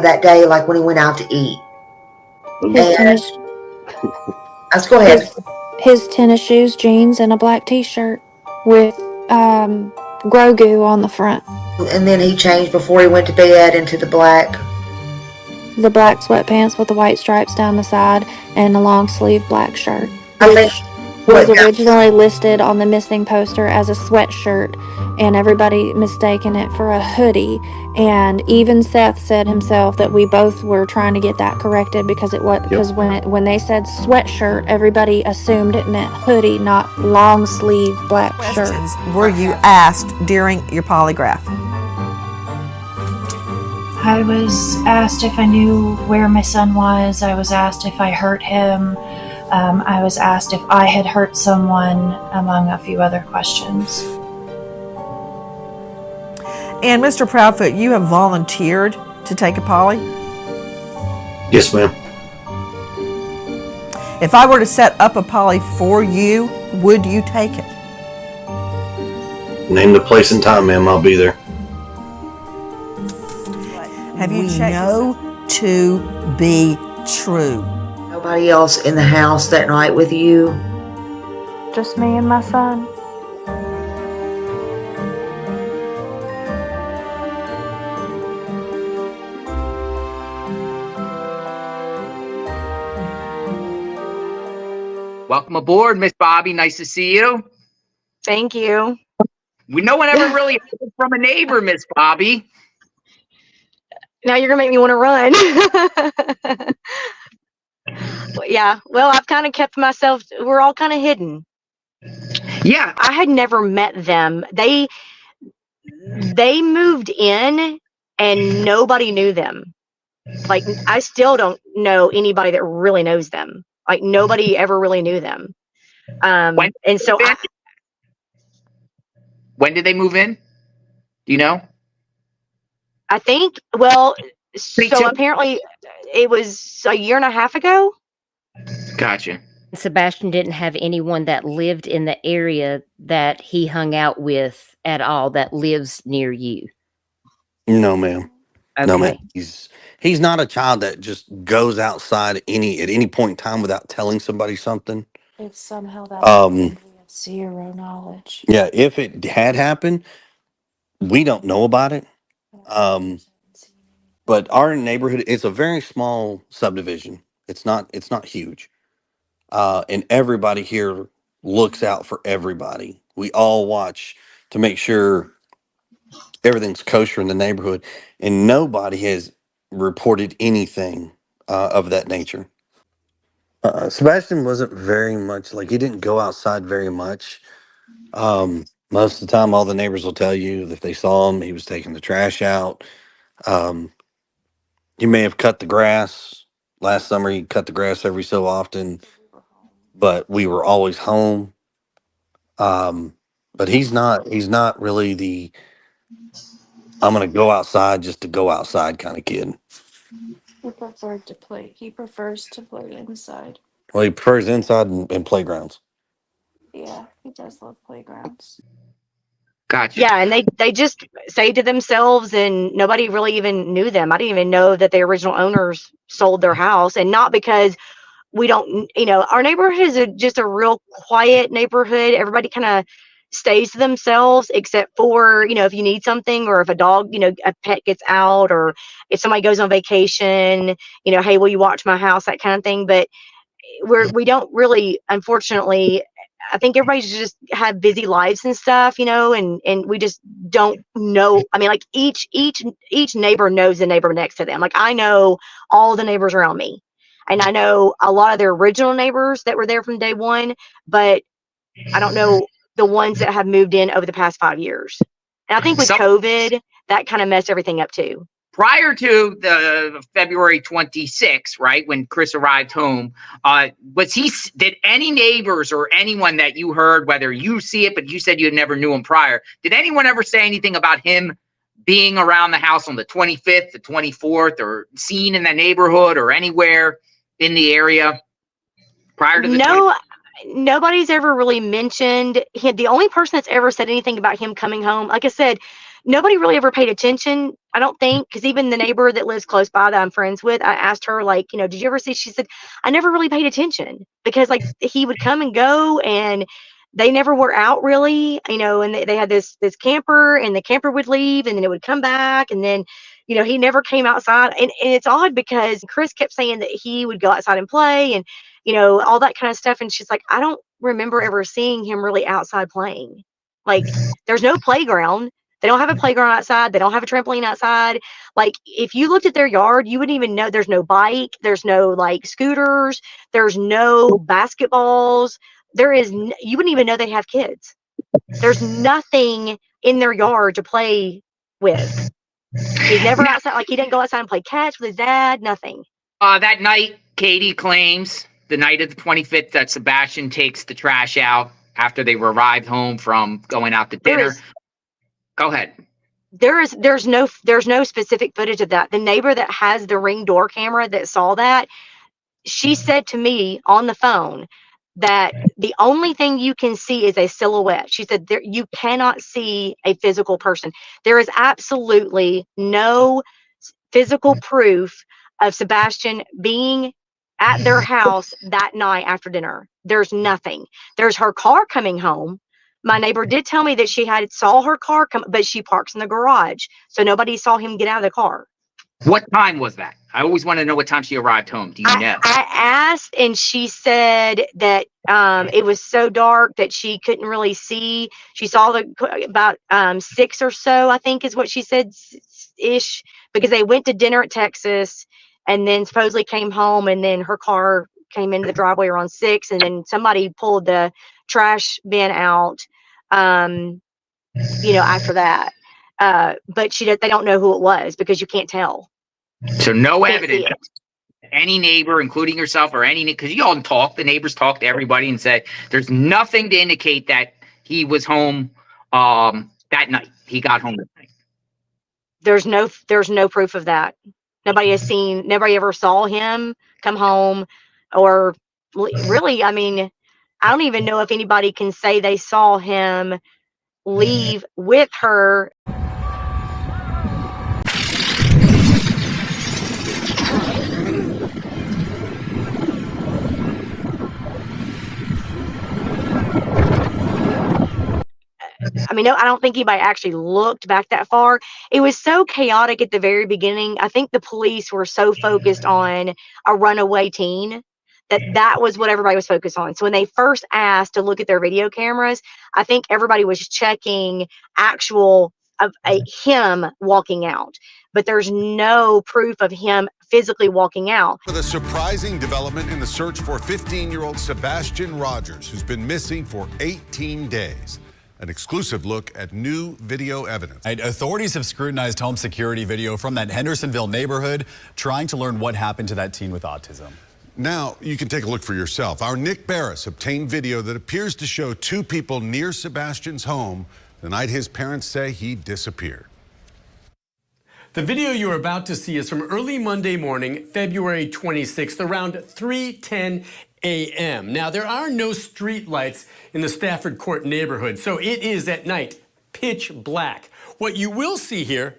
that day, like when he went out to eat. His tennis. Let's go ahead. His tennis shoes, jeans, and a black T-shirt with Grogu on the front. And then he changed before he went to bed into the black Sweatpants with the white stripes down the side and a long sleeve black shirt, I which think was originally listed on the missing poster as a sweatshirt, and everybody mistaken it for a hoodie. And even Seth said himself that we both were trying to get that corrected because when they said sweatshirt, everybody assumed it meant hoodie, not long sleeve black shirt. Were you asked during your polygraph? I was asked if I knew where my son was. I was asked if I hurt him. I was asked if I had hurt someone, among a few other questions. And Mr. Proudfoot, you have volunteered to take a poly? Yes, ma'am. If I were to set up a poly for you, would you take it? Name the place and time, ma'am. I'll be there. Have you checked? We know to be true. Nobody else in the house that night with you? Just me and my son. Welcome aboard, Miss Bobbie. Nice to see you. Thank you. No one ever really heard from a neighbor, Miss Bobbie. Now you're gonna make me want to run. Yeah, well, I've kind of kept myself. We're all kind of hidden. Yeah, I had never met them. They moved in, and nobody knew them. Like, I still don't know anybody that really knows them. Like, nobody ever really knew them. When did they move in? Do you know? I think, well, so apparently it was a year and a half ago. Gotcha. Sebastian didn't have anyone that lived in the area that he hung out with at all that lives near you. No, ma'am. Okay. No, ma'am. He's not a child that just goes outside at any point in time without telling somebody something. If somehow that we have zero knowledge. Yeah, if it had happened, we don't know about it. But our neighborhood is a very small subdivision. It's not huge. And everybody here looks out for everybody. We all watch to make sure everything's kosher in the neighborhood, and nobody has reported anything of that nature. Sebastian wasn't very much, like, he didn't go outside very much. Most of the time, all the neighbors will tell you if they saw him, he was taking the trash out. He may have cut the grass. Last summer, he cut the grass every so often, but we were always home. But he's not really the I'm going to go outside just to go outside kind of kid. He prefers to play inside. Well, he prefers inside and playgrounds. Yeah, he does love playgrounds. Gotcha. Yeah, and they just stayed to themselves, and nobody really even knew them. I didn't even know that the original owners sold their house, and not because we don't, our neighborhood is just a real quiet neighborhood. Everybody kind of stays to themselves, except for, if you need something, or if a dog, a pet gets out, or if somebody goes on vacation, hey, will you watch my house, that kind of thing. But we don't really, unfortunately, I think everybody's just have busy lives and stuff, and we just don't know. I mean, like each neighbor knows the neighbor next to them. Like, I know all the neighbors around me, and I know a lot of their original neighbors that were there from day one, but I don't know the ones that have moved in over the past 5 years. And I think with COVID, that kind of messed everything up too. Prior to the February 26th, right, when Chris arrived home, did any neighbors or anyone that you heard, whether you see it, but you said you never knew him prior, did anyone ever say anything about him being around the house on the 25th, the 24th, or seen in the neighborhood or anywhere in the area prior to the 25th? Nobody's ever really mentioned him. The only person that's ever said anything about him coming home, like I said, nobody really ever paid attention, I don't think, because even the neighbor that lives close by that I'm friends with, I asked her, like, did you ever see? She said, I never really paid attention because, like, he would come and go, and they never were out really, and they had this camper, and the camper would leave, and then it would come back, and then, he never came outside. And it's odd because Chris kept saying that he would go outside and play and, all that kind of stuff. And she's like, I don't remember ever seeing him really outside playing. Like, there's no playground. They don't have a playground outside. They don't have a trampoline outside. Like, if you looked at their yard, you wouldn't even know. There's no bike. There's no, like, scooters. There's no basketballs. You wouldn't even know they have kids. There's nothing in their yard to play with. He's never outside. Like, he didn't go outside and play catch with his dad. Nothing. That night, Katie claims, the night of the 25th, that Sebastian takes the trash out after they arrived home from going out to dinner. Go ahead. There's no specific footage of that. The neighbor that has the Ring door camera that saw that, she said to me on the phone that the only thing you can see is a silhouette. She said you cannot see a physical person. There is absolutely no physical proof of Sebastian being at their house that night after dinner. There's nothing. There's her car coming home. My neighbor did tell me that she saw her car come, but she parks in the garage, so nobody saw him get out of the car. What time was that? I always want to know what time she arrived home. Do you know? I asked, and she said that it was so dark that she couldn't really see. She saw about 6 or so, I think is what she said, ish, because they went to dinner at Texas and then supposedly came home, and then her car came into the driveway around 6, and then somebody pulled the trash bin out, after that. But they don't know who it was because you can't tell. So no evidence. Any neighbor, including yourself, or because you all talk, the neighbors talk to everybody and say there's nothing to indicate that he was home that night. He got home that night. There's no proof of that. Nobody ever saw him come home, or really, I don't even know if anybody can say they saw him leave with her. No, I don't think anybody actually looked back that far. It was so chaotic at the very beginning. I think the police were so focused on a runaway teen that was what everybody was focused on. So when they first asked to look at their video cameras, I think everybody was checking actual of him walking out, but there's no proof of him physically walking out. For the surprising development in the search for 15-year-old Sebastianrogers, who's been missing for 18 days. An exclusive look at new video evidence. Authorities have scrutinized home security video from that Hendersonville neighborhood, trying to learn what happened to that teen with autism. Now you can take a look for yourself. Our Nick Barris obtained video that appears to show two people near Sebastian's home the night his parents say he disappeared. The video you're about to see is from early Monday morning, February 26th, around 3:10 a.m. Now, there are no street lights in the Stafford Court neighborhood, so it is at night, pitch black. What you will see here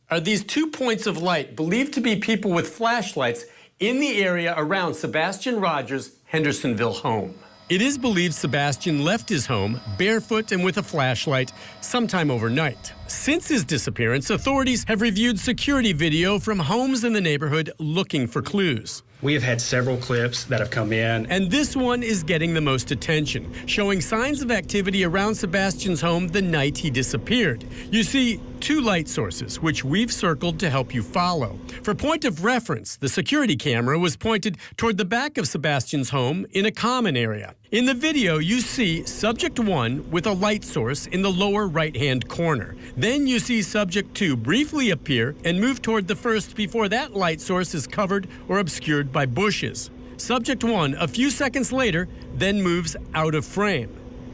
are these 2 points of light believed to be people with flashlights in the area around Sebastianrogers' Hendersonville home. It is believed Sebastian left his home barefoot and with a flashlight sometime overnight. Since his disappearance, authorities have reviewed security video from homes in the neighborhood looking for clues. We have had several clips that have come in. And this one is getting the most attention, showing signs of activity around Sebastian's home the night he disappeared. You see 2 light sources, which we've circled to help you follow. For point of reference, the security camera was pointed toward the back of Sebastian's home in a common area. In the video, you see subject 1 with a light source in the lower right-hand corner. Then you see subject 2 briefly appear and move toward the first before that light source is covered or obscured by bushes. Subject 1, a few seconds later, then moves out of frame.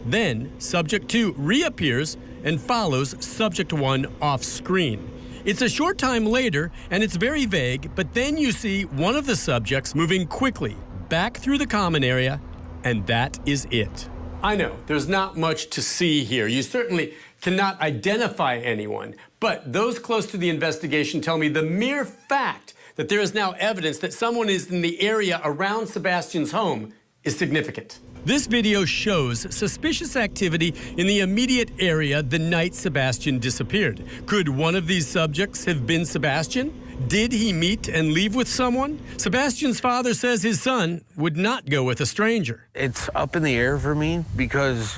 Then subject 2 reappears and follows subject 1 off screen. It's a short time later and it's very vague, but then you see one of the subjects moving quickly back through the common area, and that is it. I know, there's not much to see here. You certainly cannot identify anyone, But those close to the investigation tell me the mere fact that there is now evidence that someone is in the area around Sebastian's home is significant. This video shows suspicious activity in the immediate area the night Sebastian disappeared. Could one of these subjects have been Sebastian? Did he meet and leave with someone? Sebastian's father says his son would not go with a stranger. It's up in the air for me because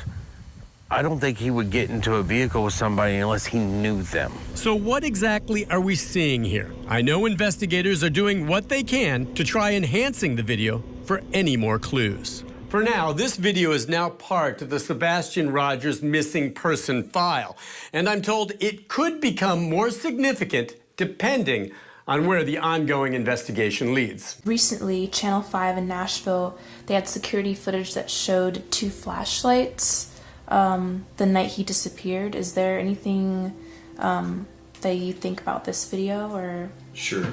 I don't think he would get into a vehicle with somebody unless he knew them. So what exactly are we seeing here? I know investigators are doing what they can to try enhancing the video for any more clues. For now, this video is now part of the Sebastianrogers missing person file, and I'm told it could become more significant depending on where the ongoing investigation leads. Recently, Channel 5 in Nashville, they had security footage that showed 2 flashlights the night he disappeared. Is there anything that you think about this video, or? Sure.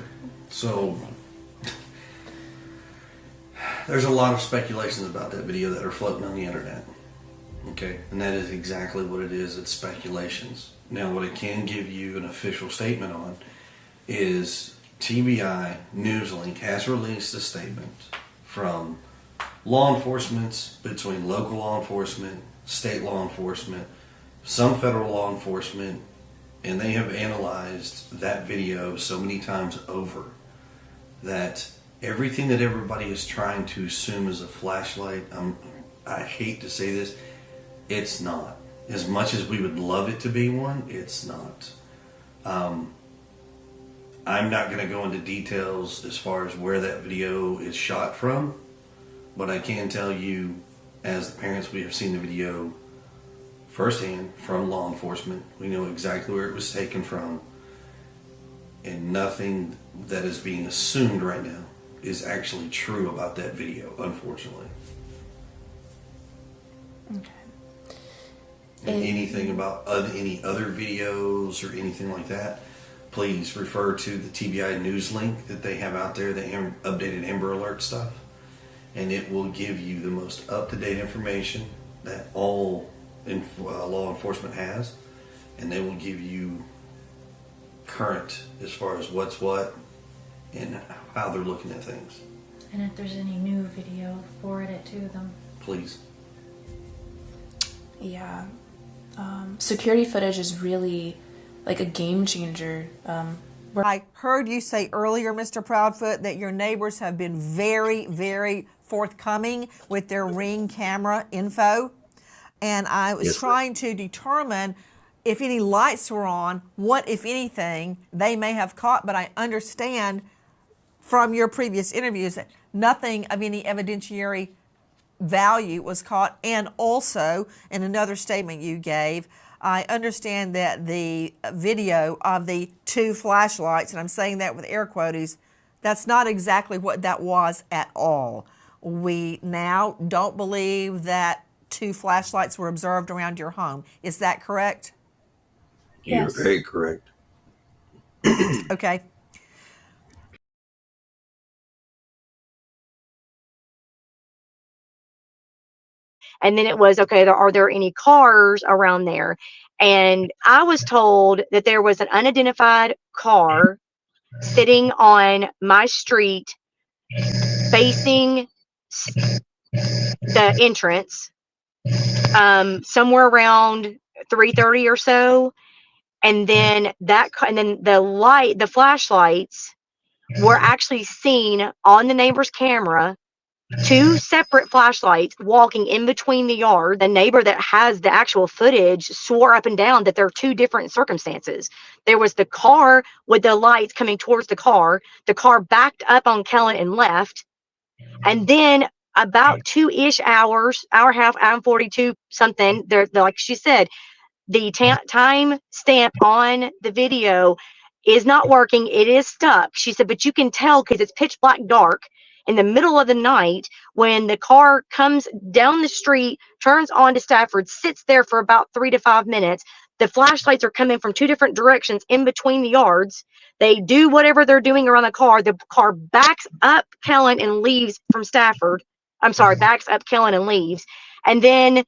So there's a lot of speculations about that video that are floating on the internet. Okay, and that is exactly what it is. It's speculations. Now, what I can give you an official statement on is TBI Newslink has released a statement from law enforcement, between local law enforcement, state law enforcement, some federal law enforcement, and they have analyzed that video so many times over that everything that everybody is trying to assume is a flashlight, I hate to say this, it's not. As much as we would love it to be one, it's not. I'm not going to go into details as far as where that video is shot from, but I can tell you, as the parents, we have seen the video firsthand from law enforcement. We know exactly where it was taken from, and nothing that is being assumed right now is actually true about that video, unfortunately. Okay. And anything about any other videos or anything like that, please refer to the TBI news link that they have out there, the updated Amber Alert stuff, and it will give you the most up-to-date information that all law enforcement has, and they will give you current as far as what's what and how they're looking at things. And if there's any new video, forward it to them. Please. Yeah. Security footage is really like a game changer. I heard you say earlier, Mr. Proudfoot, that your neighbors have been very, very forthcoming with their Ring camera info. And I was trying to determine if any lights were on, what, if anything, they may have caught. But I understand from your previous interviews that nothing of any evidentiary value was caught. And also, in another statement you gave, I understand that the video of the 2 flashlights, and I'm saying that with air quotes, that's not exactly what that was at all. We now don't believe that 2 flashlights were observed around your home. Is that correct? Yes. You're very correct. Okay. And then it was, okay, are there any cars around there? And I was told that there was an unidentified car sitting on my street facing the entrance somewhere around 3:30 or so. And then the flashlights were actually seen on the neighbor's camera, 2 separate flashlights walking in between the yard. The neighbor that has the actual footage swore up and down that there are 2 different circumstances. There was the car with the lights coming towards the car backed up on Kellen and left. And then about 2-ish hours, hour and a half, hour and 42 something, they're like she said, the time stamp on the video is not working. It is stuck. She said, but you can tell because it's pitch black dark in the middle of the night when the car comes down the street, turns onto Stafford, sits there for about 3 to 5 minutes. The flashlights are coming from 2 different directions in between the yards. They do whatever they're doing around the car. The car backs up Kellen and leaves from Stafford. I'm sorry, backs up Kellen and leaves. And then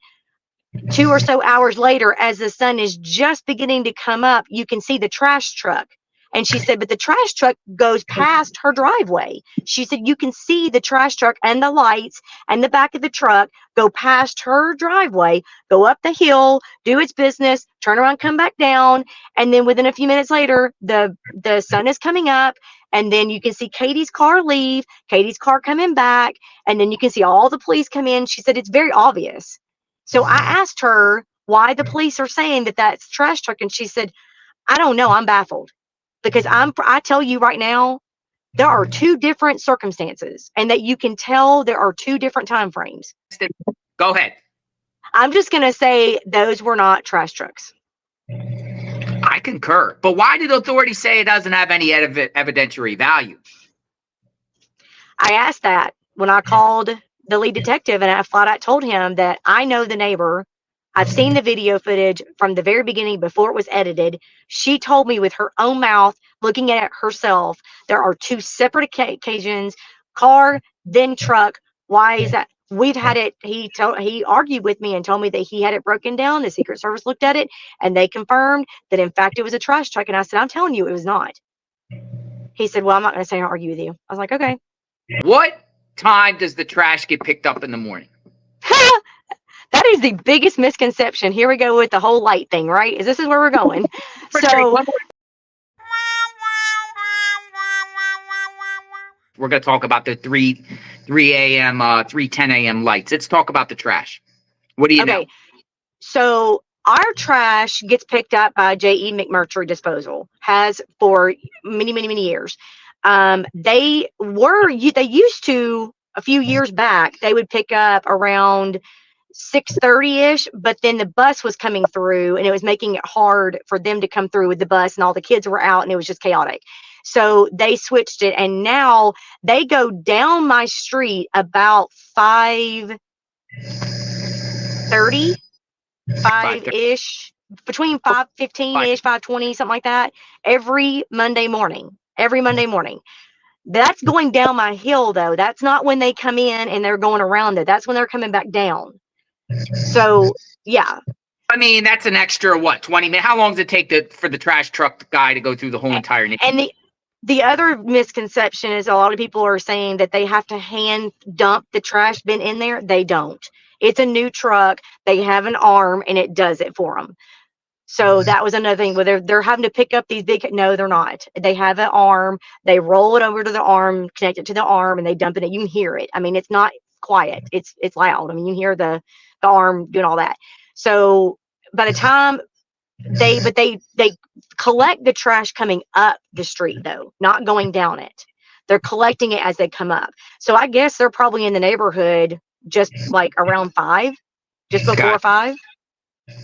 2 or so hours later, as the sun is just beginning to come up, you can see the trash truck. And she said, but the trash truck goes past her driveway. She said, you can see the trash truck and the lights and the back of the truck go past her driveway, go up the hill, do its business, turn around, come back down. And then within a few minutes later, the sun is coming up. And then you can see Katie's car leave, Katie's car coming back. And then you can see all the police come in. She said, it's very obvious. So I asked her why the police are saying that that's trash truck. And she said, I don't know. I'm baffled. Because I tell you right now, there are 2 different circumstances, and that you can tell there are 2 different time frames. Go ahead. I'm just going to say those were not trash trucks. I concur. But why did authorities say it doesn't have any evidentiary value? I asked that when I called the lead detective, and I flat out told him that I know the neighbor. I've seen the video footage from the very beginning before it was edited. She told me with her own mouth, looking at it herself, there are 2 separate occasions, car, then truck. Why is that? We've had it. He argued with me and told me that he had it broken down. The Secret Service looked at it and they confirmed that in fact it was a trash truck. And I said, I'm telling you, it was not. He said, well, I'm not going to say I'll argue with you. I was like, okay. What time does the trash get picked up in the morning? That is the biggest misconception. Here we go with the whole light thing, right? This is where we're going. So we're going to talk about the 3 a.m., 3:10 a.m. lights. Let's talk about the trash. What do you know? So our trash gets picked up by J.E. McMurtry Disposal, has for many, many, many years. They used to, a few years back, they would pick up around 6:30-ish, but then the bus was coming through and it was making it hard for them to come through with the bus, and all the kids were out and it was just chaotic. So they switched it, and now they go down my street about 5:30, 5-ish, between 5:15-ish, 5:20, something like that, every Monday morning. That's going down my hill, though. That's not when they come in and they're going around it. That's when they're coming back down. So, yeah. I mean, that's an extra, 20 minutes? How long does it take for the trash truck guy to go through the whole entire neighborhood? And the other misconception is a lot of people are saying that they have to hand dump the trash bin in there. They don't. It's a new truck. They have an arm, and it does it for them. So that was another thing where they're having to pick up these big. No, they're not. They have an arm. They roll it over to the arm, connect it to the arm, and they dump it in. You can hear it. I mean, it's not quiet. It's loud. I mean, you can hear the arm doing all that. So by the time they collect the trash coming up the street, though, not going down it. They're collecting it as they come up. So I guess they're probably in the neighborhood just like around 5, just before 5.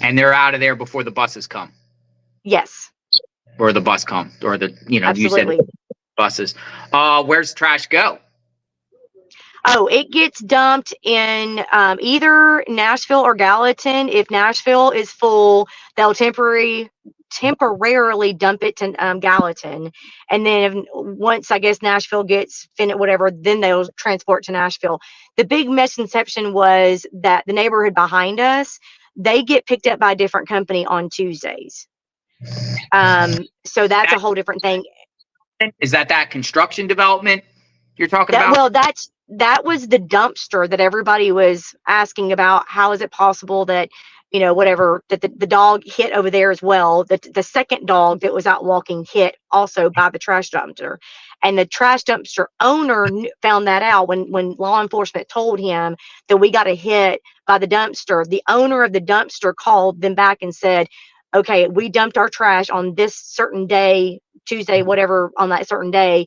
And they're out of there before the buses come. Yes. Or the bus come, or the, Absolutely. You said buses. Where's trash go? Oh, it gets dumped in either Nashville or Gallatin. If Nashville is full, they'll temporarily dump it to Gallatin. And then once, I guess, Nashville gets finished, whatever, then they'll transport to Nashville. The big misconception was that the neighborhood behind us, they get picked up by a different company on Tuesdays. So that's a whole different thing. Is that construction development you're talking about? Well, that was the dumpster that everybody was asking about. How is it possible that, whatever, that the dog hit over there as well? The second dog that was out walking hit also by the trash dumpster. And the trash dumpster owner found that out when law enforcement told him that we got a hit by the dumpster. The owner of the dumpster called them back and said, okay, we dumped our trash on this certain day, Tuesday, whatever, on that certain day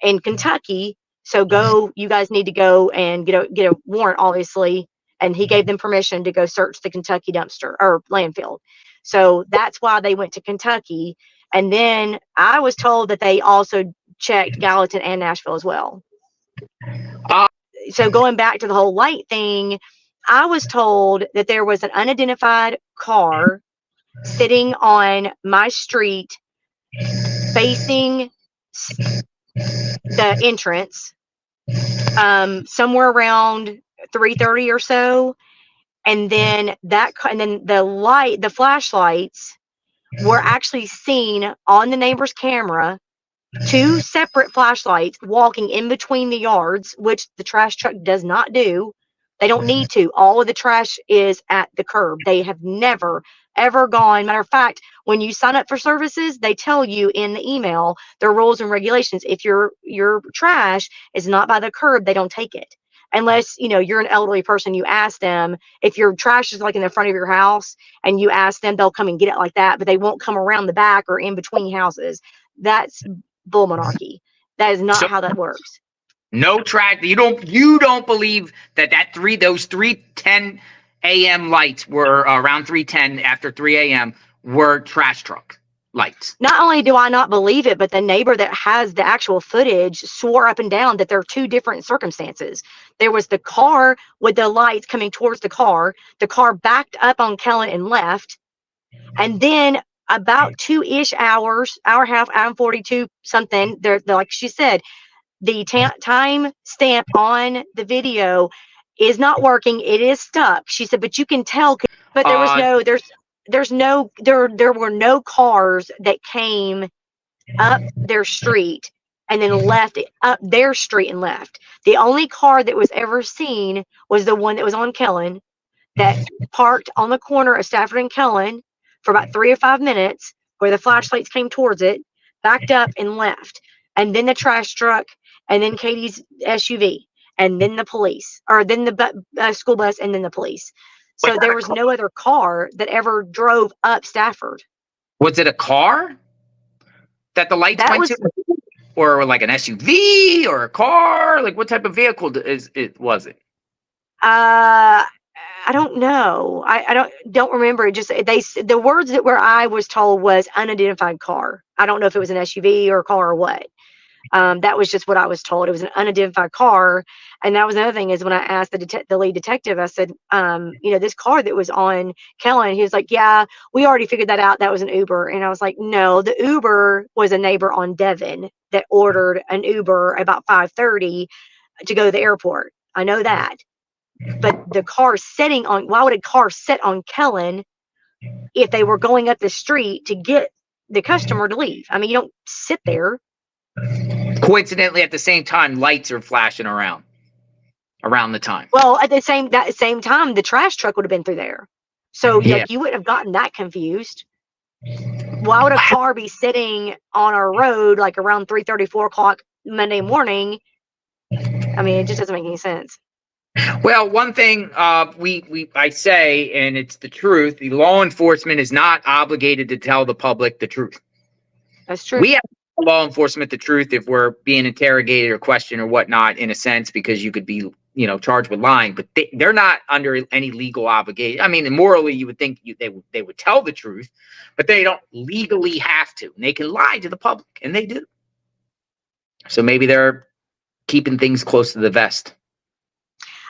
in Kentucky. So you guys need to go and get a warrant, obviously. And he gave them permission to go search the Kentucky dumpster or landfill. So that's why they went to Kentucky. And then I was told that they also checked Gallatin and Nashville as well. So going back to the whole light thing, I was told that there was an unidentified car sitting on my street facing the entrance somewhere around 3:30 or so. And then the flashlights were actually seen on the neighbor's camera, 2 separate flashlights walking in between the yards, which the trash truck does not do. They don't need to. All of the trash is at the curb. They have never, ever gone. Matter of fact, when you sign up for services, they tell you in the email their rules and regulations. If your trash is not by the curb, they don't take it. Unless, you're an elderly person, you ask them. If your trash is like in the front of your house and you ask them, they'll come and get it like that, but they won't come around the back or in between houses. That's bull monarchy. That is not how that works. No track. You don't believe that those 3:10 a.m. lights were around 3:10 after 3 a.m. were trash truck lights. Not only do I not believe it, but the neighbor that has the actual footage swore up and down that there are 2 different circumstances. There was the car with the lights coming towards the car backed up on Kellen and left. And then about 2-ish hours, hour and a half, hour and 42 something, they're like she said, the time stamp on the video is not working. It is stuck. She said, but you can tell, but there was there were no cars that came up their street and then left up their street and left. The only car that was ever seen was the one that was on Kellen that parked on the corner of Stafford and Kellen for about 3 or 5 minutes, where the flashlights came towards it, backed up and left. And then the trash truck, and then Katie's SUV, and then the police, or then the school bus, and then the police. So there was no other car that ever drove up Stafford. Was it a car that the lights went to? Or like an SUV or a car? Like what type of vehicle was it? I don't know. I don't remember. Just the words that where I was told was unidentified car. I don't know if it was an SUV or a car or what. That was just what I was told. It was an unidentified car. And that was another thing, is when I asked the lead detective, I said, this car that was on Kellen, he was like, yeah, we already figured that out. That was an Uber. And I was like, no, the Uber was a neighbor on Devon that ordered an Uber about 5:30 to go to the airport. I know that. But the car why would a car sit on Kellen if they were going up the street to get the customer to leave? I mean, you don't sit there. Coincidentally, at the same time, lights are flashing around the time. Well, at that same time, the trash truck would have been through there. So you wouldn't have gotten that confused. Why would a car be sitting on our road like around 3:30, 4 o'clock Monday morning? I mean, it just doesn't make any sense. Well, one thing I say, and it's the truth, the law enforcement is not obligated to tell the public the truth. That's true. We have to tell law enforcement the truth if we're being interrogated or questioned or whatnot, in a sense, because you could be, charged with lying, but they're not under any legal obligation. I mean, morally, you would think they would tell the truth, but they don't legally have to. And they can lie to the public, and they do. So maybe they're keeping things close to the vest.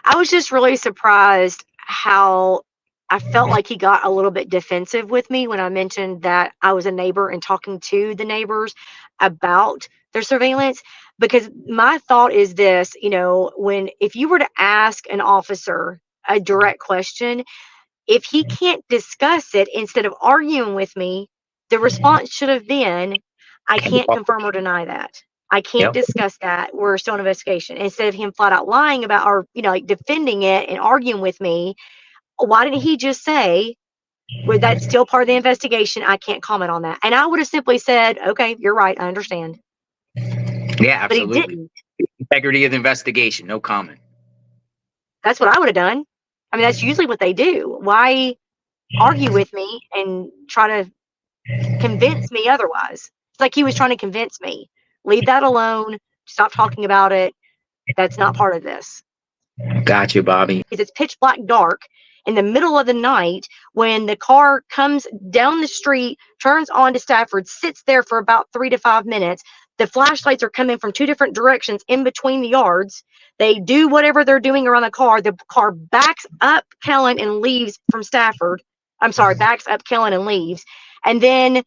I was just really surprised how I felt like he got a little bit defensive with me when I mentioned that I was a neighbor and talking to the neighbors about their surveillance. Because my thought is this, if you were to ask an officer a direct question, if he can't discuss it, instead of arguing with me, the response should have been, I can't confirm or deny that. I can't discuss that. We're still in investigation. Instead of him flat out lying about or, defending it and arguing with me, why didn't he just say, well, that's still part of the investigation, I can't comment on that? And I would have simply said, okay, you're right, I understand. Yeah, absolutely. But he didn't. Integrity of the investigation, no comment. That's what I would have done. I mean, that's usually what they do. Why argue with me and try to convince me otherwise? It's like he was trying to convince me. Leave that alone. Stop talking about it. That's not part of this. Got you, Bobbie. It's pitch black dark in the middle of the night when the car comes down the street, turns onto Stafford, sits there for about 3 to 5 minutes. The flashlights are coming from 2 different directions in between the yards. They do whatever they're doing around the car. The car backs up Kellen and leaves from Stafford. I'm sorry, backs up Kellen and leaves. And then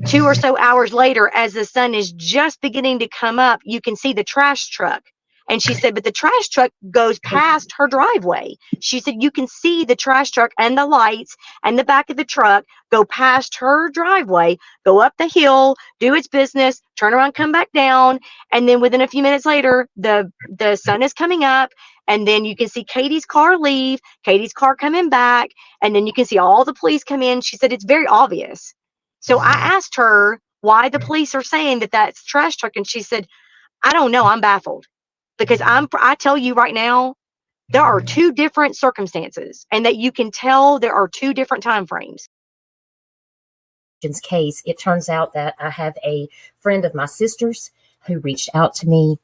2 or so hours later, as the sun is just beginning to come up, you can see the trash truck And she said, but the trash truck goes past her driveway. She said, you can see the trash truck and the lights and the back of the truck go past her driveway, go up the hill, do its business, turn around, come back down. And then within a few minutes later, the sun is coming up. And then you can see Katie's car leave, Katie's car coming back. And then you can see all the police come in. She said, it's very obvious. So I asked her why the police are saying that that's trash truck. And she said, I don't know. I'm baffled. Because I tell you right now, there are two different circumstances, and that you can tell there are two different time frames. Case, it turns out that I have a friend of my sister's who reached out to me.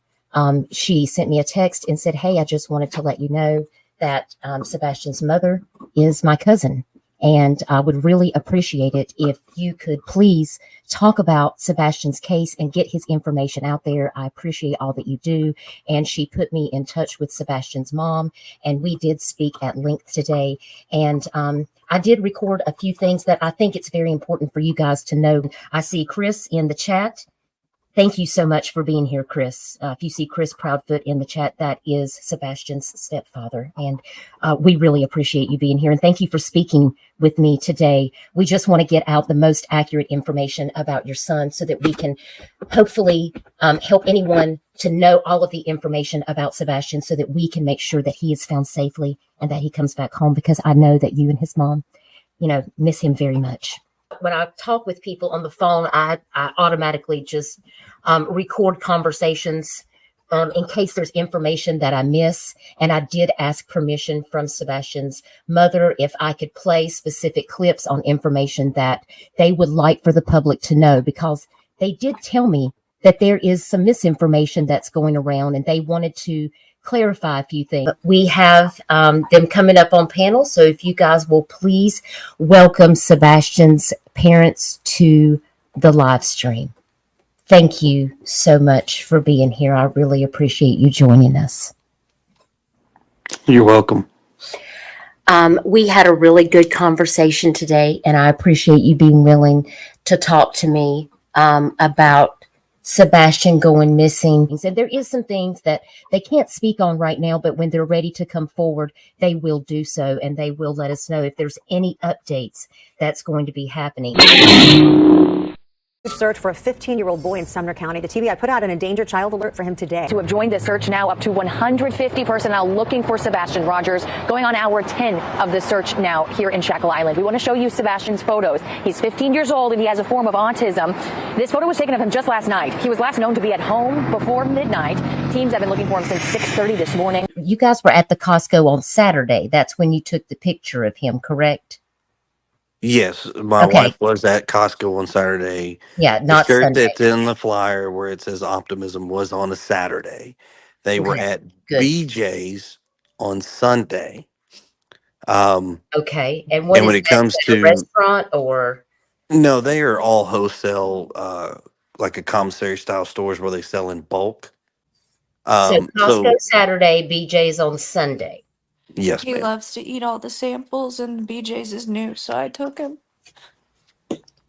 She sent me a text and said, hey, I just wanted to let you know that Sebastian's mother is my cousin. And I would really appreciate it if you could please talk about Sebastian's case and get his information out there. I appreciate all that you do. And she put me in touch with Sebastian's mom, and we did speak at length today. And I did record a few things that I think it's very important for you guys to know. I see Chris in the chat. Thank you so much for being here, Chris. If you see Chris Proudfoot in the chat, that is Sebastian's stepfather. And we really appreciate you being here. And thank you for speaking with me today. We just want to get out the most accurate information about your son so that we can hopefully help anyone to know all of the information about Sebastian so that we can make sure that he is found safely and that he comes back home, because I know that you and his mom, miss him very much. When I talk with people on the phone, I automatically just record conversations in case there's information that I miss. And I did ask permission from Sebastian's mother if I could play specific clips on information that they would like for the public to know, because they did tell me that there is some misinformation that's going around and they wanted to clarify a few things. We have them coming up on panel. So if you guys will please welcome Sebastian's parents to the live stream. Thank you so much for being here. I really appreciate you joining us. You're welcome. We had a really good conversation today, and I appreciate you being willing to talk to me about Sebastian going missing. And there is some things that they can't speak on right now, but when they're ready to come forward, they will do so, and they will let us know if there's any updates that's going to be happening. Search for a 15-year-old boy in Sumner County. The TBI put out an endangered child alert for him today. To have joined the search now, up to 150 personnel looking for Sebastianrogers, going on hour 10 of the search now here in Shackle Island. We want to show you Sebastian's photos. He's 15 years old and he has a form of autism. This photo was taken of him just last night. He was last known to be at home before midnight. Teams have been looking for him since 6:30 this morning. You guys were at the Costco on Saturday. That's when you took the picture of him, correct? Yes, my wife was at Costco on Saturday. Yeah, not the shirt Sunday. that's in the flyer where it says Optimism was on a Saturday. They were at BJ's on Sunday. Okay, and when it comes to a restaurant or no, they are all wholesale, like a commissary style stores where they sell in bulk. So Costco Saturday, BJ's on Sunday. Yes, he loves to eat all the samples, and BJ's is new, so I took him.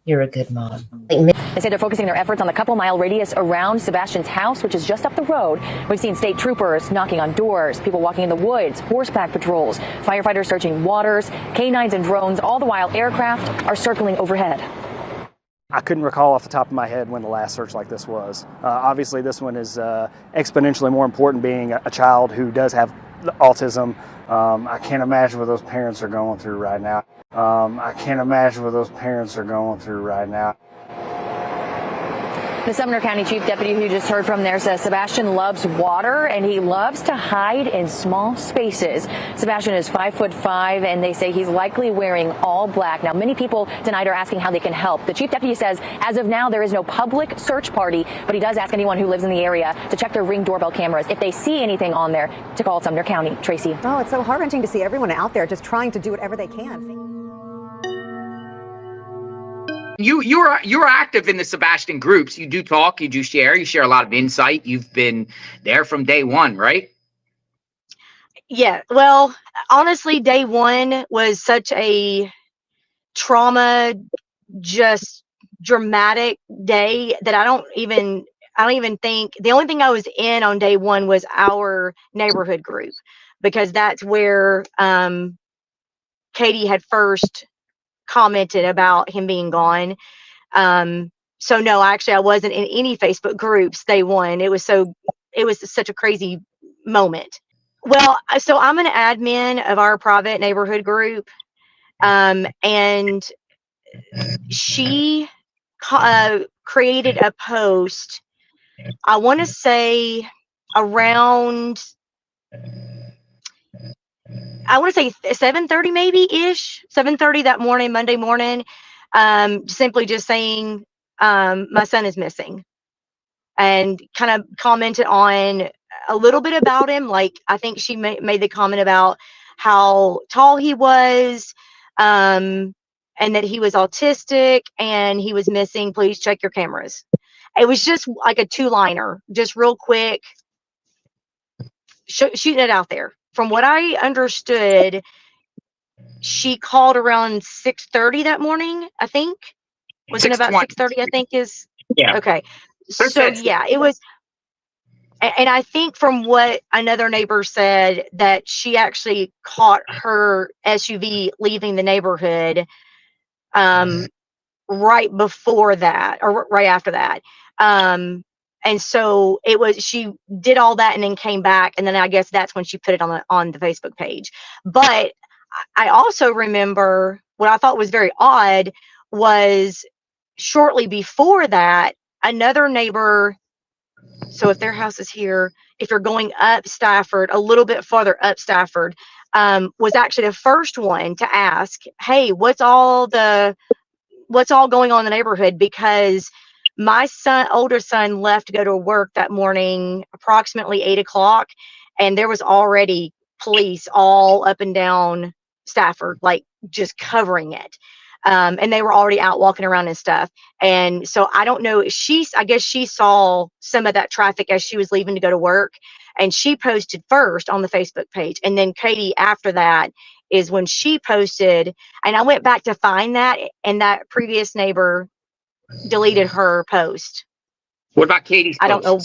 You're a good mom. They say they're focusing their efforts on the couple-mile radius around Sebastian's house, which is just up the road. We've seen state troopers knocking on doors, people walking in the woods, horseback patrols, firefighters searching waters, canines and drones. All the while, aircraft are circling overhead. I couldn't recall off the top of my head when the last search like this was. Obviously, this one is exponentially more important, being a child who does have autism. I can't imagine what those parents are going through right now. The Sumner County Chief Deputy who you just heard from there says Sebastian loves water and he loves to hide in small spaces. Sebastian is 5'5", and they say he's likely wearing all black. Now, many people tonight are asking how they can help. The Chief Deputy says as of now there is no public search party, but he does ask anyone who lives in the area to check their Ring doorbell cameras. If they see anything on there, to call Sumner County. Tracy. Oh, it's so heart-wrenching to see everyone out there just trying to do whatever they can. You're active in the Sebastian groups. You do talk, you do share, you share a lot of insight. You've been there from day one, right? Yeah, well, honestly, day one was such a trauma, just dramatic day that I I don't even think, the only thing I was in on day one was our neighborhood group, because that's where Katie had first commented about him being gone. So no, actually I wasn't in any Facebook groups day one. It was such a crazy moment. Well, so I'm an admin of our private neighborhood group. And she created a post, I want to say around, I want to say 7:30 maybe ish, 7:30 that morning, Monday morning, simply just saying, my son is missing, and kind of commented on a little bit about him. Like, I think she made the comment about how tall he was, and that he was autistic and he was missing. Please check your cameras. It was just like a 2-liner, just real quick, shooting it out there. From what I understood, she called around 6:30 that morning, I think. Was it about 6:30, I think is? Yeah. Okay. So yeah, it was. And I think from what another neighbor said, that she actually caught her SUV leaving the neighborhood right before that, or right after that. And so it was, she did all that and then came back, and then I guess that's when she put it on the Facebook page. But I also remember what I thought was very odd was shortly before that, another neighbor, so if their house is here, if you're going up Stafford, a little bit farther up Stafford, was actually the first one to ask, hey, what's all going on in the neighborhood? Because my older son left to go to work that morning, approximately 8 o'clock, and there was already police all up and down Stafford, like just covering it. And they were already out walking around and stuff. And so I don't know, I guess she saw some of that traffic as she was leaving to go to work, and she posted first on the Facebook page. And then Katie, after that, is when she posted, and I went back to find that, and that previous neighbor deleted her post. What about Katie's post? I don't know.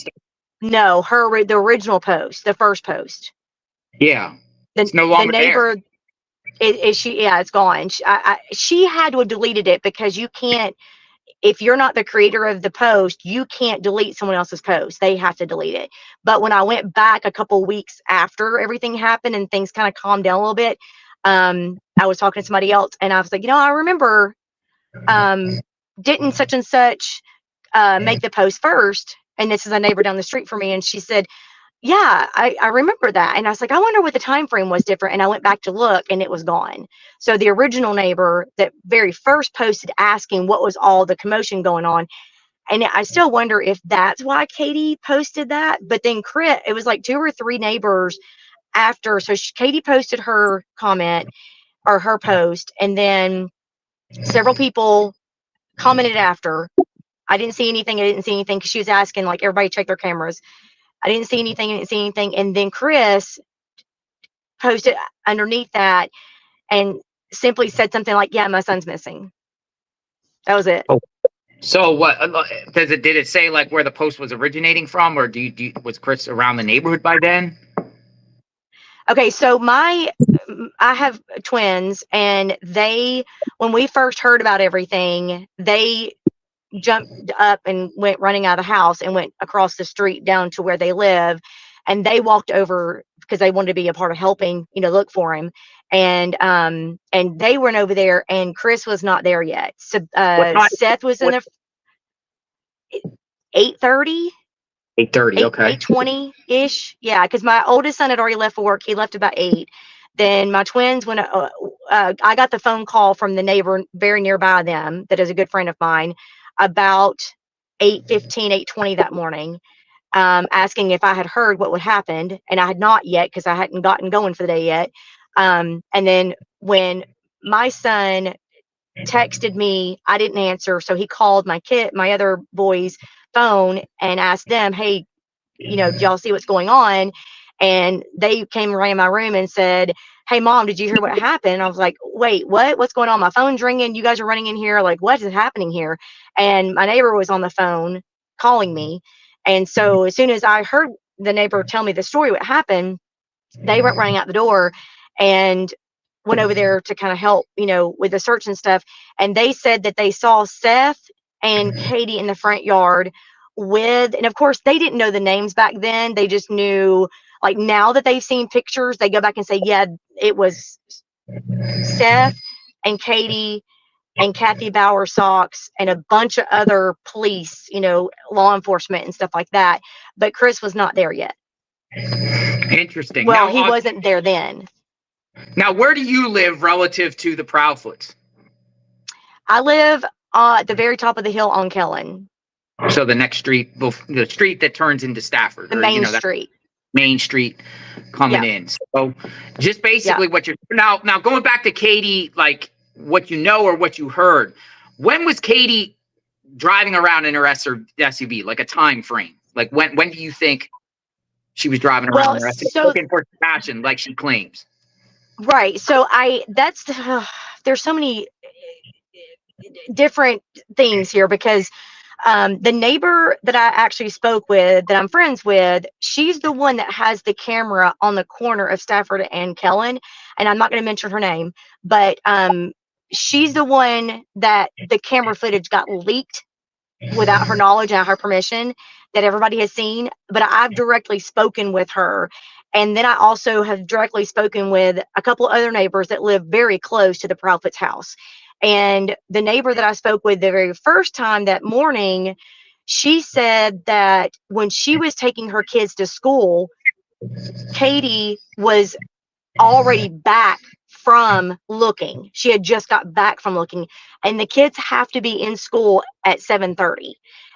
No, the original post, the first post. Yeah. It's no longer the neighbor, there. It's gone. She had to have deleted it, because you can't, if you're not the creator of the post, you can't delete someone else's post. They have to delete it. But when I went back a couple weeks after everything happened and things kind of calmed down a little bit, I was talking to somebody else, and I was like, I remember, didn't such and such make the post first? And this is a neighbor down the street from me. And she said, yeah, I remember that. And I was like, I wonder what the time frame was different. And I went back to look, and it was gone. So the original neighbor that very first posted asking what was all the commotion going on. And I still wonder if that's why Katie posted that. But then it was like 2 or 3 neighbors after. So Katie posted her comment or her post, and then several people commented after. I didn't see anything. Because she was asking, like, everybody check their cameras. I didn't see anything. And then Chris posted underneath that and simply said something like, yeah, my son's missing. That was it. Oh. So what did it say, like, where the post was originating from, or was Chris around the neighborhood by then? Okay, so I have twins, and when we first heard about everything, they jumped up and went running out of the house and went across the street down to where they live, and they walked over because they wanted to be a part of helping, look for him. And they went over there, and Chris was not there yet. So Seth was in there 8:30. 8:30, okay. 8:20 ish. Yeah, because my oldest son had already left for work. He left about 8. Then my twins, when I got the phone call from the neighbor very nearby them, that is a good friend of mine, about 8:15, 8:20 that morning, asking if I had heard what would happen, and I had not yet, because I hadn't gotten going for the day yet. And then when my son texted me, I didn't answer, so he called my other boy's phone and asked them, hey, did y'all see what's going on? And they came around in my room and said, hey, Mom, did you hear what happened? And I was like, wait, what? What's going on? My phone's ringing. You guys are running in here. Like, what is happening here? And my neighbor was on the phone calling me. And so as soon as I heard the neighbor tell me the story, what happened, they went running out the door and went over there to kind of help, with the search and stuff. And they said that they saw Seth and Katie in the front yard and of course they didn't know the names back then. They just knew, like, now that they've seen pictures, they go back and say, yeah, it was Seth and Katie and Kathy Bowersox and a bunch of other police, law enforcement and stuff like that. But Chris was not there yet. Interesting. Well, now, he wasn't there then. Now, where do you live relative to the Proudfoots? I live at the very top of the hill on Kellen. So the next street, the street that turns into Stafford. The main street. Main street coming in. So just basically what you're now going back to Katie, like what you know or what you heard. When was Katie driving around in her SUV? Like a time frame? Like when do you think she was driving around in her SUV looking for Sebastian, like she claims? Right. So there's so many different things here because the neighbor that I actually spoke with, that I'm friends with, she's the one that has the camera on the corner of Stafford and Kellen. And I'm not going to mention her name, but she's the one that the camera footage got leaked without her knowledge and her permission that everybody has seen. But I've directly spoken with her. And then I also have directly spoken with a couple other neighbors that live very close to the Proudfoot's house. And the neighbor that I spoke with the very first time that morning, she said that when she was taking her kids to school, Katie was already back from looking. She had just got back from looking, and the kids have to be in school at 7:30.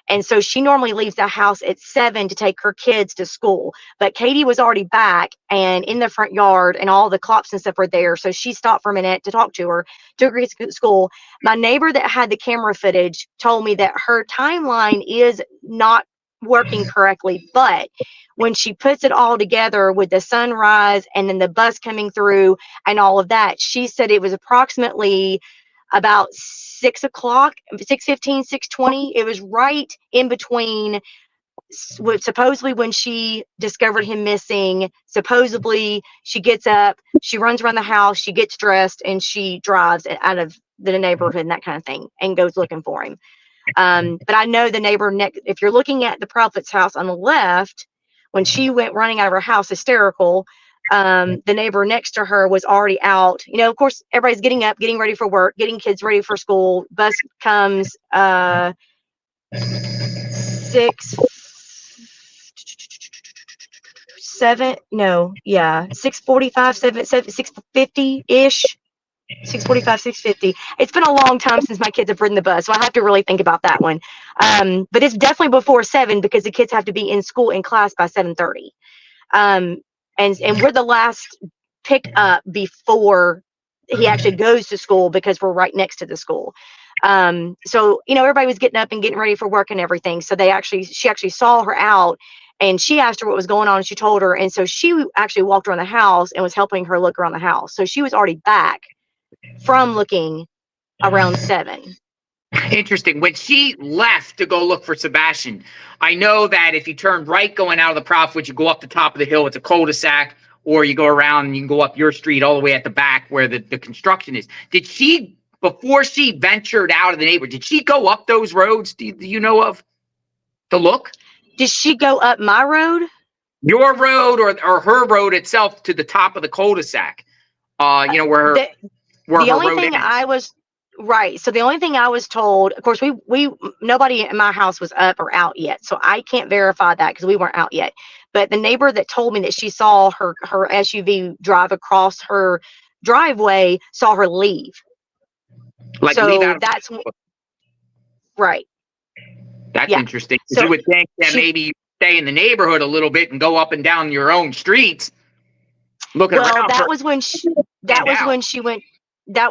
And so she normally leaves the house at 7 to take her kids to school. But Katie was already back and in the front yard, and all the cops and stuff were there. So she stopped for a minute to talk to her, took her to school. My neighbor that had the camera footage told me that her timeline is not working correctly. But when she puts it all together with the sunrise and then the bus coming through and all of that, she said it was approximately about 6 o'clock, 6:15, 6:20. It was right in between supposedly when she discovered him missing. Supposedly she gets up, she runs around the house, she gets dressed, and she drives out of the neighborhood and that kind of thing and goes looking for him. But I know the neighbor next, if you're looking at the Proudfoot's house on the left, when she went running out of her house hysterical, the neighbor next to her was already out. Of course, everybody's getting up, getting ready for work, getting kids ready for school. Bus comes 6:45, 6:50-ish. 6:45, 6:50. It's been a long time since my kids have ridden the bus, so I have to really think about that one. But it's definitely before 7 because the kids have to be in school in class by 7:30. And we're the last pick up before he actually goes to school because we're right next to the school. So everybody was getting up and getting ready for work and everything. So she actually saw her out, and she asked her what was going on, and she told her. And so she actually walked around the house and was helping her look around the house. So she was already back from looking around 7. Interesting. When she left to go look for Sebastian, I know that if you turn right going out of the Proudfoot, you go up the top of the hill, it's a cul-de-sac, or you go around and you can go up your street all the way at the back where the construction is. Did she, before she ventured out of the neighborhood, did she go up those roads do you know of to look? Did she go up my road? Your road or her road itself to the top of the cul-de-sac? Where her road ends. Right. So the only thing I was told, of course, nobody in my house was up or out yet. So I can't verify that because we weren't out yet. But the neighbor that told me that she saw her SUV drive across her driveway saw her leave. Like so leave out that's right. That's interesting. So you would think that maybe you stay in the neighborhood a little bit and go up and down your own streets. Looking around. That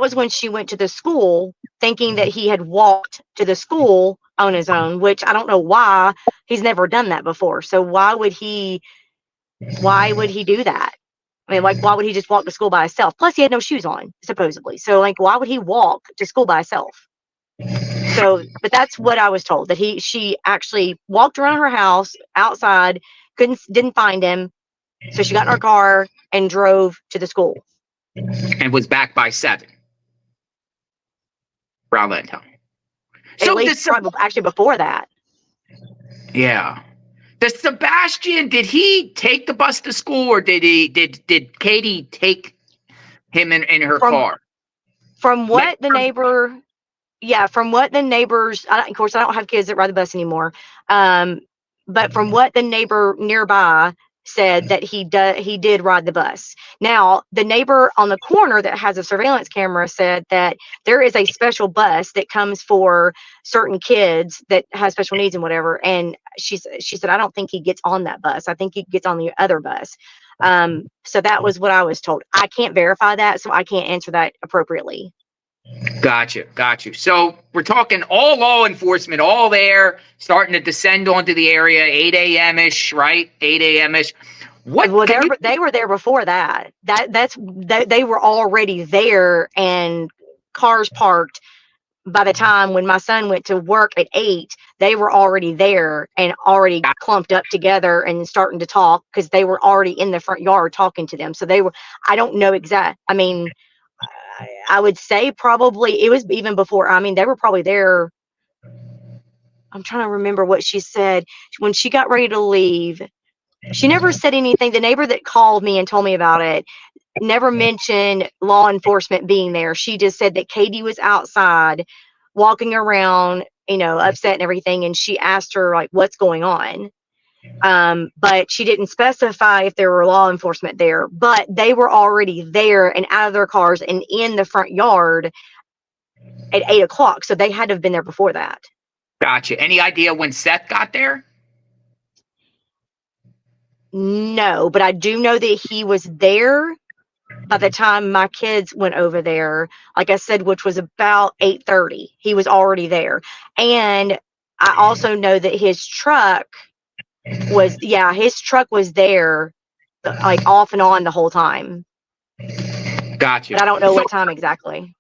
was when she went to the school thinking that he had walked to the school on his own, which I don't know why. He's never done that before. So why would he do that? I mean, why would he just walk to school by himself? Plus he had no shoes on, supposedly. So why would he walk to school by himself? So, but that's what I was told, that she actually walked around her house outside, didn't find him. So she got in her car and drove to the school. And was back by 7. Around that time. So at least actually before that. Yeah. Does Sebastian, did he take the bus to school, or did Katie take him in her car? From what the neighbor, from what the neighbors, of course, I don't have kids that ride the bus anymore. But from what the neighbor nearby said, that he did ride the bus. Now, the neighbor on the corner that has a surveillance camera said that there is a special bus that comes for certain kids that have special needs and whatever. And she said, I don't think he gets on that bus. I think he gets on the other bus. So that was what I was told. I can't verify that, so I can't answer that appropriately. Got you. So we're talking all law enforcement, all there, starting to descend onto the area, 8 a.m.-ish, right? 8 a.m.-ish. Well, they were there before that. They were already there, and cars parked. By the time when my son went to work at 8, they were already there and already clumped up together and starting to talk, because they were already in the front yard talking to them. So they were, I don't know exact. I mean, I would say probably it was even before. I mean, they were probably there. I'm trying to remember what she said when she got ready to leave. She never said anything. The neighbor that called me and told me about it never mentioned law enforcement being there. She just said that Katie was outside walking around, upset and everything. And she asked her, like, what's going on? But she didn't specify if there were law enforcement there, but they were already there and out of their cars and in the front yard at 8 o'clock. So they had to have been there before that. Gotcha. Any idea when Seth got there? No, but I do know that he was there by the time my kids went over there, like I said, which was about 8:30. He was already there. And I also know that his truck was there, like off and on the whole time. Gotcha. But I don't know what time exactly.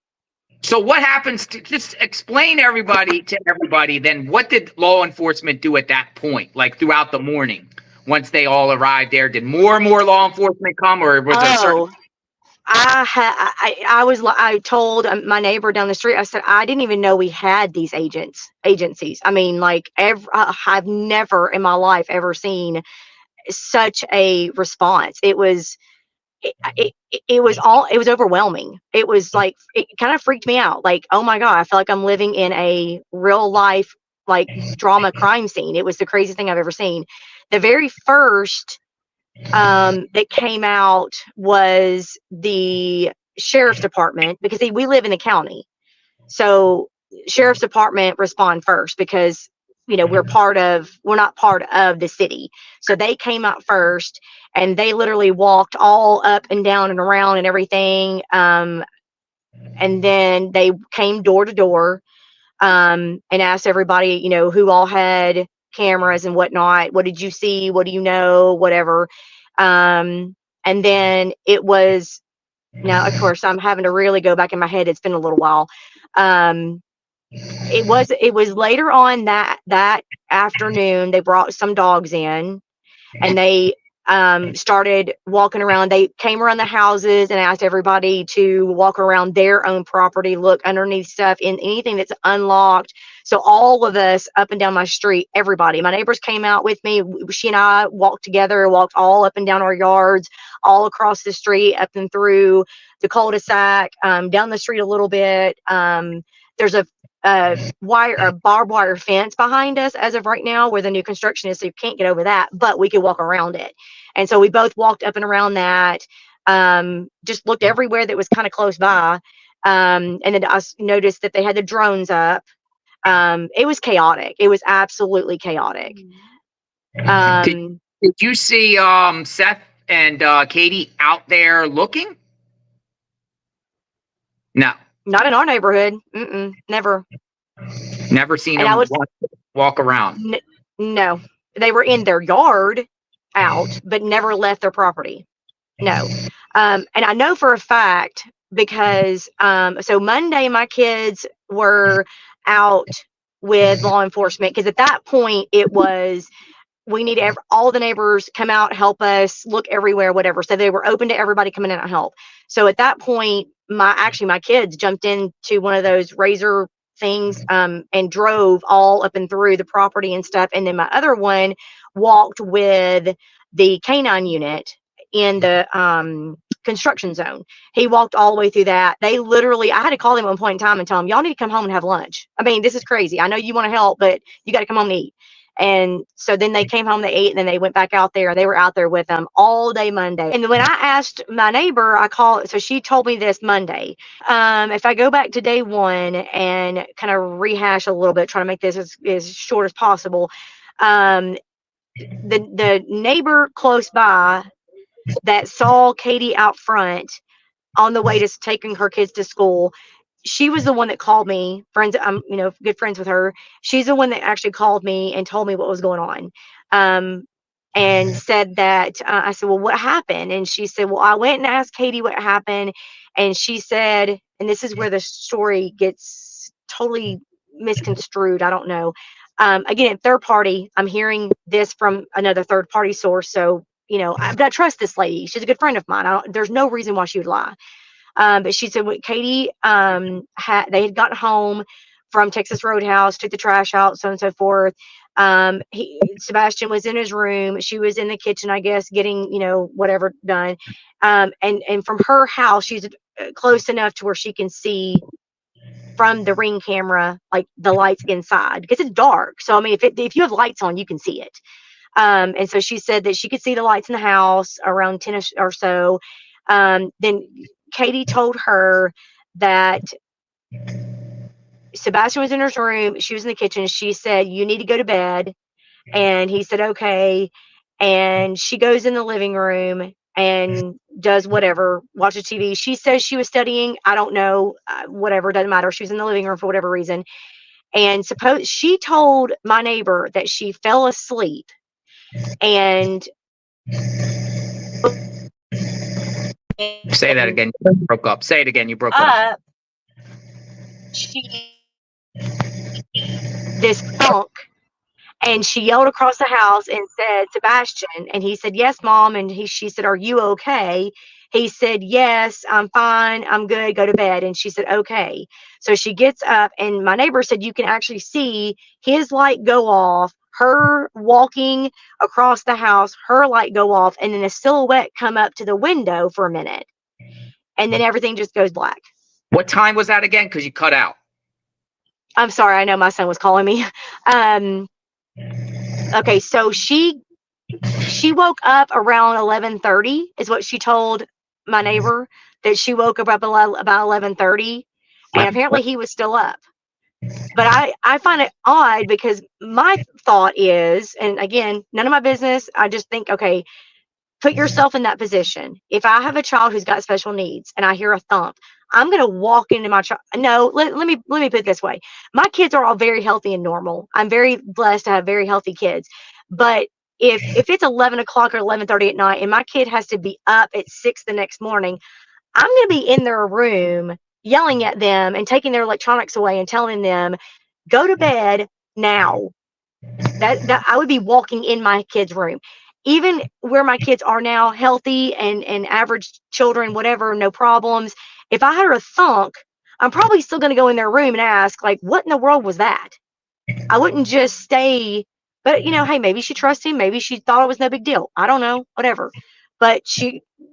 So what happens to, just explain to everybody then, what did law enforcement do at that point, like throughout the morning? Once they all arrived there, did more and more law enforcement come, or was there certain? I told my neighbor down the street, I said, I didn't even know we had these agencies. I mean, like, I've never in my life ever seen such a response. It was overwhelming. It was like, it kind of freaked me out. Like, oh my God, I feel like I'm living in a real life, like, drama crime scene. It was the craziest thing I've ever seen. The very first that came out was the sheriff's department, because we live in the county. So sheriff's department respond first, because we're not part of the city. So they came out first, and they literally walked all up and down and around and everything. And then they came door to door and asked everybody, who all had cameras and whatnot. What did you see? What do you know? Whatever. And then it was, now of course I'm having to really go back in my head. It's been a little while. It was later on that afternoon, they brought some dogs in, and they started walking around. They came around the houses and asked everybody to walk around their own property, look underneath stuff, in anything that's unlocked. So all of us up and down my street, everybody, my neighbors came out with me. She and I walked together, walked all up and down our yards, all across the street, up and through the cul-de-sac, down the street a little bit. There's a barbed wire fence behind us as of right now, where the new construction is, so you can't get over that, but we could walk around it. And so we both walked up and around that, just looked everywhere that was kind of close by. And then I noticed that they had the drones up. It was chaotic. It was absolutely chaotic. Did you see Seth and Katie out there looking? No. Not in our neighborhood. Never. Never seen them walk around. No. They were in their yard out, but never left their property. No. And I know for a fact, because so Monday my kids were out with law enforcement, because at that point it was, we need all the neighbors come out, help us, look everywhere, whatever. So they were open to everybody coming in and help. So at that point, my kids jumped into one of those razor things and drove all up and through the property and stuff. And then my other one walked with the canine unit in the construction zone. He walked all the way through that. They literally, I had to call them at one point in time and tell them, y'all need to come home and have lunch. I mean, this is crazy. I know you want to help, but you got to come home and eat. And so then they came home, they ate, and then they went back out there, and they were out there with them all day Monday. And when I asked my neighbor, so she told me this Monday. If I go back to day one and kind of rehash a little bit, trying to make this as short as possible, the neighbor close by that saw Katie out front on the way to taking her kids to school, she was the one that called me. Friends, I'm good friends with her. She's the one that actually called me and told me what was going on, and said that I said, well, what happened? And she said, well, I went and asked Katie what happened, and she said, and this is where the story gets totally misconstrued. I don't know. Again, third party. I'm hearing this from another third party source, so I trust this lady. She's a good friend of mine. There's no reason why she would lie. But she said what Katie they had gotten home from Texas Roadhouse, took the trash out, so on and so forth. Sebastian was in his room. She was in the kitchen, I guess, getting whatever done. And from her house, she's close enough to where she can see from the Ring camera, like the lights inside, because it's dark. So I mean, if you have lights on, you can see it. And so she said that she could see the lights in the house around 10 or so. Then Katie told her that Sebastian was in her room. She was in the kitchen. She said, you need to go to bed. And he said, okay. And she goes in the living room and does whatever, watches TV. She says she was studying. I don't know, whatever, doesn't matter. She was in the living room for whatever reason. And she told my neighbor that she fell asleep and say that again. You broke up. Say it again. You broke up. This funk, and she yelled across the house and said, Sebastian. And he said, yes, Mom. And she said, are you okay? He said, yes, I'm fine. I'm good. Go to bed. And she said, okay. So she gets up, and my neighbor said you can actually see his light go off, her walking across the house, her light go off, and then a silhouette come up to the window for a minute. And then everything just goes black. What time was that again? Because you cut out. I'm sorry. I know my son was calling me. Okay. So she woke up around 11:30 is what she told my neighbor, that she woke up about 11:30, and apparently he was still up. But I find it odd, because my thought is, and again, none of my business. I just think, okay, put yourself in that position. If I have a child who's got special needs and I hear a thump, I'm going to walk into my child. No, let me put it this way. My kids are all very healthy and normal. I'm very blessed to have very healthy kids. But if it's 11 o'clock or 11:30 at night and my kid has to be up at 6 the next morning, I'm going to be in their room yelling at them and taking their electronics away and telling them, go to bed now. That I would be walking in my kid's room. Even where my kids are now, healthy and average children, whatever, no problems. If I heard a thunk, I'm probably still going to go in their room and ask, like, what in the world was that? I wouldn't just stay. But, hey, maybe she trusts him. Maybe she thought it was no big deal. I don't know, whatever. But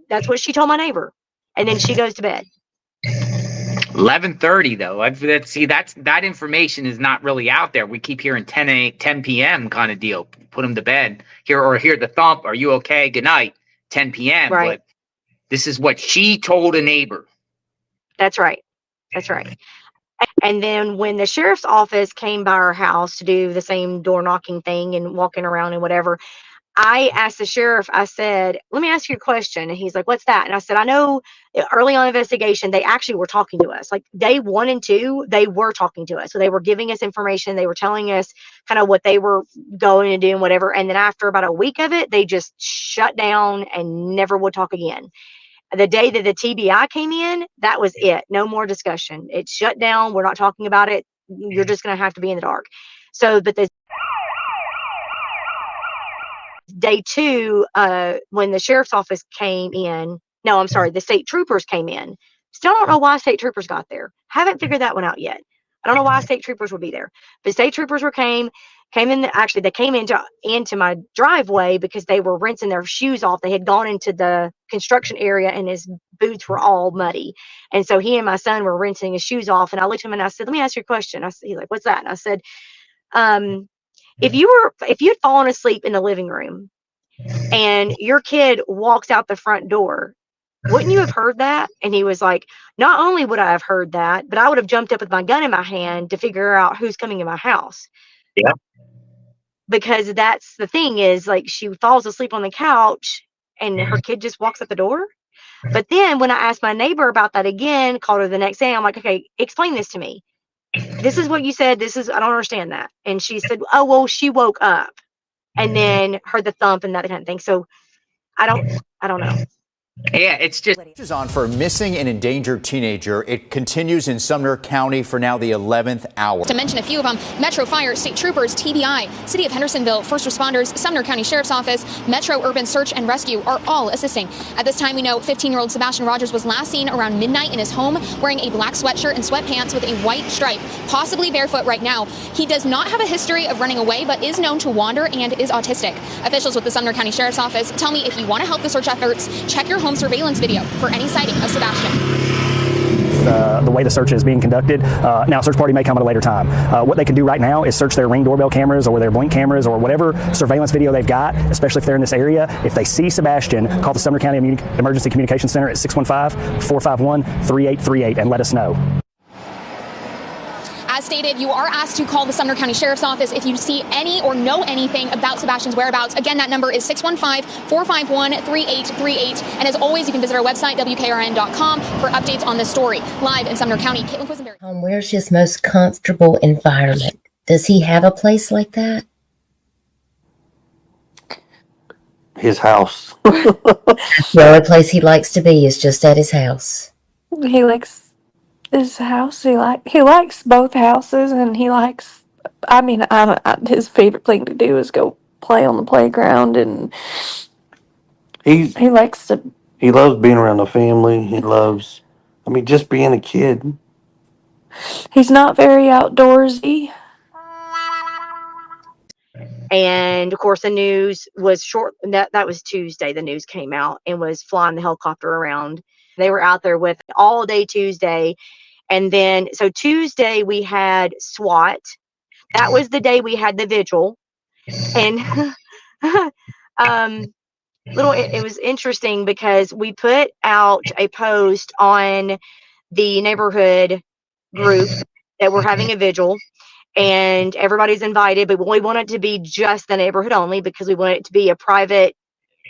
that's what she told my neighbor. And then she goes to bed. 11:30 though. That information is not really out there. We keep hearing 10 p.m. kind of deal. Put him to bed. Hear the thump. Are you okay? Good night. 10 p.m. Right. But this is what she told a neighbor. That's right. That's right. And then when the sheriff's office came by our house to do the same door knocking thing and walking around and whatever, I asked the sheriff, I said, let me ask you a question. And he's like, what's that? And I said, I know early on investigation, they actually were talking to us. Like day 1 and 2, they were talking to us. So they were giving us information. They were telling us kind of what they were going to do and whatever. And then after about a week of it, they just shut down and never would talk again. The day that the TBI came in, that was it. No more discussion. It shut down. We're not talking about it. you're just going to have to be in the dark. So, but the day 2, when the sheriff's office came in, no, I'm sorry, the state troopers came in. Still don't know why state troopers got there. Haven't figured that one out yet. I don't know why state troopers would be there, but state troopers came in. Actually, they came into my driveway because they were rinsing their shoes off. They had gone into the construction area and his boots were all muddy. And so he and my son were rinsing his shoes off. And I looked at him and I said, "Let me ask you a question." He's like, "What's that?" And I said, if you had fallen asleep in the living room and your kid walks out the front door, wouldn't you have heard that?" And he was like, "Not only would I have heard that, but I would have jumped up with my gun in my hand to figure out who's coming in my house." Yeah. Because that's the thing is, like, she falls asleep on the couch and her kid just walks out the door. But then when I asked my neighbor about that again, called her the next day, I'm like, "Okay, explain this to me. This is what you said. I don't understand that." And she said, "Oh, well, she woke up and then heard the thump and that kind of thing." So I don't know. Yeah, it's just is on for a missing and endangered teenager. It continues in Sumner County for now the 11th hour. To mention a few of them, Metro Fire, State Troopers, TBI, City of Hendersonville, First Responders, Sumner County Sheriff's Office, Metro Urban Search and Rescue are all assisting. At this time, we know 15-year-old Sebastianrogers was last seen around midnight in his home wearing a black sweatshirt and sweatpants with a white stripe, possibly barefoot right now. He does not have a history of running away, but is known to wander and is autistic. Officials with the Sumner County Sheriff's Office tell me if you want to help the search efforts, check your home surveillance video for any sighting of Sebastian. The way the search is being conducted. Now, a search party may come at a later time. What they can do right now is search their Ring doorbell cameras or their Blink cameras or whatever surveillance video they've got, especially if they're in this area. If they see Sebastian, call the Sumner County Emergency Communications Center at 615-451-3838 and let us know. As stated, you are asked to call the Sumner County Sheriff's Office if you see any or know anything about Sebastian's whereabouts. Again, that number is 615-451-3838. And as always, you can visit our website, WKRN.com, for updates on this story. Live in Sumner County, Caitlin Quisenberry. Where's his most comfortable environment? Does he have a place like that? His house. The only place he likes to be is just at his house. He likes his house. He likes both houses, and he likes. I mean, his favorite thing to do is go play on the playground, and he likes to. He loves being around the family. He loves, just being a kid. He's not very outdoorsy. And of course, the news was short. That was Tuesday. The news came out and was flying the helicopter around. They were out there with all day Tuesday. And then, so Tuesday we had SWAT. That was the day we had the vigil. And it was interesting because we put out a post on the neighborhood group that we're having a vigil. And everybody's invited, but we want it to be just the neighborhood only because we want it to be a private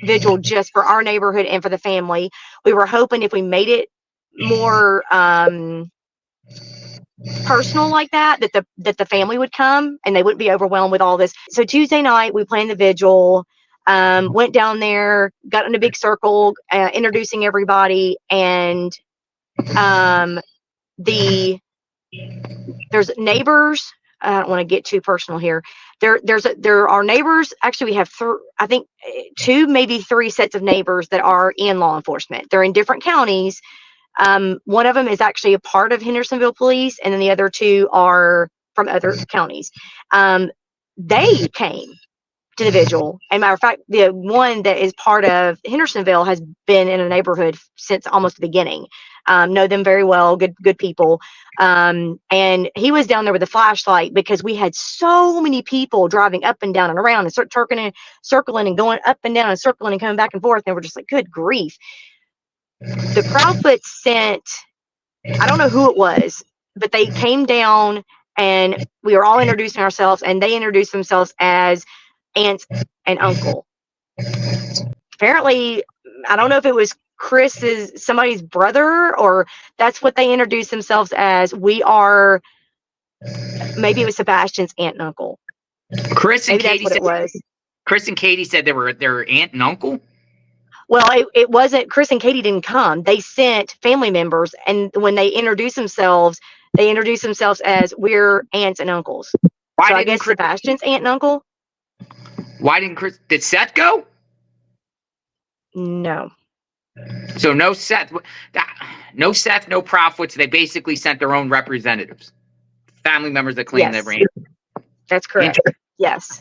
vigil just for our neighborhood and for the family. We were hoping if we made it more personal like that the family would come and they wouldn't be overwhelmed with all this. So Tuesday night we planned the vigil, went down there, got in a big circle, introducing everybody, and there's neighbors. I don't want to get too personal here. There are neighbors. Actually, we have I think 2, maybe 3 sets of neighbors that are in law enforcement. They're in different counties. One of them is actually a part of Hendersonville Police, and then the other 2 are from other counties. They came to the vigil. And matter of fact, the one that is part of Hendersonville has been in a neighborhood since almost the beginning. Know them very well, good people. And he was down there with a flashlight because we had so many people driving up and down and around and circling and going up and down and circling and coming back and forth. And we're just like, good grief. The Proudfoot sent, I don't know who it was, but they came down and we were all introducing ourselves, and they introduced themselves as aunt and uncle. Apparently, I don't know if it was somebody's brother, or that's what they introduced themselves as. Maybe it was Sebastian's aunt and uncle. Chris and Maybe Katie that's what it was. Chris and Katie said they were their aunt and uncle. Well, it wasn't, Chris and Katie didn't come. They sent family members, and when they introduced themselves as we're aunts and uncles. Why So I didn't guess Sebastian's aunt and uncle? Why didn't Chris? Did Seth go? No. So no Seth, no Proudfoots. They basically sent their own representatives, family members that claim they ran. That's correct. Yes.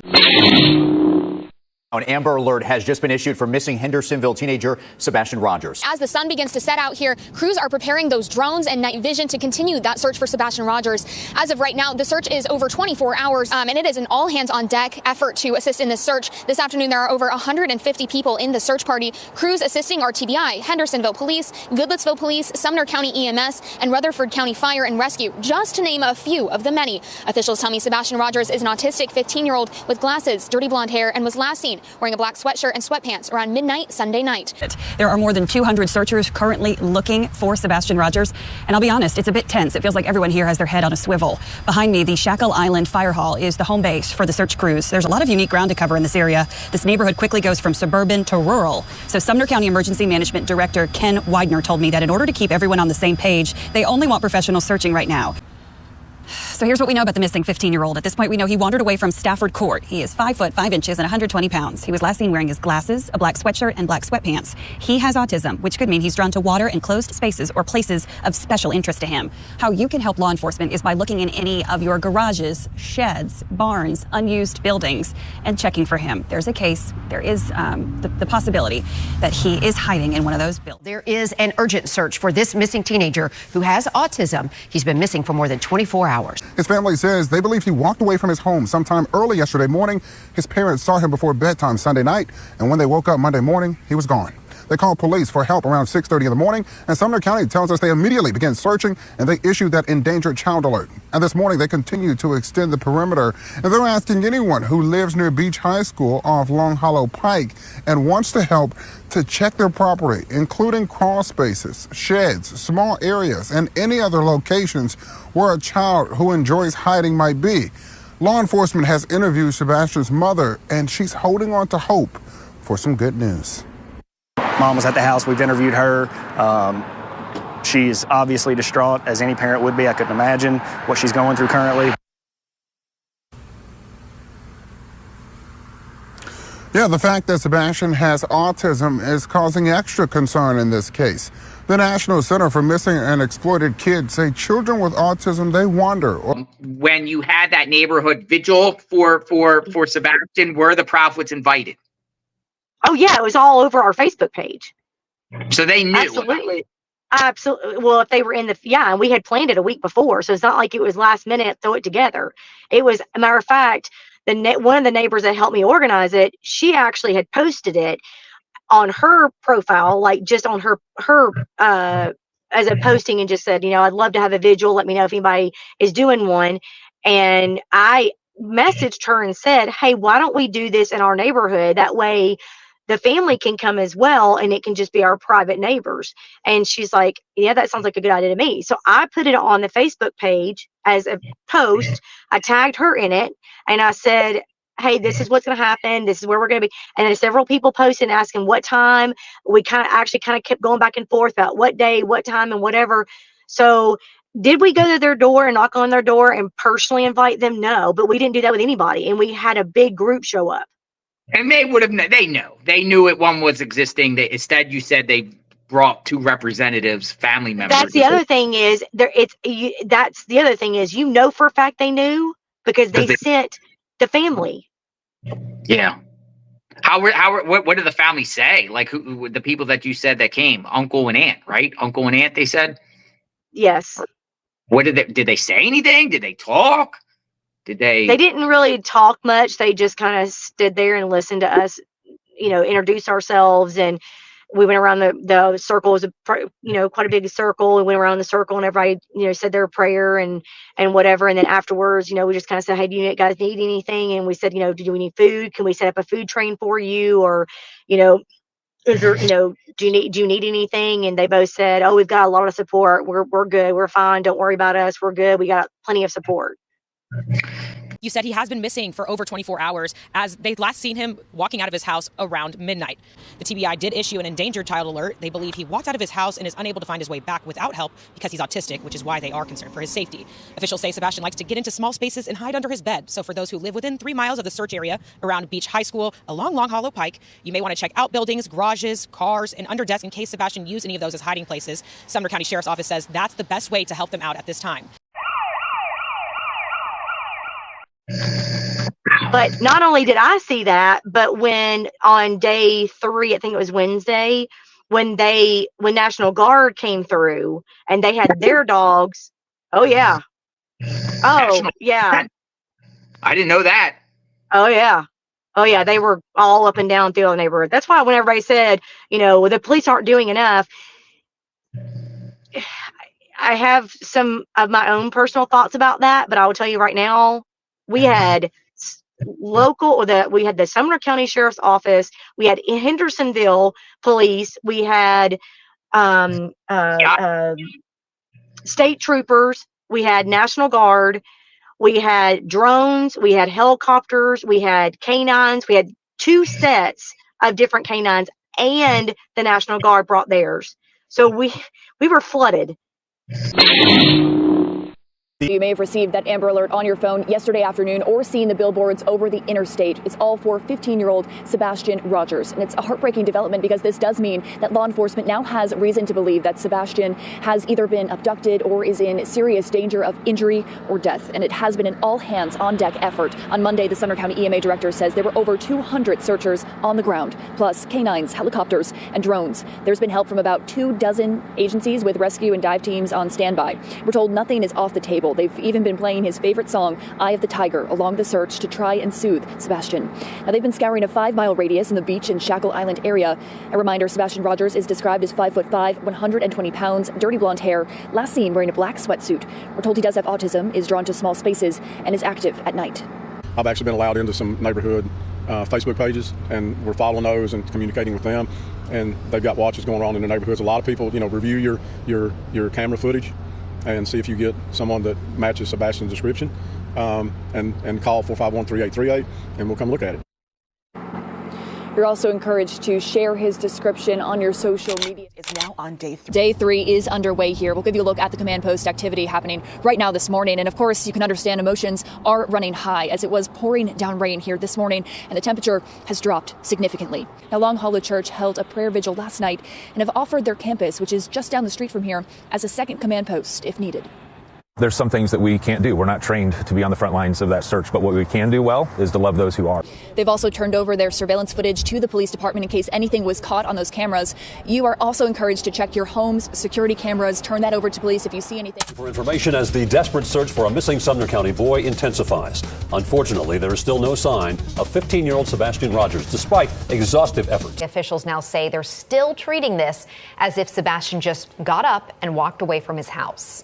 An Amber Alert has just been issued for missing Hendersonville teenager Sebastian Rogers. As the sun begins to set out here, crews are preparing those drones and night vision to continue that search for Sebastian Rogers. As of right now, the search is over 24 hours, and it is an all hands on deck effort to assist in this search. This afternoon, there are over 150 people in the search party. Crews assisting are TBI, Hendersonville Police, Goodlettsville Police, Sumner County EMS, and Rutherford County Fire and Rescue, just to name a few of the many. Officials tell me Sebastian Rogers is an autistic 15-year-old with glasses, dirty blonde hair, and was last seen wearing a black sweatshirt and sweatpants around midnight Sunday night. There are more than 200 searchers currently looking for Sebastian Rogers. And I'll be honest, it's a bit tense. It feels like everyone here has their head on a swivel. Behind me, the Shackle Island Fire Hall is the home base for the search crews. There's a lot of unique ground to cover in this area. This neighborhood quickly goes from suburban to rural. So Sumner County Emergency Management Director Ken Widener told me that in order to keep everyone on the same page, they only want professionals searching right now. So here's what we know about the missing 15-year-old. At this point, we know he wandered away from Stafford Court. He is 5 foot 5 inches and 120 pounds. He was last seen wearing his glasses, a black sweatshirt, and black sweatpants. He has autism, which could mean he's drawn to water and closed spaces or places of special interest to him. How you can help law enforcement is by looking in any of your garages, sheds, barns, unused buildings, and checking for him. There's a case, there is the possibility that he is hiding in one of those buildings. There is an urgent search for this missing teenager who has autism. He's been missing for more than 24 hours. His family says they believe he walked away from his home sometime early yesterday morning. His parents saw him before bedtime Sunday night, and when they woke up Monday morning, he was gone. They called police for help around 6:30 in the morning, and Sumner County tells us they immediately began searching, and they issued that endangered child alert. And this morning, they continue to extend the perimeter, and they're asking anyone who lives near Beach High School off Long Hollow Pike and wants to help to check their property, including crawl spaces, sheds, small areas, and any other locations where a child who enjoys hiding might be. Law enforcement has interviewed Sebastian's mother, and she's holding on to hope for some good news. Mom was at the house. We've interviewed her. She's obviously distraught, as any parent would be. I couldn't imagine what she's going through currently. Yeah, the fact that Sebastian has autism is causing extra concern in this case. The National Center for Missing and Exploited Kids say children with autism, they wander. When you had that neighborhood vigil for Sebastian, were the Proudfoots invited? Oh yeah, it was all over our Facebook page. So they knew. Absolutely. Well, if they were in and we had planned it a week before, so it's not like it was last minute, throw it together. It was, a matter of fact, one of the neighbors that helped me organize it, she actually had posted it on her profile, like just on her as a posting, and just said, I'd love to have a vigil. Let me know if anybody is doing one. And I messaged her and said, hey, why don't we do this in our neighborhood? That way the family can come as well, and it can just be our private neighbors. And she's like, yeah, that sounds like a good idea to me. So I put it on the Facebook page as a post. I tagged her in it, and I said, hey, this is what's going to happen. This is where we're going to be. And then several people posted asking what time. We kind of kept going back and forth about what day, what time, and whatever. So did we go to their door and knock on their door and personally invite them? No, but we didn't do that with anybody. And we had a big group show up. And they would have, they knew it, one was existing. Instead, you said they brought two representatives, family members. That's the other thing is that's the other thing is, for a fact they knew because they sent the family. Yeah. What did the family say? Like who the people that you said that came, uncle and aunt, right? Uncle and aunt, they said? Yes. What did they say anything? Did they talk? They didn't really talk much. They just kind of stood there and listened to us, introduce ourselves. And we went around the circle. It was quite a big circle. We went around the circle, and everybody, said their prayer and whatever. And then afterwards, we just kind of said, hey, do you guys need anything? And we said, do we need food? Can we set up a food train for you? Or, is there, do you need anything? And they both said, oh, we've got a lot of support. We're good. We're fine. Don't worry about us. We're good. We got plenty of support. You said he has been missing for over 24 hours, as they last seen him walking out of his house around midnight. The TBI did issue an endangered child alert. They believe he walked out of his house and is unable to find his way back without help because he's autistic, which is why they are concerned for his safety. Officials say Sebastian likes to get into small spaces and hide under his bed. So for those who live within 3 miles of the search area around Beach High School along Long Hollow Pike, you may want to check outbuildings, garages, cars, and under desks in case Sebastian used any of those as hiding places. Sumner County Sheriff's Office says that's the best way to help them out at this time. But not only did I see that, but when on day 3, I think it was Wednesday, when National Guard came through and they had their dogs. Oh yeah. Oh yeah. I didn't know that. Oh yeah. Oh yeah. They were all up and down through the neighborhood. That's why when everybody said, the police aren't doing enough, I have some of my own personal thoughts about that, but I will tell you right now, we had we had the Sumner County Sheriff's Office, we had Hendersonville Police, we had state troopers, we had National Guard, we had drones, we had helicopters, we had canines, we had 2 sets of different canines, and the National Guard brought theirs. So we were flooded. You may have received that Amber Alert on your phone yesterday afternoon or seen the billboards over the interstate. It's all for 15-year-old Sebastian Rogers. And it's a heartbreaking development because this does mean that law enforcement now has reason to believe that Sebastian has either been abducted or is in serious danger of injury or death. And it has been an all-hands-on-deck effort. On Monday, the Sumner County EMA director says there were over 200 searchers on the ground, plus canines, helicopters, and drones. There's been help from about 24 agencies with rescue and dive teams on standby. We're told nothing is off the table. They've even been playing his favorite song, Eye of the Tiger, along the search to try and soothe Sebastian. Now, they've been scouring a 5-mile radius in the Beach and Shackle Island area. A reminder, Sebastian Rogers is described as 5'5", 120 pounds, dirty blonde hair, last seen wearing a black sweatsuit. We're told he does have autism, is drawn to small spaces, and is active at night. I've actually been allowed into some neighborhood Facebook pages, and we're following those and communicating with them. And they've got watches going on in the neighborhoods. A lot of people, review your camera footage and see if you get someone that matches Sebastian's description, and call 451-3838, and we'll come look at it. You're also encouraged to share his description on your social media. It's now on day 3. Day 3 is underway here. We'll give you a look at the command post activity happening right now this morning. And of course, you can understand emotions are running high as it was pouring down rain here this morning, and the temperature has dropped significantly. Now, Long Hollow Church held a prayer vigil last night and have offered their campus, which is just down the street from here, as a second command post if needed. There's some things that we can't do. We're not trained to be on the front lines of that search, but what we can do well is to love those who are. They've also turned over their surveillance footage to the police department in case anything was caught on those cameras. You are also encouraged to check your home's security cameras. Turn that over to police if you see anything. For information as the desperate search for a missing Sumner County boy intensifies. Unfortunately, there is still no sign of 15-year-old Sebastian Rogers, despite exhaustive efforts. Officials now say they're still treating this as if Sebastian just got up and walked away from his house.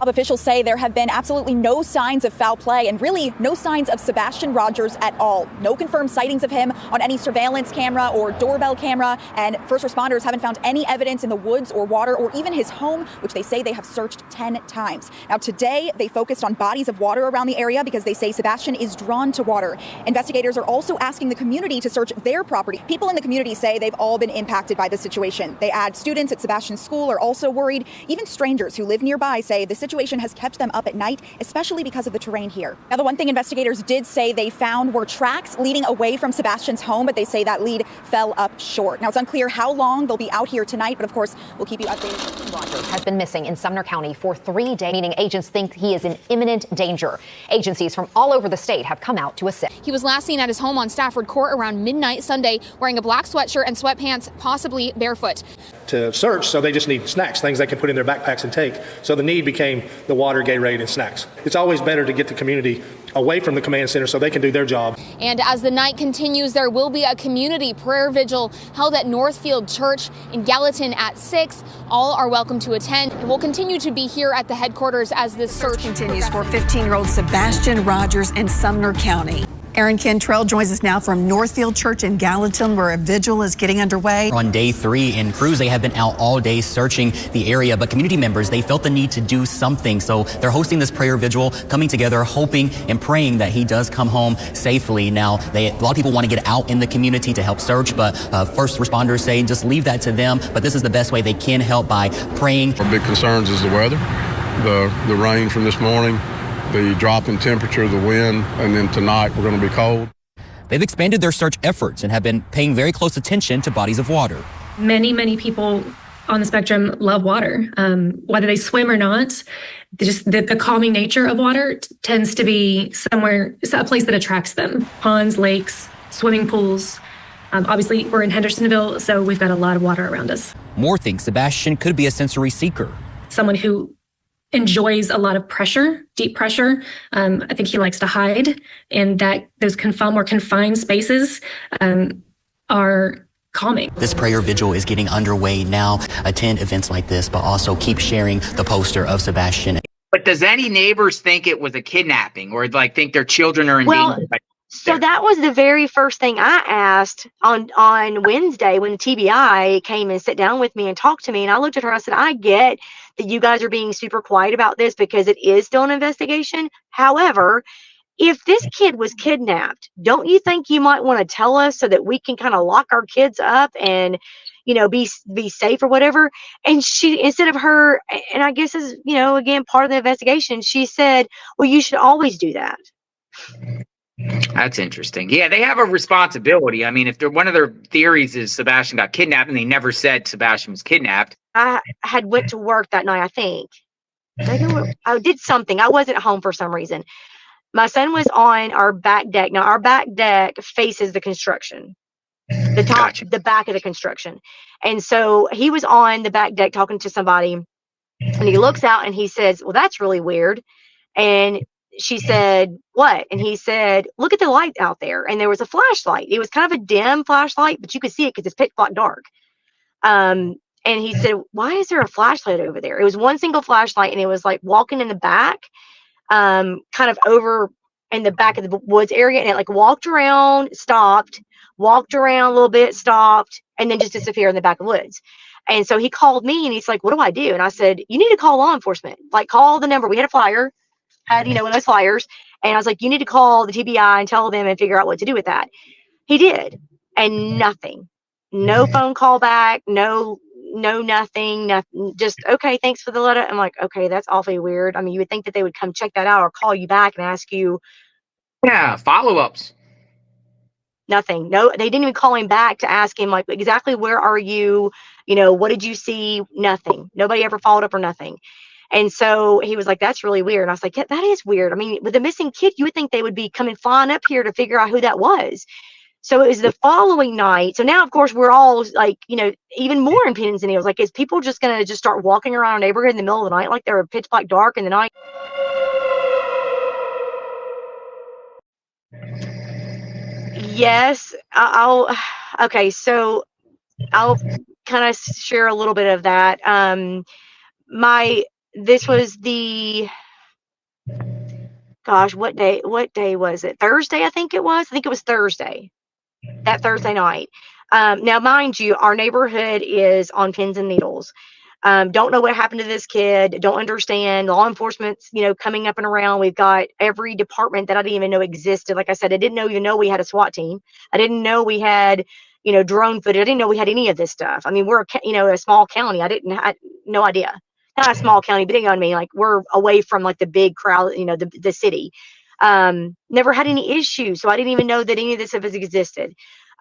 Officials say there have been absolutely no signs of foul play and really no signs of Sebastian Rogers at all. No confirmed sightings of him on any surveillance camera or doorbell camera, and first responders haven't found any evidence in the woods or water or even his home, which they say they have searched 10 times. Now, today they focused on bodies of water around the area because they say Sebastian is drawn to water. Investigators are also asking the community to search their property. People in the community say they've all been impacted by the situation. They add students at Sebastian's school are also worried. Even strangers who live nearby say the situation has kept them up at night, especially because of the terrain here. Now, the one thing investigators did say they found were tracks leading away from Sebastian's home, but they say that lead fell up short. Now, it's unclear how long they'll be out here tonight, but of course, we'll keep you updated. Rogers has been missing in Sumner County for 3 days, meaning agents think he is in imminent danger. Agencies from all over the state have come out to assist. He was last seen at his home on Stafford Court around midnight Sunday, wearing a black sweatshirt and sweatpants, possibly barefoot. To search, so they just need snacks, things they can put in their backpacks and take. So the need became the water, Gatorade, and snacks. It's always better to get the community away from the command center so they can do their job. And as the night continues, there will be a community prayer vigil held at Northfield Church in Gallatin at 6. All are welcome to attend, and we'll continue to be here at the headquarters as this search continues for 15-year-old Sebastian Rogers in Sumner County. Aaron Cantrell joins us now from Northfield Church in Gallatin, where a vigil is getting underway. On day 3 in crews, they have been out all day searching the area, but community members, they felt the need to do something. So they're hosting this prayer vigil, coming together, hoping and praying that he does come home safely. Now, a lot of people want to get out in the community to help search, but first responders say just leave that to them. But this is the best way they can help, by praying. Our big concerns is the weather, the rain from this morning, the drop in temperature, the wind, and then tonight we're going to be cold. They've expanded their search efforts and have been paying very close attention to bodies of water. Many people on the spectrum love water, whether they swim or not. Just the calming nature of water tends to be a place that attracts them. Ponds, lakes, swimming pools. Obviously, we're in Hendersonville, so we've got a lot of water around us. More think Sebastian could be a sensory seeker. Someone who enjoys a lot of pressure, deep pressure. I think he likes to hide, and that those more confined spaces are calming. This prayer vigil is getting underway now. Attend events like this, but also keep sharing the poster of Sebastian. But does any neighbors think it was a kidnapping, or like think their children are in danger? So that was the very first thing I asked on Wednesday when the TBI came and sat down with me and talked to me. And I looked at her and I said, I get that you guys are being super quiet about this because it is still an investigation. However, if this kid was kidnapped, don't you think you might want to tell us so that we can kind of lock our kids up and, be safe or whatever? And she, instead of her, and I guess is, again, part of the investigation, she said, well, you should always do that. That's interesting. Yeah, they have a responsibility. I mean, if one of their theories is Sebastian got kidnapped, and they never said Sebastian was kidnapped. I had went to work that night, I think. I did something. I wasn't home for some reason. My son was on our back deck. Now, our back deck faces the construction, the top, gotcha. The back of the construction. And so he was on the back deck talking to somebody, and he looks out and he says, well, that's really weird. And she said, what? And he said, look at the light out there. And there was a flashlight. It was kind of a dim flashlight, but you could see it because it's pitch black dark. And he said, why is there a flashlight over there? It was one single flashlight, and it was like walking in the back, kind of over in the back of the woods area. And it like walked around, stopped, walked around a little bit, stopped, and then just disappeared in the back of the woods. And so he called me and he's like, what do I do? And I said, you need to call law enforcement. Like, call the number. We had a flyer. Had one of those flyers, and I was like, you need to call the TBI and tell them and figure out what to do with that. He did, and nothing, no phone call back, no nothing, just okay, thanks for the letter. I'm like, okay, that's awfully weird. I mean, you would think that they would come check that out or call you back and ask you. Yeah, follow-ups. Nothing. No, they didn't even call him back to ask him like exactly where are you, what did you see? Nothing. Nobody ever followed up or nothing. And so he was like, that's really weird. And I was like, yeah, that is weird. I mean, with the missing kid, you would think they would be flying up here to figure out who that was. So it was the following night. So now, of course, we're all like, even more in pins and needles. Like, is people just going to just start walking around a neighborhood in the middle of the night like they're pitch black dark in the night? Yes. Okay. So I'll kind of share a little bit of that. This was what day was it? Thursday, I think it was. I think it was Thursday, that Thursday night. Now, mind you, our neighborhood is on pins and needles. Don't know what happened to this kid. Don't understand. Law enforcement's, coming up and around. We've got every department that I didn't even know existed. Like I said, I didn't even know we had a SWAT team. I didn't know we had, drone footage. I didn't know we had any of this stuff. I mean, we're a small county. I had no idea. Not a small county, but like we're away from like the big crowd, the city. Never had any issues. So I didn't even know that any of this stuff existed.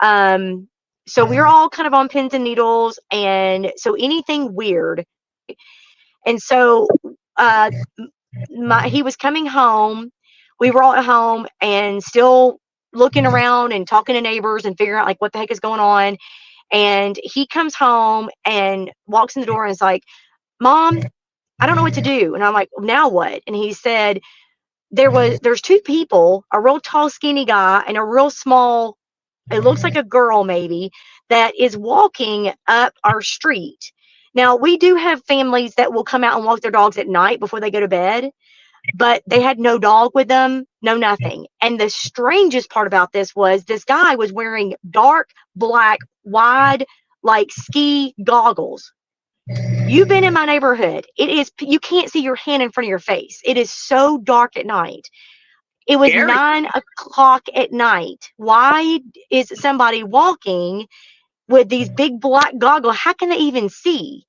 So we were all kind of on pins and needles. And so anything weird. And so he was coming home. We were all at home and still looking around and talking to neighbors and figuring out like what the heck is going on. And he comes home and walks in the door and is like, Mom, I don't know what to do. And I'm like, now what? And he said, there's two people, a real tall, skinny guy and a real small, it looks like a girl maybe, that is walking up our street. Now, we do have families that will come out and walk their dogs at night before they go to bed. but they had no dog with them, no nothing. And the strangest part about this was this guy was wearing dark black, wide, like ski goggles. You've been in my neighborhood. You can't see your hand in front of your face. It is so dark at night. It was Scary. 9 o'clock at night. Why is somebody walking with these big black goggles? How can they even see?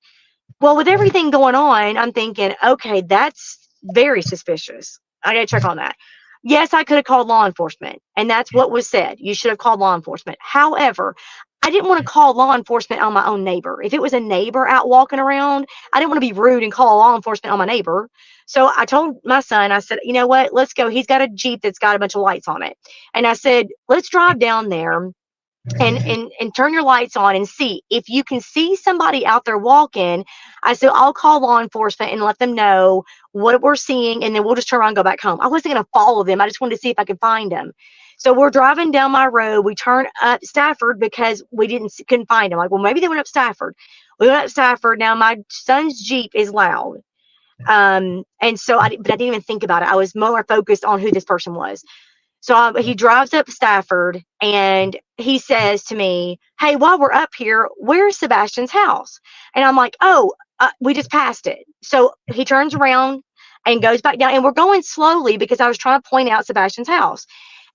Well, with everything going on, I'm thinking, okay, that's very suspicious. I got to check on that. Yes, I could have called law enforcement, and that's what was said. You should have called law enforcement. However, I didn't want to call law enforcement on my own neighbor. If it was a neighbor out walking around, I didn't want to be rude and call law enforcement on my neighbor. So I told my son, I said, you know what, let's go. He's got a Jeep that's got a bunch of lights on it. And I said, let's drive down there and turn your lights on and see if you can see somebody out there walking. I said, I'll call law enforcement and let them know what we're seeing, and then we'll just turn around and go back home. I wasn't going to follow them. I just wanted to see if I could find them. So we're driving down my road. We turn up Stafford because we couldn't find them. Like, well, maybe they went up Stafford. We went up Stafford. Now my son's Jeep is loud. And so but I didn't even think about it. I was more focused on who this person was. So he drives up Stafford and he says to me, hey, while we're up here, where's Sebastian's house? And I'm like, we just passed it. So he turns around and goes back down, and we're going slowly because I was trying to point out Sebastian's house.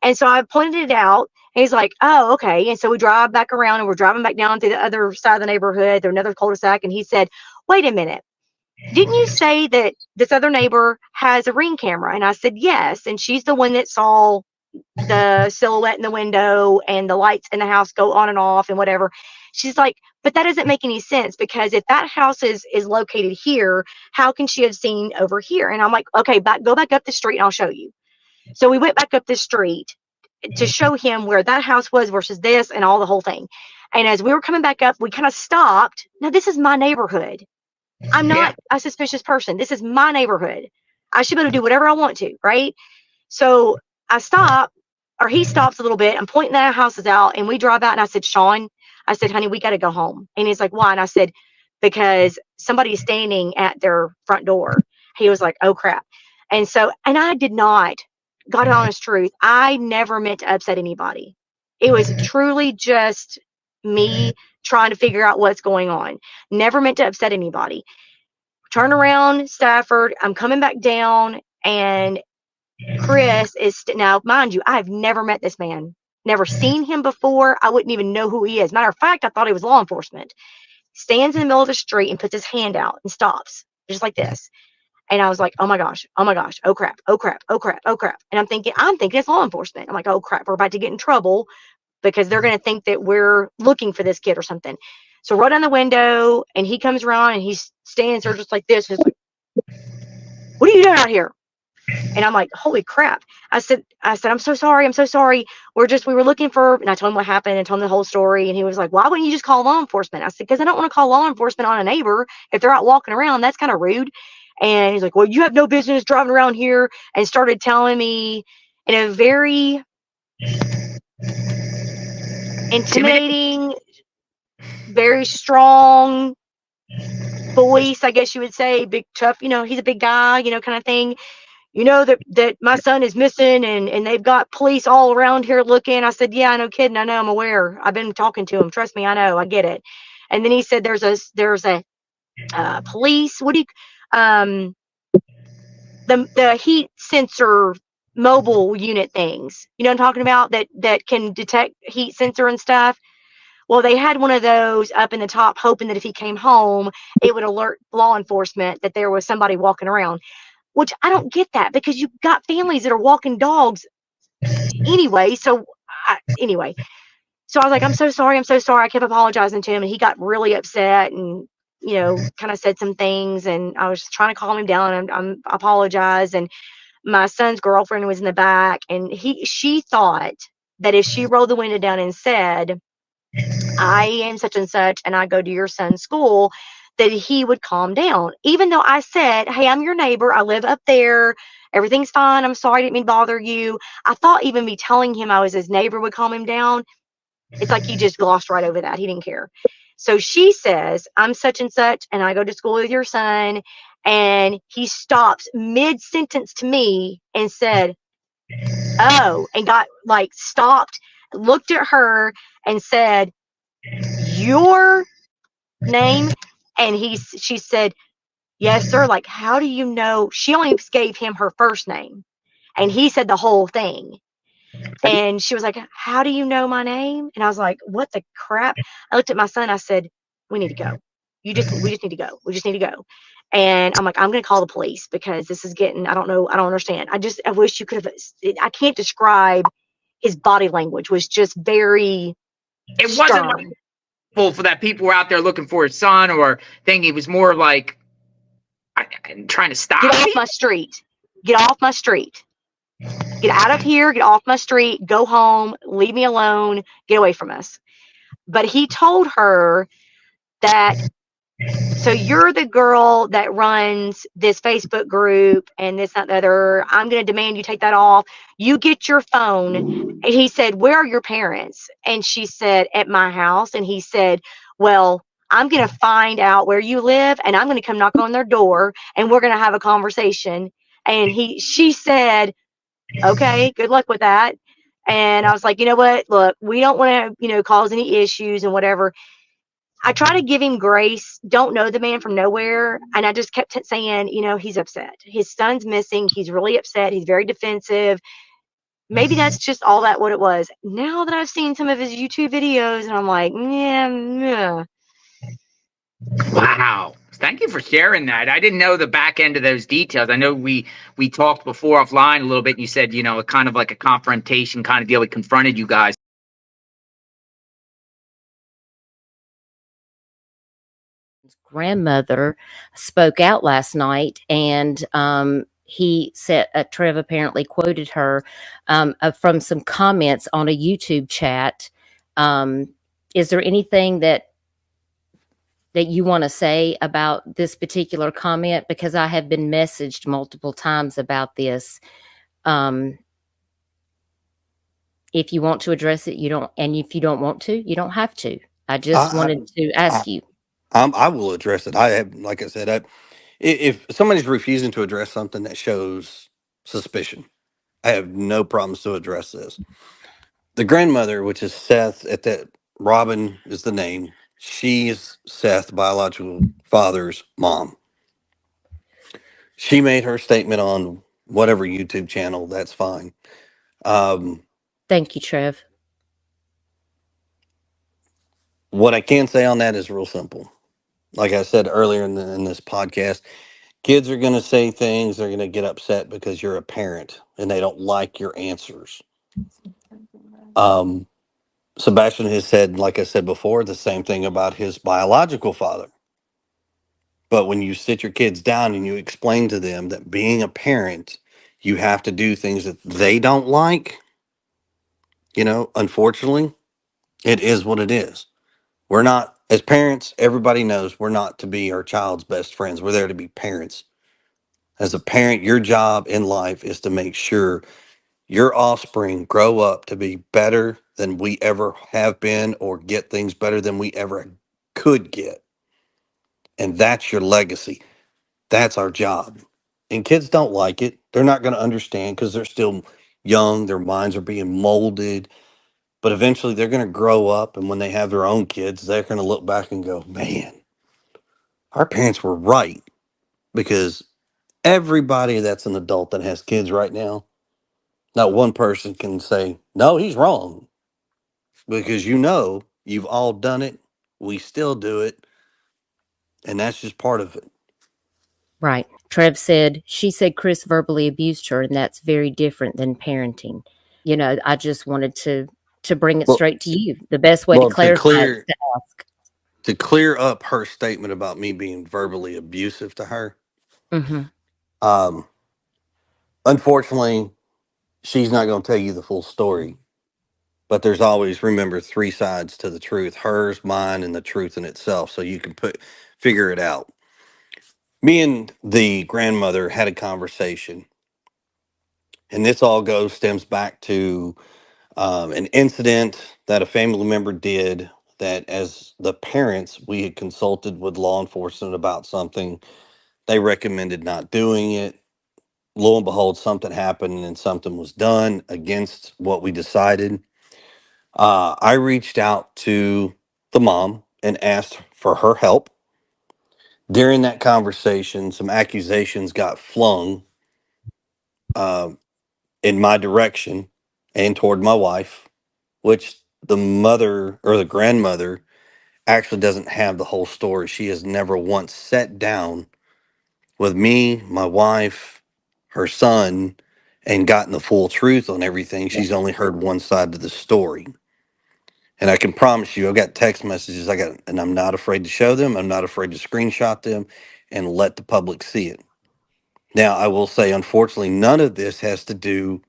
And so I pointed it out, and he's like, oh, okay. And so we drive back around, and we're driving back down to the other side of the neighborhood. There's another cul-de-sac. And he said, wait a minute. Didn't you say that this other neighbor has a Ring camera? And I said, yes. And she's the one that saw the silhouette in the window and the lights in the house go on and off and whatever. She's like, but that doesn't make any sense, because if that house is located here, how can she have seen over here? And I'm like, okay, go back up the street and I'll show you. So we went back up the street to show him where that house was versus this and all the whole thing. And as we were coming back up, we kind of stopped. Now, this is my neighborhood. I'm not a suspicious person. This is my neighborhood. I should be able to do whatever I want to, right? So I stop, or he stops a little bit. I'm pointing that houses out, and we drive out, and I said, Sean, I said, honey, we got to go home. And he's like, why? And I said, because somebody's standing at their front door. He was like, oh, crap. And so, and I did not, God honest truth, I never meant to upset anybody. It was truly just me trying to figure out what's going on. Never meant to upset anybody. Turn around, Stafford. I'm coming back down, and Chris is now, mind you, I've never met this man, never seen him before. I wouldn't even know who he is. Matter of fact, I thought he was law enforcement. Stands in the middle of the street and puts his hand out and stops just like this. And I was like, oh my gosh, oh crap, oh crap, oh crap, oh crap. And I'm thinking it's law enforcement. I'm like, oh crap, we're about to get in trouble because they're going to think that we're looking for this kid or something. So roll down the window, and he comes around and he stands there just like this. Just like, what are you doing out here? And I'm like, holy crap. I said, I'm so sorry. We were looking for, and I told him what happened and told him the whole story. And he was like, why wouldn't you just call law enforcement? I said, because I don't want to call law enforcement on a neighbor. If they're out walking around, that's kind of rude. And he's like, well, you have no business driving around here, and started telling me in a very intimidating, very strong voice, I guess you would say, big, tough, he's a big guy, kind of thing. That my son is missing, and they've got police all around here looking. I said, yeah, no kidding. I know, I'm aware. I've been talking to him. Trust me, I know, I get it. And then he said, there's a police, the heat sensor mobile unit things, you know what I'm talking about, that can detect heat sensor and stuff. Well, they had one of those up in the top, hoping that if he came home, it would alert law enforcement that there was somebody walking around, which I don't get that, because you've got families that are walking dogs anyway. So I was like, I'm so sorry. I kept apologizing to him, and he got really upset and, kind of said some things, and I was trying to calm him down, and I apologized. And my son's girlfriend was in the back, and she thought that if she rolled the window down and said, I am such and such, and I go to your son's school, that he would calm down. Even though I said, hey, I'm your neighbor. I live up there. Everything's fine. I'm sorry. I didn't mean to bother you. I thought even me telling him I was his neighbor would calm him down. It's like he just glossed right over that. He didn't care. So she says, I'm such and such, and I go to school with your son, And he stops mid-sentence to me and said, "Oh," and got like stopped, looked at her and said, "Your name?" And she said, "Yes, sir." Like, how do you know? She only gave him her first name, and he said the whole thing. And she was like, "How do you know my name?" And I was like, "What the crap?" I looked at my son. I said, "We need to go. We just need to go. We just need to go." And I'm like, "I'm going to call the police because this is getting, I don't know. I don't understand. I wish you could have, I can't describe his body language was just very It stern. wasn't like, well, for that people were out there looking for his son or thinking. It was more like trying to stop. Get off my street. Get off my street. Get out of here. Get off my street. Go home. Leave me alone. Get away from us." But he told her that, "So you're the girl that runs this Facebook group and this, that, the other. I'm going to demand you take that off. You get your phone." And he said, "Where are your parents?" And she said, "At my house." And he said, "Well, I'm going to find out where you live and I'm going to come knock on their door and we're going to have a conversation." And she said, "Okay, good luck with that." And I was like, "You know what? Look, we don't want to, cause any issues and whatever." I try to give him grace. Don't know the man from nowhere. And I just kept saying, he's upset. His son's missing. He's really upset. He's very defensive. Maybe that's just all that what it was. Now that I've seen some of his YouTube videos, and I'm like, yeah. Wow. Thank you for sharing that. I didn't know the back end of those details. I know we talked before offline a little bit, and you said, kind of like a confrontation kind of deal. We confronted you guys. Grandmother spoke out last night, and he said, Trev apparently quoted her from some comments on a YouTube chat. Is there anything that you want to say about this particular comment? Because I have been messaged multiple times about this. If you want to address it, you don't. And if you don't want to, you don't have to. I just wanted to ask you. I will address it. I have, like I said, if somebody's refusing to address something that shows suspicion, I have no problems to address this. The grandmother, which is Seth, Robin is the name. She is Seth's biological father's mom. She made her statement on whatever YouTube channel. That's fine. Thank you, Trev. What I can say on that is real simple. Like I said earlier in this podcast, kids are going to say things. They're going to get upset because you're a parent and they don't like your answers. Sebastian has said, like I said before, the same thing about his biological father. But when you sit your kids down and you explain to them that being a parent, you have to do things that they don't like, unfortunately, it is what it is. We're not, as parents, everybody knows we're not to be our child's best friends. We're there to be parents. As a parent, your job in life is to make sure your offspring grow up to be better than we ever have been or get things better than we ever could get. And that's your legacy. That's our job. And kids don't like it. They're not going to understand because they're still young. Their minds are being molded. But eventually they're going to grow up. And when they have their own kids, they're going to look back and go, man, our parents were right. Because everybody that's an adult that has kids right now, not one person can say, no, he's wrong. Because you've all done it. We still do it. And that's just part of it. Right. Trev said, she said Chris verbally abused her, and that's very different than parenting. I just wanted to bring it straight to you. The best way to clarify is to ask. To clear up her statement about me being verbally abusive to her. Mm-hmm. Unfortunately, she's not going to tell you the full story. But there's always, remember, 3 sides to the truth: hers, mine, and the truth in itself. So you can figure it out. Me and the grandmother had a conversation, and this all stems back to an incident that a family member did. That as the parents, we had consulted with law enforcement about something They recommended not doing it. Lo and behold, something happened and something was done against what we decided. I reached out to the mom and asked for her help. During that conversation, some accusations got flung in my direction and toward my wife, which the mother or the grandmother actually doesn't have the whole story. She has never once sat down with me, my wife, her son, and gotten the full truth on everything. She's only heard one side of the story. And I can promise you, I've got text messages and I'm not afraid to show them. I'm not afraid to screenshot them and let the public see it. Now, I will say, unfortunately, none of this has to do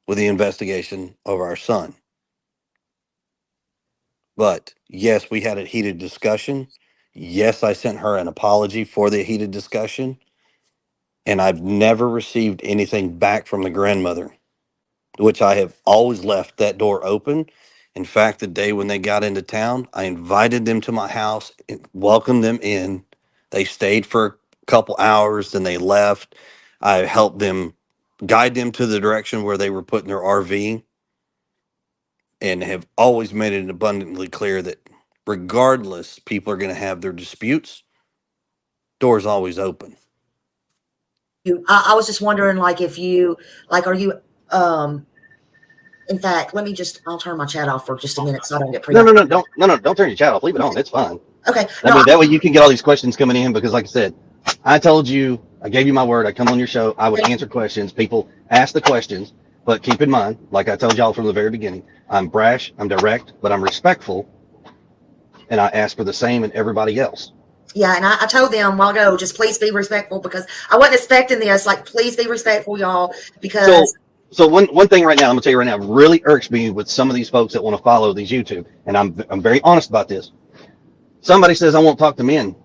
with the investigation of our son. But yes, we had a heated discussion. Yes, I sent her an apology for the heated discussion. And I've never received anything back from the grandmother, which I have always left that door open. In fact, the day when they got into town, I invited them to my house and welcomed them in. They stayed for a couple hours, then they left. I helped them guide them to the direction where they were putting their RV, and have always made it abundantly clear that regardless, people are going to have their disputes. Doors always open. I was just wondering, like, if you, like, are you, in fact, I'll turn my chat off for just a minute so I don't get No, don't turn your chat off. Leave it on. It's fine. Okay. That way you can get all these questions coming in, because like I said, I told you, I gave you my word. I come on your show. I would answer questions. People ask the questions, but keep in mind, like I told y'all from the very beginning, I'm brash, I'm direct, but I'm respectful. And I ask for the same in everybody else. Yeah, and I told them a while ago, just please be respectful, because I wasn't expecting this. Like, please be respectful, y'all, because... So one thing right now, I'm gonna tell you right now, really irks me with some of these folks that want to follow these YouTube, and I'm very honest about this. Somebody says I won't talk to men.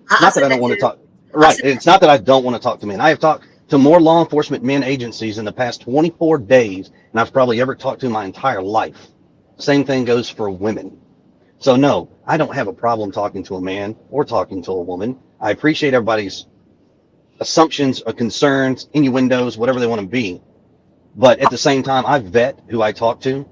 Not that I don't want to talk. Right. It's not that I don't want to talk to men. I have talked to more law enforcement men agencies in the past 24 days than I've probably ever talked to in my entire life. Same thing goes for women. So no, I don't have a problem talking to a man or talking to a woman. I appreciate everybody's assumptions or concerns, innuendos, whatever they want to be. But at the same time, I vet who I talk to.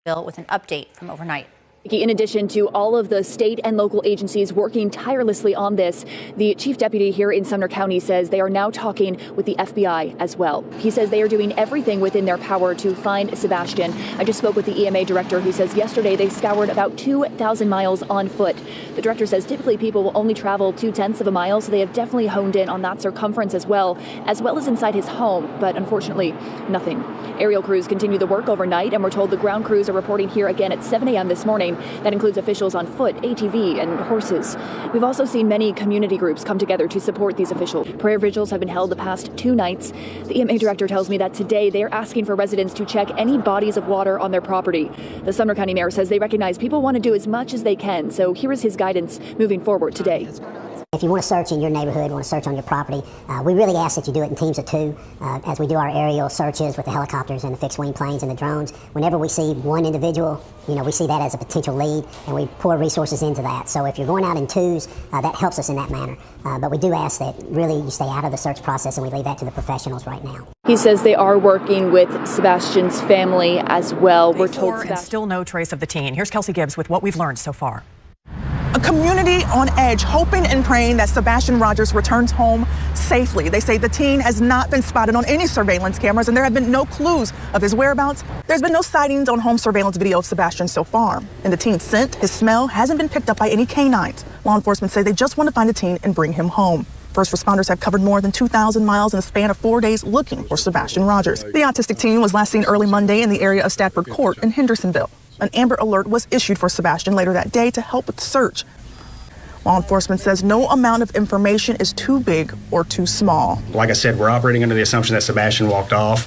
Bill with an update from overnight. In addition to all of the state and local agencies working tirelessly on this, the chief deputy here in Sumner County says they are now talking with the FBI as well. He says they are doing everything within their power to find Sebastian. I just spoke with the EMA director, who says yesterday they scoured about 2,000 miles on foot. The director says typically people will only travel 0.2 of a mile, so they have definitely honed in on that circumference as well as inside his home. But unfortunately, nothing. Aerial crews continue the work overnight, and we're told the ground crews are reporting here again at 7 a.m. this morning. That includes officials on foot, ATV, and horses. We've also seen many community groups come together to support these officials. Prayer vigils have been held the past 2 nights. The EMA director tells me that today they're asking for residents to check any bodies of water on their property. The Sumner County mayor says they recognize people want to do as much as they can, so here is his guidance moving forward today. If you want to search in your neighborhood, want to search on your property, we really ask that you do it in teams of 2 as we do our aerial searches with the helicopters and the fixed wing planes and the drones. Whenever we see one individual, we see that as a potential lead, and we pour resources into that. So if you're going out in 2s, that helps us in that manner. But we do ask that really you stay out of the search process, and we leave that to the professionals right now. He says they are working with Sebastian's family as well. We're told and still no trace of the teen. Here's Kelsey Gibbs with what we've learned so far. A community on edge, hoping and praying that Sebastian Rogers returns home safely. They say the teen has not been spotted on any surveillance cameras, and there have been no clues of his whereabouts. There's been no sightings on home surveillance video of Sebastian so far. And the teen's scent, his smell, hasn't been picked up by any canines. Law enforcement say they just want to find the teen and bring him home. First responders have covered more than 2,000 miles in a span of 4 days looking for Sebastian Rogers. The autistic teen was last seen early Monday in the area of Stafford Court in Hendersonville. An Amber Alert was issued for Sebastian later that day to help with the search. Law enforcement says no amount of information is too big or too small. Like I said, we're operating under the assumption that Sebastian walked off.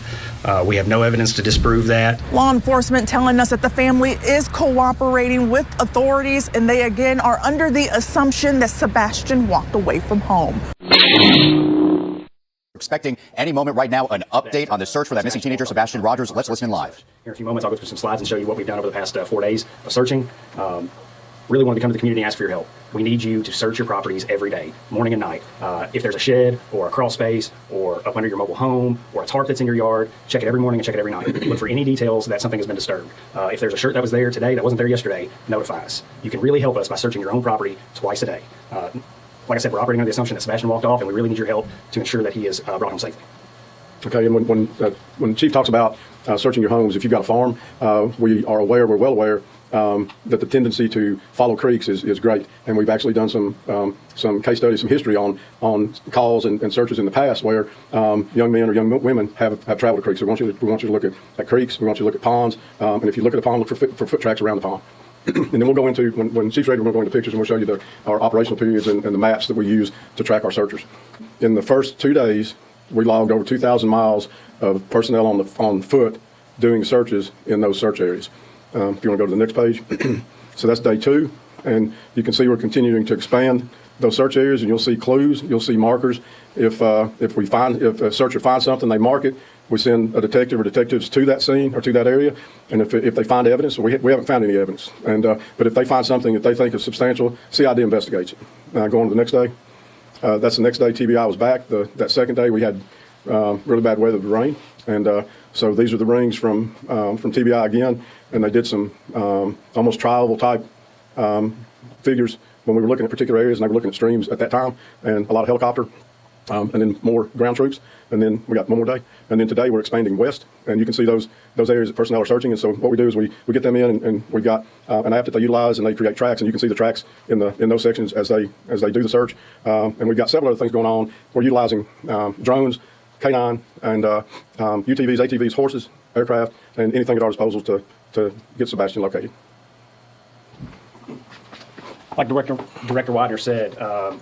We have no evidence to disprove that. Law enforcement telling us that the family is cooperating with authorities, and they again are under the assumption that Sebastian walked away from home. Expecting any moment right now an update on the search for that missing teenager, Sebastian Rogers. Let's listen live. Here in a few moments, I'll go through some slides and show you what we've done over the past 4 days of searching. really wanted to come to the community and ask for your help. We need you to search your properties every day, morning and night. If there's a shed or a crawl space or up under your mobile home or a tarp that's in your yard, check it every morning and check it every night. Look for any details that something has been disturbed. If there's a shirt that was there today that wasn't there yesterday, notify us. You can really help us by searching your own property twice a day. Like I said, we're operating under the assumption that Sebastian walked off, and we really need your help to ensure that he is brought home safely. Okay, and when Chief talks about searching your homes, if you've got a farm, we're well aware that the tendency to follow creeks is great, and we've actually done some case studies, some history on calls and searches in the past where young men or young women have traveled to creeks. So we want you to look at creeks, we want you to look at ponds, and if you look at a pond, look for foot tracks around the pond. And then we'll go into, when Chief's ready, we'll go into pictures and we'll show you our operational periods and the maps that we use to track our searchers. In the first 2 days, we logged over 2,000 miles of personnel on foot doing searches in those search areas. If you want to go to the next page. So that's day 2, and you can see we're continuing to expand those search areas, and you'll see clues, you'll see markers. If a searcher finds something, they mark it. We send a detective or detectives to that scene or to that area, and if they find evidence, we haven't found any evidence, but if they find something that they think is substantial, CID investigates it. Going to the next day. That's the next day TBI was back. That second day we had really bad weather with rain, and so these are the rings from TBI again, and they did some almost trial type figures when we were looking at particular areas, and they were looking at streams at that time, and a lot of helicopter, and then more ground troops, and then we got one more day, and then today we're expanding west, and you can see those areas that personnel are searching. And so what we do is we get them in, and we've got an app that they utilize, and they create tracks, and you can see the tracks in those sections as they do the search. And we've got several other things going on. We're utilizing drones, K9, and UTVs, ATVs, horses, aircraft, and anything at our disposal to get Sebastian located. Like Director Widener said,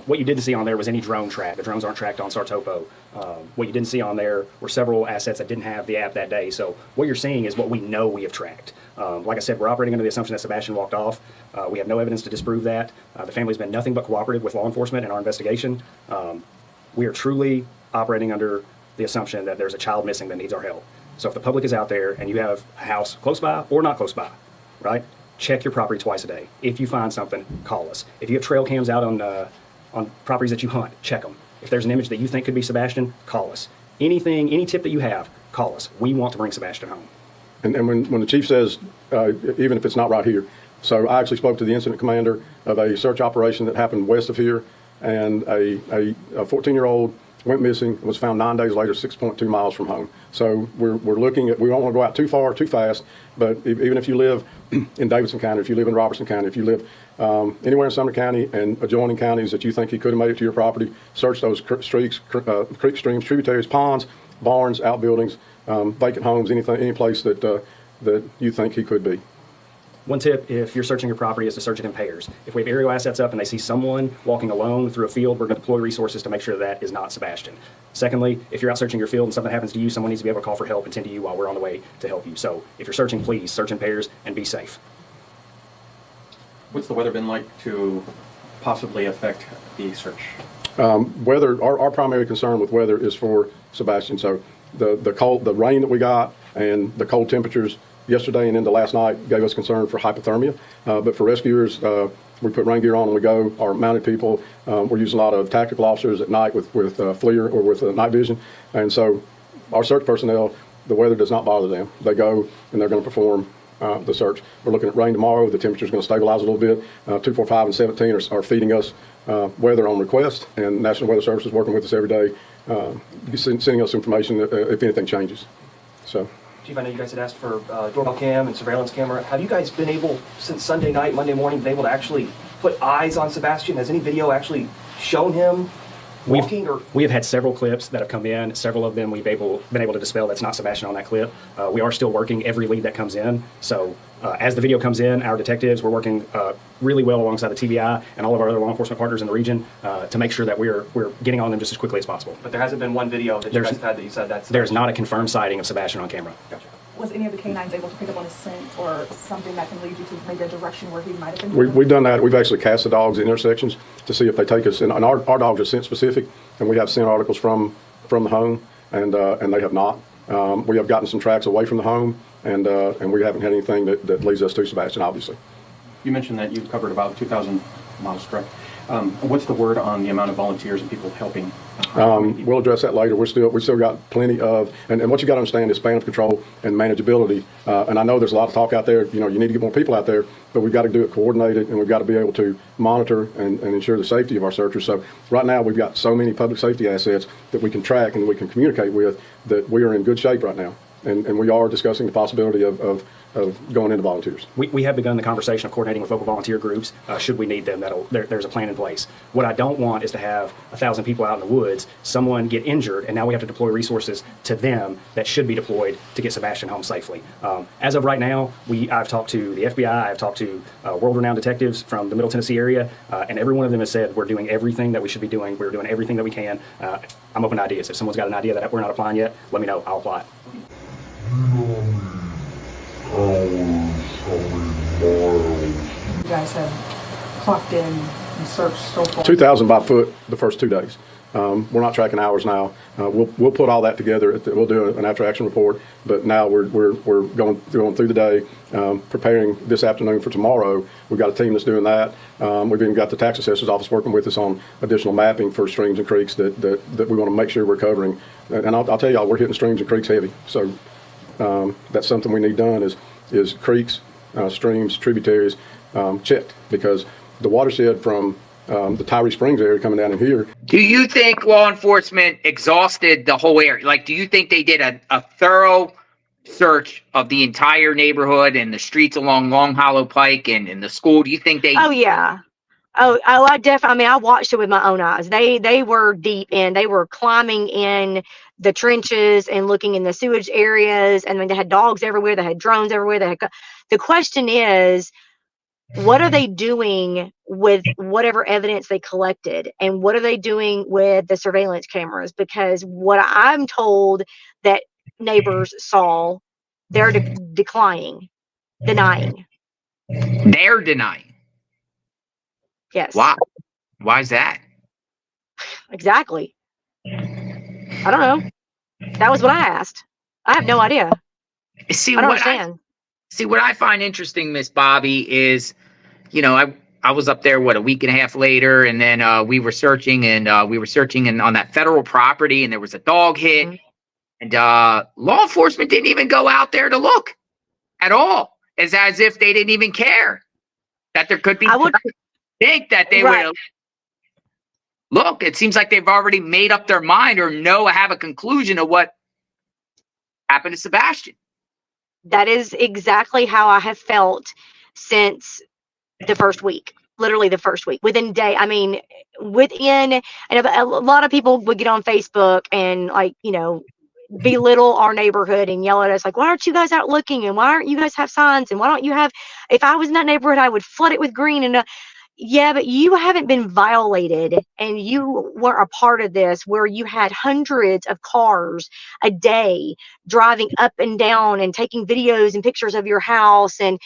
what you didn't see on there was any drone track. The drones aren't tracked on SARTOPO. What you didn't see on there were several assets that didn't have the app that day. So what you're seeing is what we know we have tracked. Like I said, we're operating under the assumption that Sebastian walked off. We have no evidence to disprove that. The family's been nothing but cooperative with law enforcement in our investigation. We are truly operating under the assumption that there's a child missing that needs our help. So if the public is out there and you have a house close by or not close by, right? Check your property twice a day. If you find something, call us. If you have trail cams out on properties that you hunt, check them. If there's an image that you think could be Sebastian, call us. Any tip that you have, call us. We want to bring Sebastian home. And when the chief says, even if it's not right here, so I actually spoke to the incident commander of a search operation that happened west of here, and a 14-year-old went missing and was found 9 days later, 6.2 miles from home. So we're looking at, we don't want to go out too far, too fast, but even if you live in Davidson County, if you live in Robertson County, if you live anywhere in Sumner County and adjoining counties that you think he could have made it to your property, search those creeks, streams, tributaries, ponds, barns, outbuildings, vacant homes, any place that you think he could be. One tip, if you're searching your property, is to search it in pairs. If we have aerial assets up and they see someone walking alone through a field, we're going to deploy resources to make sure that is not Sebastian. Secondly, if you're out searching your field and something happens to you, someone needs to be able to call for help and tend to you while we're on the way to help you. So if you're searching, please search in pairs and be safe. What's the weather been like to possibly affect the search? Weather, our primary concern with weather is for Sebastian. So the rain that we got and the cold temperatures yesterday and into last night gave us concern for hypothermia. But for rescuers, we put rain gear on when we go. Our mounted people, we're using a lot of tactical officers at night with FLIR or with night vision. And so our search personnel, the weather does not bother them. They go and they're going to perform the search. We're looking at rain tomorrow. The temperature is going to stabilize a little bit. 245 and 17 are feeding us weather on request, and National Weather Service is working with us every day, sending us information if anything changes. So. Chief, I know you guys had asked for doorbell cam and surveillance camera. Have you guys been able, since Sunday night, Monday morning, been able to actually put eyes on Sebastian? Has any video actually shown him walking? We have had several clips that have come in. Several of them we've been able to dispel that's not Sebastian on that clip. We are still working every lead that comes in. So as the video comes in, our detectives, we're working really well alongside the TBI and all of our other law enforcement partners in the region to make sure that we're getting on them just as quickly as possible. But there hasn't been one video that you guys have had that you said that's... There's not a confirmed sighting of Sebastian on camera. Gotcha. Was any of the canines able to pick up on a scent or something that can lead you to maybe a direction where he might have been? We've done that. We've actually cast the dogs at intersections to see if they take us. And our dogs are scent specific, and we have scent articles from the home, and they have not. We have gotten some tracks away from the home, and we haven't had anything that leads us to Sebastian, obviously. You mentioned that you've covered about 2,000 miles, correct? What's the word on the amount of volunteers and people helping? We'll address that later. We still got plenty of, and what you got to understand is span of control and manageability. And I know there's a lot of talk out there. You know, you need to get more people out there, but we've got to do it coordinated, and we've got to be able to monitor and ensure the safety of our searchers. So right now we've got so many public safety assets that we can track and we can communicate with that we are in good shape right now. And we are discussing the possibility of going into volunteers. We have begun the conversation of coordinating with local volunteer groups. Should we need them, there's a plan in place. What I don't want is to have 1,000 people out in the woods, someone get injured, and now we have to deploy resources to them that should be deployed to get Sebastian home safely. As of right now, I've talked to the FBI, I've talked to world-renowned detectives from the Middle Tennessee area, and every one of them has said we're doing everything that we should be doing. We're doing everything that we can. I'm open to ideas. If someone's got an idea that we're not applying yet, let me know. I'll apply it. You guys have clocked in and searched so far? 2,000 by foot the first 2 days. We're not tracking hours now. We'll put all that together. We'll do an after-action report. But now we're going through the day, preparing this afternoon for tomorrow. We've got a team that's doing that. We've even got the tax assessor's office working with us on additional mapping for streams and creeks that we want to make sure we're covering. And I'll tell y'all, we're hitting streams and creeks heavy. So that's something we need done is creeks, streams, tributaries checked, because the watershed from the Tyree Springs area coming down in here. Do you think law enforcement exhausted the whole area? Like, do you think they did a thorough search of the entire neighborhood and the streets along Long Hollow Pike and the school? Do you think they? Oh yeah. I definitely. I mean, I watched it with my own eyes. They were deep in. They were climbing in the trenches and looking in the sewage areas. And then they had dogs everywhere. They had drones everywhere. The question is, what are they doing with whatever evidence they collected, and what are they doing with the surveillance cameras? Because what I'm told that neighbors saw, they're denying. They're denying. Yes. Why? Why is that? Exactly. I don't know. That was what I asked. I have no idea. See, I don't understand. What I find interesting, Miss Bobbie, is, you know, I was up there, a week and a half later, and then we were searching on that federal property, and there was a dog hit, mm-hmm. and law enforcement didn't even go out there to look at all. It's as if they didn't even care that there could be. I would think that they would look. It seems like they've already made up their mind or have a conclusion of what happened to Sebastian. That is exactly how I have felt since the first week, literally the first week, within a day. I mean, and a lot of people would get on Facebook and, like, you know, belittle our neighborhood and yell at us like, why aren't you guys out looking? And why aren't you guys have signs? And why don't you have, if I was in that neighborhood, I would flood it with green. And yeah, but you haven't been violated, and you weren't a part of this where you had hundreds of cars a day driving up and down and taking videos and pictures of your house and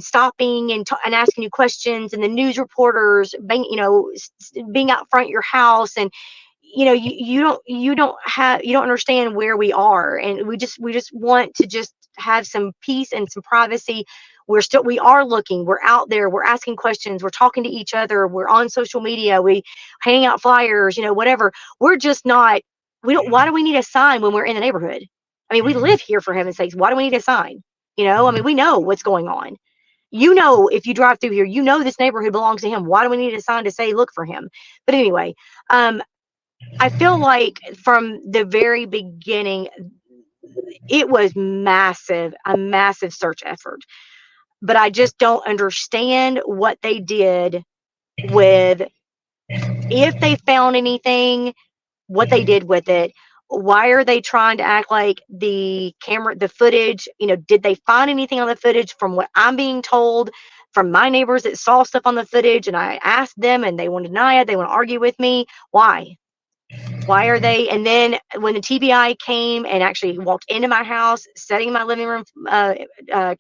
stopping and asking you questions, and the news reporters being out front of your house. And you don't understand where we are, and we just want to just have some peace and some privacy. We are looking, we're out there, we're asking questions, we're talking to each other, we're on social media, we hang out flyers, whatever. We're just not, why do we need a sign when we're in the neighborhood? I mean, we live here, for heaven's sakes. Why do we need a sign? I mean, we know what's going on. If you drive through here, this neighborhood belongs to him. Why do we need a sign to say, look for him? But anyway, I feel like from the very beginning, it was a massive search effort. But I just don't understand what they did with, if they found anything, what they did with it. Why are they trying to act like the footage, did they find anything on the footage? From what I'm being told from my neighbors that saw stuff on the footage, and I asked them and they want to deny it, they want to argue with me. Why are they? And then when the TBI came and actually walked into my house, sitting in my living room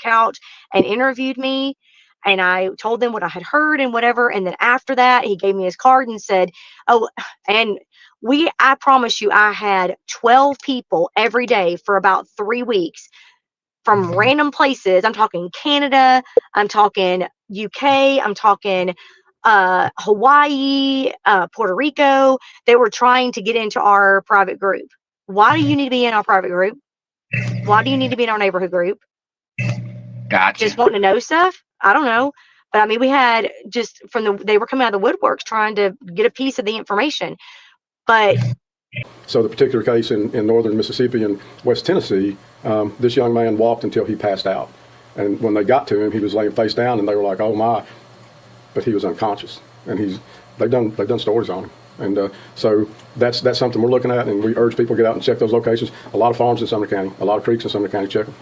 couch and interviewed me, and I told them what I had heard and whatever. And then after that, he gave me his card and said, I promise you, I had 12 people every day for about 3 weeks from random places. I'm talking Canada, I'm talking UK, I'm talking Hawaii, Puerto Rico. They were trying to get into our private group. Why do you need to be in our private group? Why do you need to be in our neighborhood group? Gotcha. Just wanting to know stuff? I don't know. But I mean, we had just they were coming out of the woodworks trying to get a piece of the information. But so the particular case in northern Mississippi and West Tennessee, this young man walked until he passed out. And when they got to him, he was laying face down, and they were like, "Oh my!" But he was unconscious. And they've done stories on him. And so that's something we're looking at, and we urge people to get out and check those locations. A lot of farms in Sumner County, a lot of creeks in Sumner County. Check them.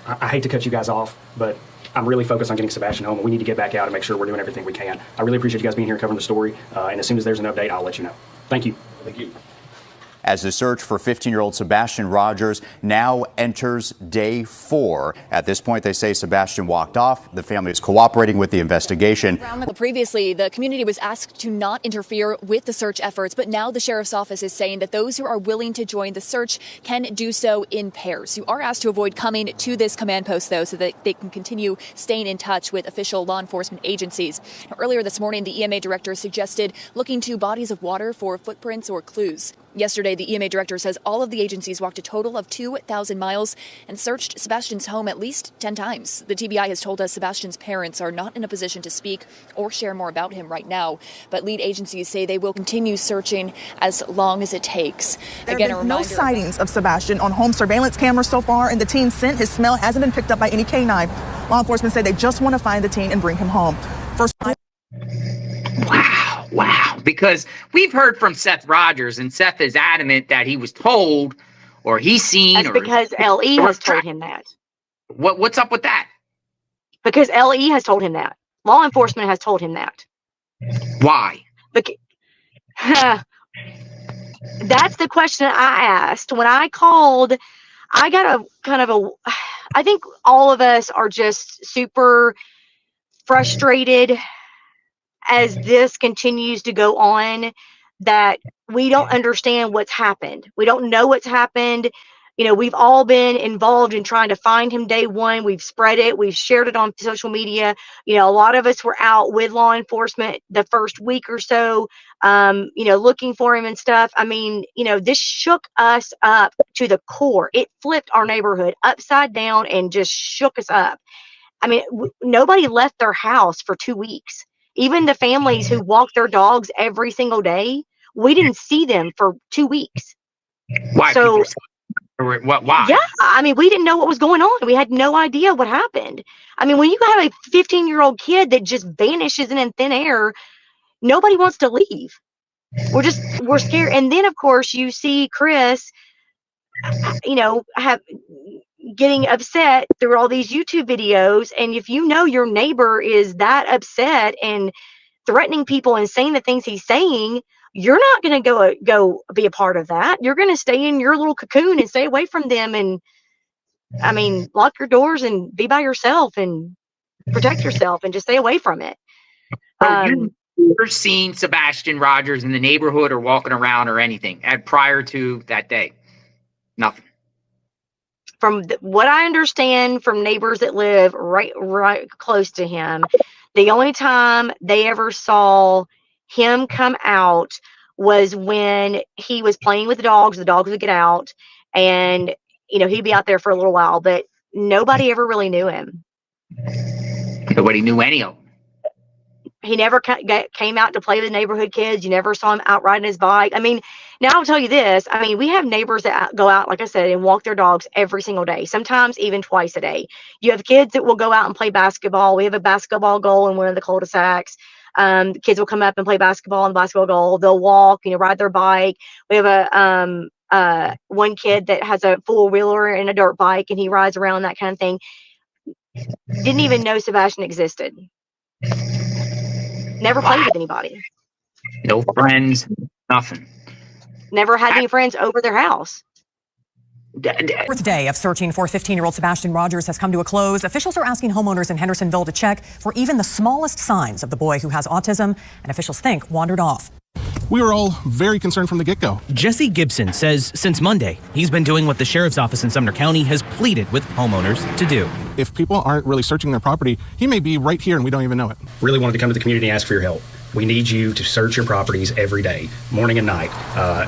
I hate to cut you guys off, but I'm really focused on getting Sebastian home, and we need to get back out and make sure we're doing everything we can. I really appreciate you guys being here covering the story, and as soon as there's an update, I'll let you know. Thank you. Thank you. As the search for 15-year-old Sebastian Rogers now enters day 4. At this point, they say Sebastian walked off. The family is cooperating with the investigation. Previously, the community was asked to not interfere with the search efforts, but now the sheriff's office is saying that those who are willing to join the search can do so in pairs. You are asked to avoid coming to this command post, though, so that they can continue staying in touch with official law enforcement agencies. Earlier this morning, the EMA director suggested looking to bodies of water for footprints or clues. Yesterday, the EMA director says all of the agencies walked a total of 2,000 miles and searched Sebastian's home at least 10 times. The TBI has told us Sebastian's parents are not in a position to speak or share more about him right now, but lead agencies say they will continue searching as long as it takes. There have been no sightings of Sebastian on home surveillance cameras so far, and the teen scent, his smell, hasn't been picked up by any canine. Law enforcement say they just want to find the teen and bring him home. Wow. Because we've heard from Seth Rogers, and Seth is adamant that he was told or he's seen. That's because LE has told him that. What's up with that? Because LE has told him that. Law enforcement has told him that. Why? That's the question I asked. When I called, I got I think all of us are just super frustrated as this continues to go on, that we don't understand what's happened. We don't know what's happened. You know, we've all been involved in trying to find him day one. We've spread it. We've shared it on social media. You know, a lot of us were out with law enforcement the first week or so, you know, looking for him and stuff. I mean, you know, this shook us up to the core. It flipped our neighborhood upside down and just shook us up. I mean, nobody left their house for 2 weeks. Even the families who walk their dogs every single day, we didn't see them for 2 weeks. Why? So, why? Yeah, I mean, we didn't know what was going on. We had no idea what happened. I mean, when you have a 15-year-old kid that just vanishes in thin air, nobody wants to leave. We're scared. And then, of course, you see Chris, you know, getting upset through all these YouTube videos. And if you know your neighbor is that upset and threatening people and saying the things he's saying, you're not going to go be a part of that. You're going to stay in your little cocoon and stay away from them. And I mean, lock your doors and be by yourself and protect yourself and just stay away from it. You've never seen Sebastian Rogers in the neighborhood or walking around or anything prior to that day? Nothing. From what I understand from neighbors that live right close to him, the only time they ever saw him come out was when he was playing with the dogs. The dogs would get out, and you know, he'd be out there for a little while, but nobody ever really knew him. Nobody knew any of them. He never came out to play with neighborhood kids. You never saw him out riding his bike. I mean, now I'll tell you this. I mean, we have neighbors that go out, like I said, and walk their dogs every single day, sometimes even twice a day. You have kids that will go out and play basketball. We have a basketball goal in one of the cul-de-sacs. The kids will come up and play basketball in the basketball goal. They'll walk, you know, ride their bike. We have one kid that has a four-wheeler and a dirt bike, and he rides around, that kind of thing. Didn't even know Sebastian existed. Never played with anybody. No friends, nothing. Never had any friends over their house. Fourth day of searching for 15-year-old Sebastian Rogers has come to a close. Officials are asking homeowners in Hendersonville to check for even the smallest signs of the boy who has autism and officials think wandered off. we were all very concerned from the get-go. Jesse Gibson says since Monday, he's been doing what the sheriff's office in Sumner County has pleaded with homeowners to do. If people aren't really searching their property, he may be right here and we don't even know it. Really wanted to come to the community and ask for your help. We need you to search your properties every day, morning and night.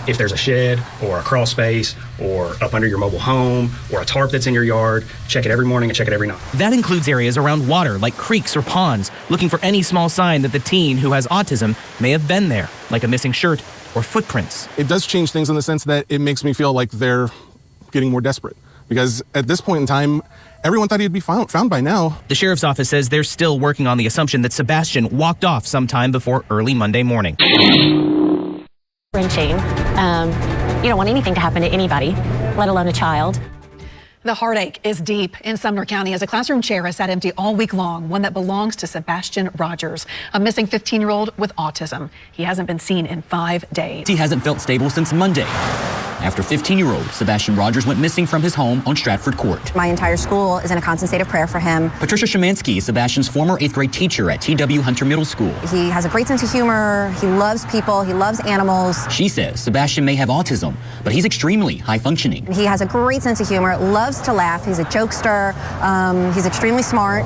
If there's a shed or a crawl space or up under your mobile home or a tarp that's in your yard, check it every morning and check it every night. That includes areas around water like creeks or ponds, looking for any small sign that the teen who has autism may have been there, like a missing shirt or footprints. It does change things in the sense that it makes me feel like they're getting more desperate, because at this point in time, everyone thought he'd be found by now. The sheriff's office says they're still working on the assumption that Sebastian walked off sometime before early Monday morning. Wrenching. You don't want anything to happen to anybody, let alone a child. The heartache is deep in Sumner County as a classroom chair has sat empty all week long, one that belongs to Sebastian Rogers, a missing 15-year-old with autism. He hasn't been seen in 5 days. He hasn't felt stable since Monday, after 15-year-old Sebastian Rogers went missing from his home on Stratford Court. My entire school is in a constant state of prayer for him. Patricia Shemansky is Sebastian's former 8th grade teacher at T.W. Hunter Middle School. He has a great sense of humor. He loves people. He loves animals. She says Sebastian may have autism, but he's extremely high-functioning. He has a great sense of humor, loves to laugh. He's a jokester. He's extremely smart.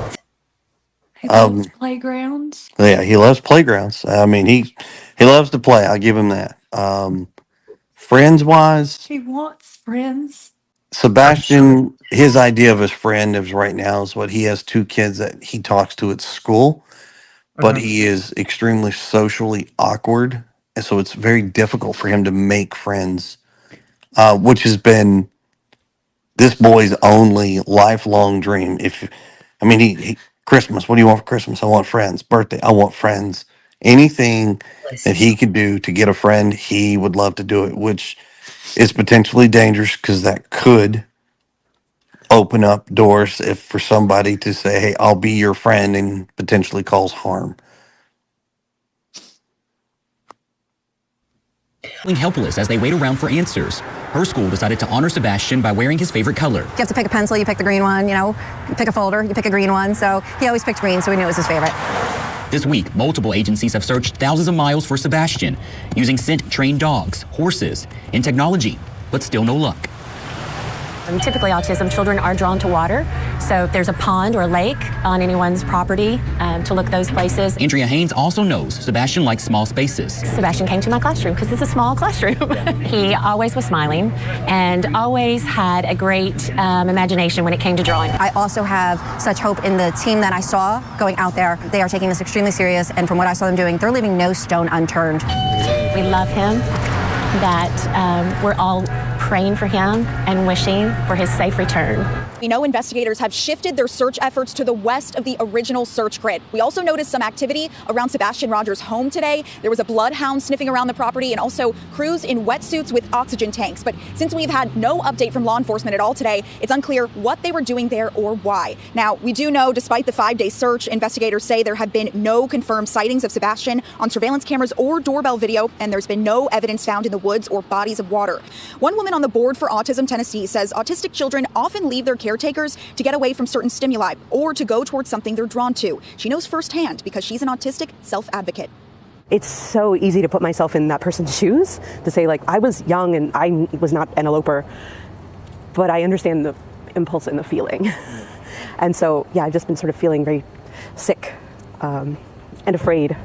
He loves playgrounds. Yeah, he loves playgrounds. I mean, he loves to play. I'll give him that. Friends-wise, He wants friends. Sebastian, his idea of his friend is right now is what he has 2 kids that he talks to at school, but he is extremely socially awkward. And so it's very difficult for him to make friends, which has been this boy's only lifelong dream. He Christmas, what do you want for Christmas? I want friends. Birthday, I want friends. Anything that he could do to get a friend, he would love to do it, which is potentially dangerous because that could open up doors if for somebody to say, hey, I'll be your friend, and potentially cause harm. Feeling helpless as they wait around for answers, her school decided to honor Sebastian by wearing his favorite color. You have to pick a pencil, you pick the green one, you pick a folder, you pick a green one. So he always picked green, so we knew it was his favorite. This week, multiple agencies have searched thousands of miles for Sebastian, using scent-trained dogs, horses, and technology, but still no luck. Typically, autism children are drawn to water. So if there's a pond or a lake on anyone's property, to look those places. Andrea Haynes also knows Sebastian likes small spaces. Sebastian came to my classroom because it's a small classroom. He always was smiling and always had a great imagination when it came to drawing. I also have such hope in the team that I saw going out there. They are taking this extremely serious, and from what I saw them doing, they're leaving no stone unturned. We love him, that we're all praying for him and wishing for his safe return. We know investigators have shifted their search efforts to the west of the original search grid. We also noticed some activity around Sebastian Rogers' home today. There was a bloodhound sniffing around the property and also crews in wetsuits with oxygen tanks. But since we've had no update from law enforcement at all today, it's unclear what they were doing there or why. Now, we do know, despite the 5-day search, investigators say there have been no confirmed sightings of Sebastian on surveillance cameras or doorbell video, and there's been no evidence found in the woods or bodies of water. One woman on the board for Autism Tennessee says autistic children often leave their caretakers to get away from certain stimuli or to go towards something they're drawn to. She knows firsthand because she's an autistic self-advocate. It's so easy to put myself in that person's shoes, to say, like, I was young and I was not an eloper, but I understand the impulse and the feeling. And so, yeah, I've just been sort of feeling very sick and afraid.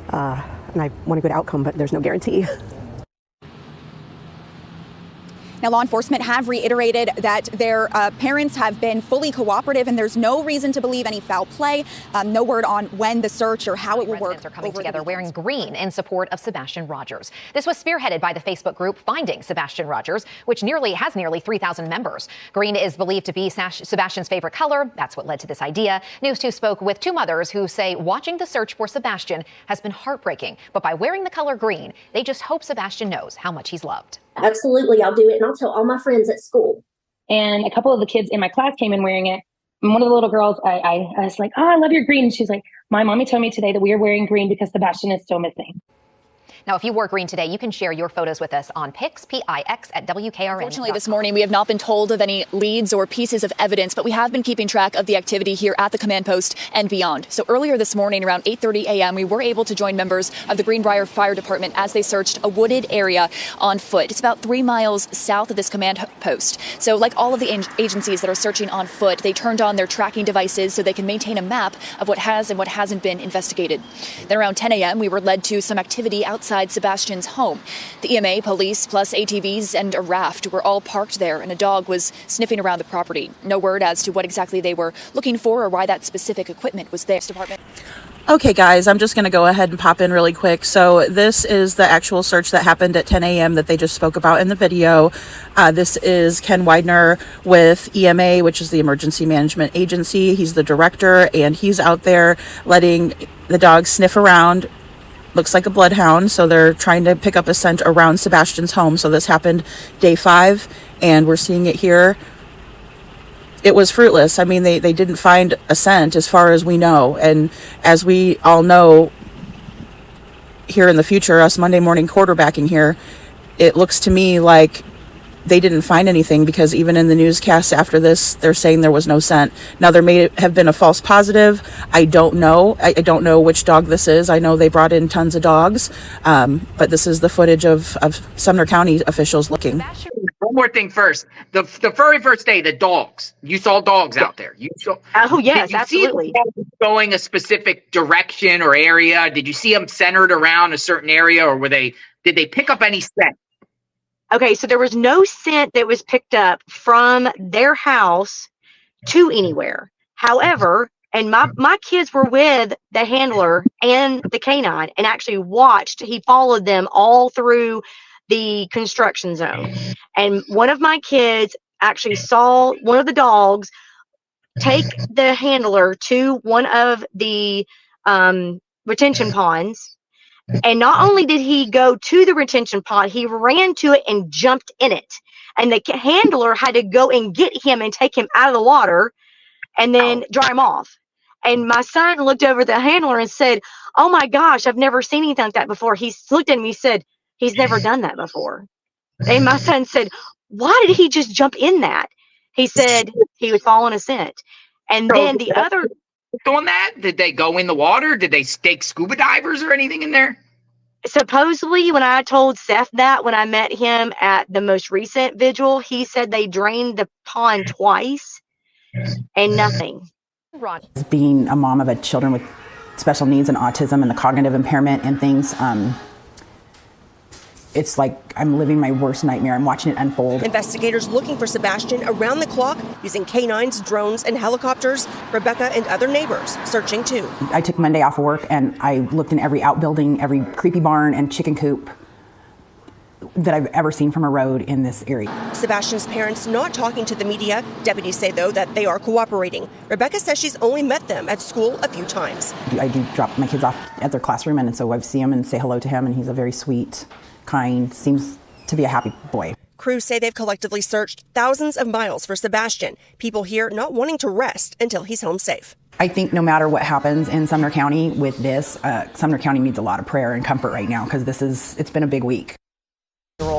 And I want a good outcome, but there's no guarantee. Now, law enforcement have reiterated that their parents have been fully cooperative and there's no reason to believe any foul play. No word on when the search or how it will work. Residents are coming together wearing green in support of Sebastian Rogers. This was spearheaded by the Facebook group Finding Sebastian Rogers, which has nearly 3,000 members. Green is believed to be Sebastian's favorite color. That's what led to this idea. News 2 spoke with 2 mothers who say watching the search for Sebastian has been heartbreaking. But by wearing the color green, they just hope Sebastian knows how much he's loved. Absolutely, I'll do it, and I'll tell all my friends at school. And a couple of the kids in my class came in wearing it. And one of the little girls, I was like, oh, I love your green. And she's like, my mommy told me today that we are wearing green because Sebastian is still missing. Now, if you wore green today, you can share your photos with us on Pix, P-I-X, at WKRN. Unfortunately, this morning we have not been told of any leads or pieces of evidence, but we have been keeping track of the activity here at the command post and beyond. So earlier this morning, around 8:30 a.m., we were able to join members of the Greenbrier Fire Department as they searched a wooded area on foot. It's about 3 miles south of this command post. So like all of the agencies that are searching on foot, they turned on their tracking devices so they can maintain a map of what has and what hasn't been investigated. Then around 10 a.m., we were led to some activity outside Sebastian's home. The EMA, police, plus ATVs and a raft were all parked there, and a dog was sniffing around the property. No word as to what exactly they were looking for or why that specific equipment was there. Department. Okay, guys, I'm just going to go ahead and pop in really quick. So this is the actual search that happened at 10 a.m. that they just spoke about in the video. This is Ken Widener with EMA, which is the Emergency Management Agency. He's the director, and he's out there letting the dog sniff around. Looks like a bloodhound, so they're trying to pick up a scent around Sebastian's home. So this happened day 5, and we're seeing it here. It was fruitless. I mean, they didn't find a scent as far as we know. And as we all know, here in the future, us Monday morning quarterbacking here, it looks to me like they didn't find anything, because even in the newscasts after this, they're saying there was no scent. Now, there may have been a false positive. I don't know. I don't know which dog this is. I know they brought in tons of dogs, but this is the footage of Sumner County officials looking. One more thing first. The very first day, the dogs. You saw dogs out there. You saw. Oh yes, did you absolutely. See them going a specific direction or area? Did you see them centered around a certain area, or did they pick up any scent? Okay, so there was no scent that was picked up from their house to anywhere. However, and my kids were with the handler and the canine and actually watched. He followed them all through the construction zone. And one of my kids actually saw one of the dogs take the handler to one of the retention ponds. And not only did he go to the retention pond, he ran to it and jumped in it. And the handler had to go and get him and take him out of the water and then dry him off. And my son looked over the handler and said, "Oh my gosh, I've never seen anything like that before." He looked at me and said, "He's never done that before." And my son said, "Why did he just jump in that?" He said he was following a scent. And then the other... On that, did they go in the water? Did they take scuba divers or anything in there? Supposedly, when I told Seth that when I met him at the most recent vigil, he said they drained the pond twice and nothing. Being a mom of children with special needs and autism and the cognitive impairment and things, it's like I'm living my worst nightmare. I'm watching it unfold. Investigators looking for Sebastian around the clock using canines, drones, and helicopters. Rebecca and other neighbors searching too. I took Monday off of work and I looked in every outbuilding, every creepy barn and chicken coop that I've ever seen from a road in this area. Sebastian's parents not talking to the media. Deputies say, though, that they are cooperating. Rebecca says she's only met them at school a few times. I do drop my kids off at their classroom, and so I see him and say hello to him, and he's a very sweet, kind, seems to be a happy boy. Crews say they've collectively searched thousands of miles for Sebastian. People here not wanting to rest until he's home safe. I think no matter what happens in Sumner County with this, Sumner County needs a lot of prayer and comfort right now, because it's been a big week.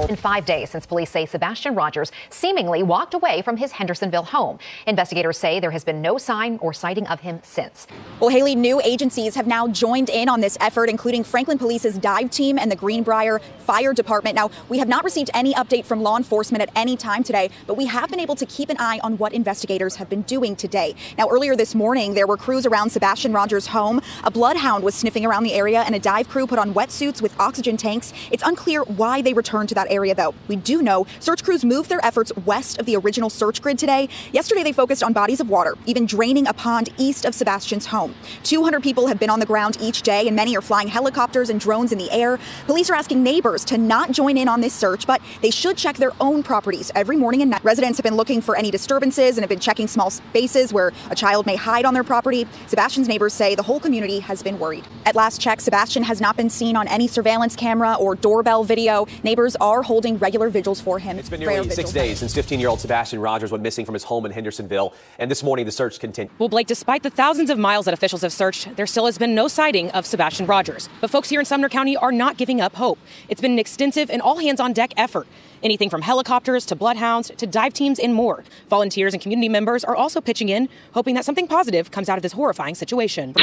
In 5 days since police say Sebastian Rogers seemingly walked away from his Hendersonville home. Investigators say there has been no sign or sighting of him since. Well, Haley, new agencies have now joined in on this effort, including Franklin Police's dive team and the Greenbrier Fire Department. Now, we have not received any update from law enforcement at any time today, but we have been able to keep an eye on what investigators have been doing today. Now, earlier this morning, there were crews around Sebastian Rogers' home. A bloodhound was sniffing around the area, and a dive crew put on wetsuits with oxygen tanks. It's unclear why they returned to that area, though. We do know search crews moved their efforts west of the original search grid today. Yesterday, they focused on bodies of water, even draining a pond east of Sebastian's home. 200 people have been on the ground each day, and many are flying helicopters and drones in the air. Police are asking neighbors to not join in on this search, but they should check their own properties every morning and night. Residents have been looking for any disturbances and have been checking small spaces where a child may hide on their property. Sebastian's neighbors say the whole community has been worried. At last check, Sebastian has not been seen on any surveillance camera or doorbell video. Neighbors are holding regular vigils for him. It's been nearly 6 days since 15-year-old Sebastian Rogers went missing from his home in Hendersonville, and this morning the search continued. Well, Blake, despite the thousands of miles that officials have searched, there still has been no sighting of Sebastian Rogers. But folks here in Sumner County are not giving up hope. It's been an extensive and all-hands-on-deck effort. Anything from helicopters to bloodhounds to dive teams and more. Volunteers and community members are also pitching in, hoping that something positive comes out of this horrifying situation.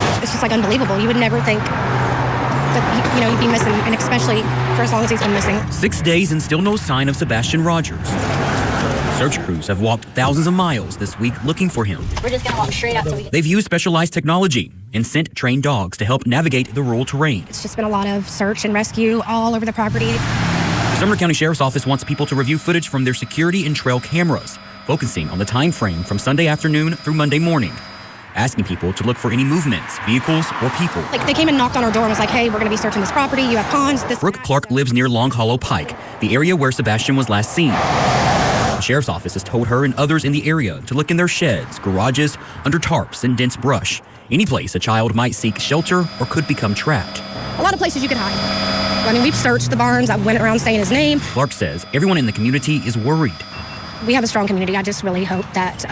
It's just like unbelievable. You would never think that he'd be missing, and especially for as long as he's been missing. 6 days and still no sign of Sebastian Rogers. Search crews have walked thousands of miles this week looking for him. We're just gonna walk straight up to the... They've used specialized technology and sent trained dogs to help navigate the rural terrain. It's just been a lot of search and rescue all over the property. The Sumner County Sheriff's Office wants people to review footage from their security and trail cameras, focusing on the time frame from Sunday afternoon through Monday morning, asking people to look for any movements, vehicles, or people. Like, they came and knocked on our door and was like, hey, we're going to be searching this property. You have ponds. Brooke Clark lives near Long Hollow Pike, the area where Sebastian was last seen. The Sheriff's Office has told her and others in the area to look in their sheds, garages, under tarps and dense brush, any place a child might seek shelter or could become trapped. A lot of places you could hide. I mean, we've searched the barns. I went around saying his name. Clark says everyone in the community is worried. We have a strong community. I just really hope that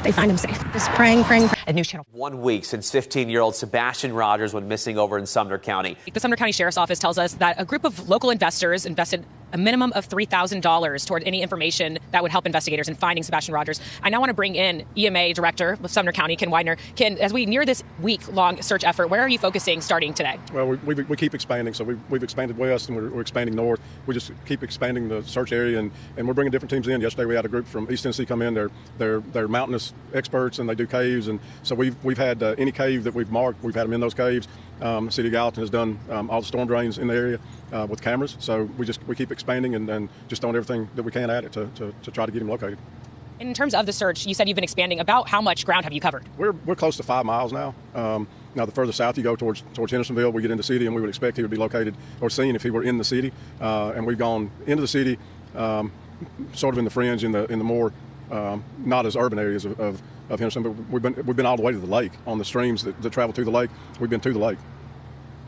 they find him safe. Just praying. A news channel. 1 week since 15-year-old Sebastian Rogers went missing over in Sumner County. The Sumner County Sheriff's Office tells us that a group of local investors invested a minimum of $3,000 toward any information that would help investigators in finding Sebastian Rogers. I now want to bring in EMA Director of Sumner County, Ken Widener. Ken, as we near this week-long search effort, where are you focusing starting today? Well, we keep expanding. So we've expanded west and we're expanding north. We just keep expanding the search area and we're bringing different teams in. Yesterday we had a group from East Tennessee come in. They're mountainous experts and they do caves. And so we've had any cave that we've marked, we've had them in those caves. The City of Gallatin has done all the storm drains in the area with cameras. So we keep expanding and just throwing everything that we can at it to try to get him located. In terms of the search, you said you've been expanding. About how much ground have you covered? We're close to 5 miles now. Now, the further south you go towards Hendersonville, we get into the city, and we would expect he would be located or seen if he were in the city. And we've gone into the city, sort of in the fringe, in the more not as urban areas of Hendersonville. We've been all the way to the lake on the streams that travel to the lake. We've been to the lake.